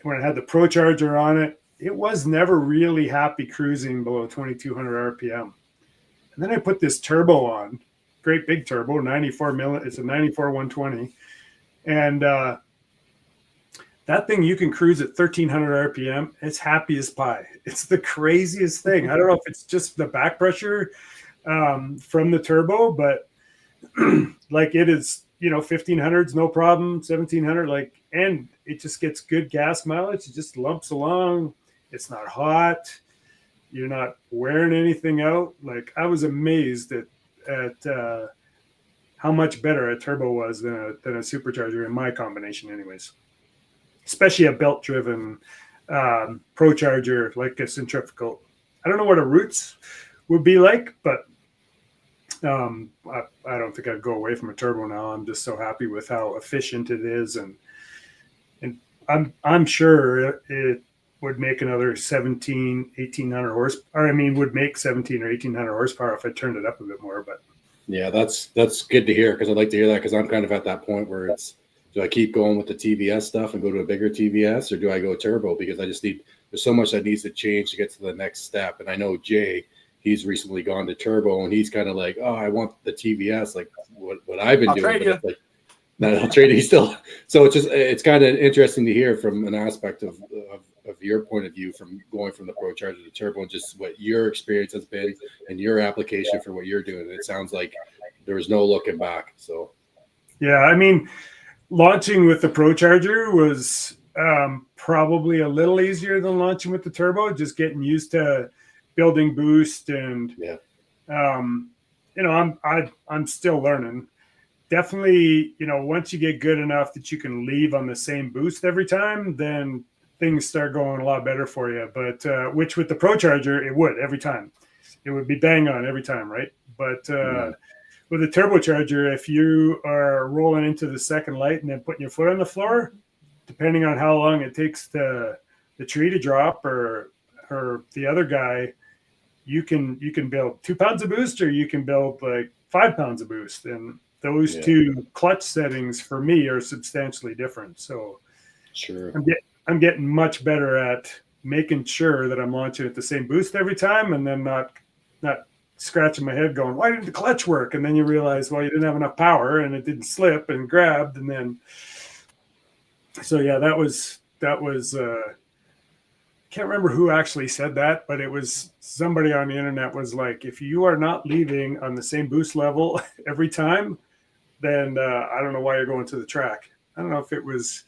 it had the ProCharger on it, it was never really happy cruising below 2,200 RPM. And then I put this turbo on. Great big turbo, 94 mil. It's a 94 120. And that thing, you can cruise at 1,300 RPM. It's happy as pie. It's the craziest thing. I don't know if it's just the back pressure from the turbo, but like it is, 1,500's no problem, 1,700, and it just gets good gas mileage. It just lumps along. It's not hot. You're not wearing anything out. Like I was amazed at how much better a turbo was than a supercharger in my combination anyways, especially a belt driven ProCharger like a centrifugal. I don't know what a Roots would be like, but I don't think I'd go away from a turbo now. I'm just so happy with how efficient it is, and I'm sure it would make another 1,800 horsepower. I mean, would make 1,700 or 1,800 horsepower if I turned it up a bit more. But yeah, that's good to hear, because I'd like to hear that, because I'm kind of at that point where it's, do I keep going with the TVS stuff and go to a bigger TVS, or do I go turbo? Because I just there's so much that needs to change to get to the next step. And I know Jay, he's recently gone to turbo, and he's kind of like, oh, I want the TVS, like what I've been doing. But like, no, I'll trade you still. So it's kind of interesting to hear from an aspect of your point of view, from going from the ProCharger to turbo, and just what your experience has been and your application for what you're doing. It sounds like there was no looking back. So yeah, I mean, launching with the ProCharger was probably a little easier than launching with the turbo, just getting used to building boost, and I'm still learning. Definitely, once you get good enough that you can leave on the same boost every time, then things start going a lot better for you. But which with the ProCharger, it would every time. It would be bang on every time, right? But with a turbocharger, if you are rolling into the second light and then putting your foot on the floor, depending on how long it takes to the tree to drop or the other guy, you can build 2 pounds of boost, or you can build like 5 pounds of boost, and those two clutch settings for me are substantially different. So sure, I'm getting much better at making sure that I'm launching at the same boost every time, and then not scratching my head going, why didn't the clutch work? And then you realize, well, you didn't have enough power and it didn't slip and grabbed. And then, so yeah, that was can't remember who actually said that, but it was somebody on the internet was like, if you are not leaving on the same boost level every time, then I don't know why you're going to the track. I don't know if it was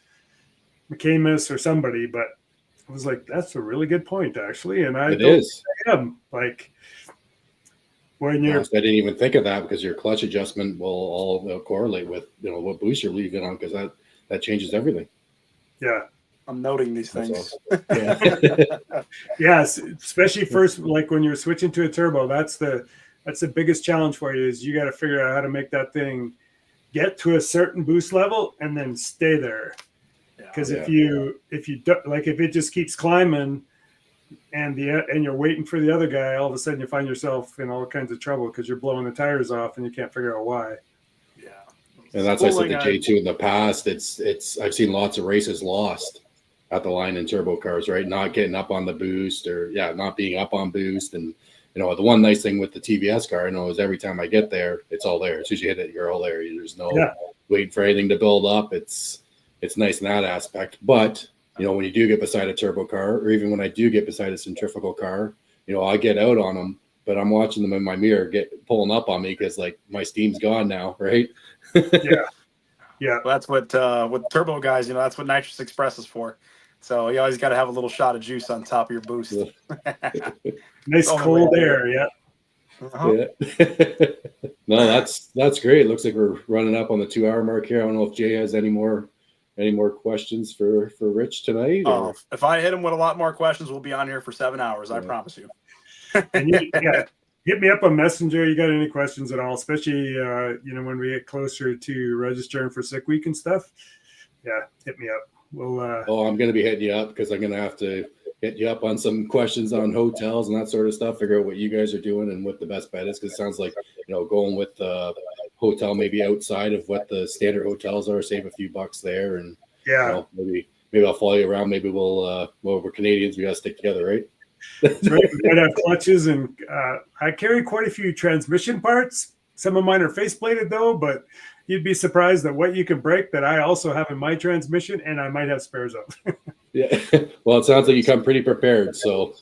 McCamus or somebody, but I was like, that's a really good point, actually. And I am like, when you're, I didn't even think of that, because your clutch adjustment will all correlate with, what boost you're leaving on, because that changes everything. Yeah. I'm noting these things. Yeah. Yes, especially first, like when you're switching to a turbo, that's the biggest challenge for you, is you got to figure out how to make that thing get to a certain boost level and then stay there. Because if you don't, like, if it just keeps climbing and you're waiting for the other guy, all of a sudden you find yourself in all kinds of trouble because you're blowing the tires off and you can't figure out why. Yeah. And that's why I said the J2 in the past, it's I've seen lots of races lost at the line in turbo cars, right? Not getting up on the boost, or not being up on boost. And the one nice thing with the TVS car, I know, is every time I get there, it's all there. As soon as you hit it, you're all there. There's no waiting for anything to build up. It's nice in that aspect. But when you do get beside a turbo car, or even when I do get beside a centrifugal car, I get out on them, but I'm watching them in my mirror pulling up on me, because like my steam's gone now, right? Yeah. Well, that's what with turbo guys, that's what Nitrous Express is for. So you always got to have a little shot of juice on top of your boost. Nice cold air, yeah. Uh-huh. Yeah. No, that's great. It looks like we're running up on the 2-hour mark here. I don't know if Jay has any more questions for Rich tonight. Oh, if I hit him with a lot more questions, we'll be on here for 7 hours. I promise you. And hit me up on Messenger. You got any questions at all, especially when we get closer to registering for Sick Week and stuff. Yeah, hit me up. We'll I'm going to be hitting you up, because I'm going to have to hit you up on some questions on hotels and that sort of stuff, figure out what you guys are doing and what the best bet is, because it sounds like going with hotel maybe outside of what the standard hotels are, save a few bucks there, and maybe I'll follow you around. Maybe we're Canadians, we got to stick together, right? That's right. We might have clutches, and I carry quite a few transmission parts. Some of mine are faceplated though, but you'd be surprised at what you can break that I also have in my transmission, and I might have spares of. Yeah. Well, it sounds like you come pretty prepared, so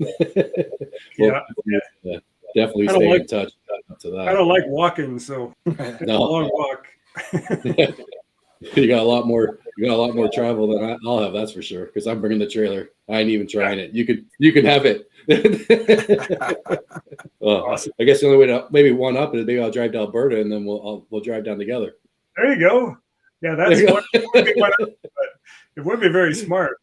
definitely stay in touch to that. I don't like walking, so no. A long walk. You got a lot more travel than I'll have, that's for sure, because I'm bringing the trailer. I ain't even trying it. You can have it. Awesome. I guess the only way to maybe one up is maybe I'll drive to Alberta, and then we'll drive down together. There you go. Yeah, that's one up, but it would be very smart.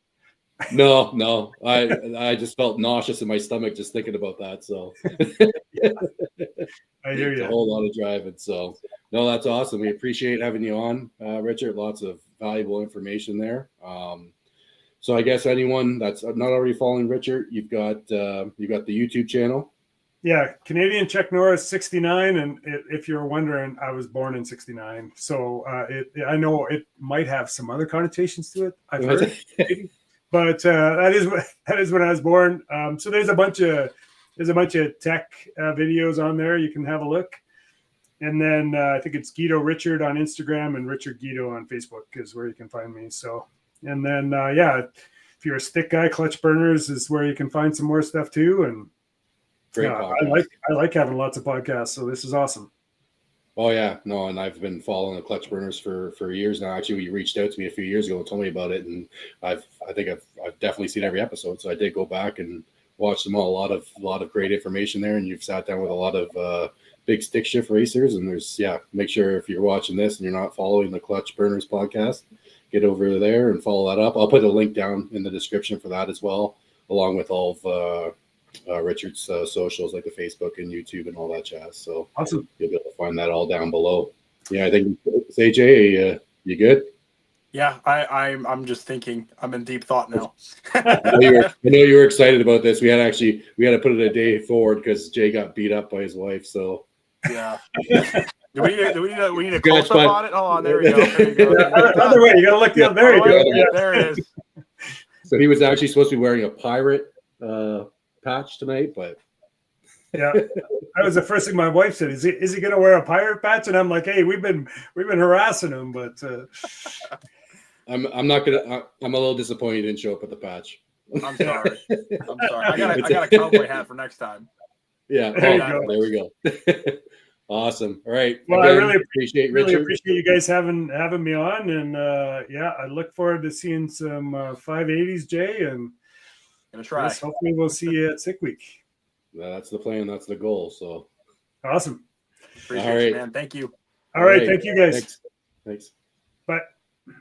No. I just felt nauseous in my stomach just thinking about that. So I hear you. A whole lot of driving. So no, that's awesome. We appreciate having you on, Richard. Lots of valuable information there. So I guess anyone that's not already following Richard, you've got the YouTube channel. Yeah, Canadian Chuck Norris 69, and if you're wondering, I was born in 69, so I know it might have some other connotations to it. I've heard, but that is when I was born. So there's a bunch of tech videos on there. You can have a look, and then I think it's Guido Richard on Instagram and Richard Guido on Facebook is where you can find me. So, and then if you're a stick guy, Clutch Burners is where you can find some more stuff too, and. I like having lots of podcasts, so this is awesome. Oh yeah, no, and I've been following the Clutch Burners for years now. Actually, you reached out to me a few years ago and told me about it, and I think I've definitely seen every episode. So I did go back and watch them all. A lot of great information there, and you've sat down with a lot of big stick shift racers. And there's make sure if you're watching this and you're not following the Clutch Burners podcast, get over there and follow that up. I'll put a link down in the description for that as well, along with all of Richard's socials, like the Facebook and YouTube and all that jazz. So awesome. You'll be able to find that all down below. Yeah, I think AJ, you good? Yeah, I'm just thinking. I'm in deep thought now. I know you were excited about this. We had to put it a day forward because Jay got beat up by his wife. So yeah. Do we need a close up on it? Oh, there we go. There you go. Other way, you gotta look the other. There you go. Yeah, there it is. So he was actually supposed to be wearing a pirate patch tonight, but yeah, that was the first thing my wife said. Is he gonna wear a pirate patch? And I'm like, hey, we've been harassing him, but I'm not gonna. I'm a little disappointed he didn't show up with the patch. I'm sorry. I got a cowboy hat for next time. Yeah, there we go. Awesome. All right. Well, again, I really appreciate you guys having me on, and yeah, I look forward to seeing some 580s, Jay, and gonna try. Yes, hopefully we'll see you at Sick Week. That's the plan. That's the goal. So awesome. Appreciate you, man. Thank you. All right. Thank you, guys. Thanks.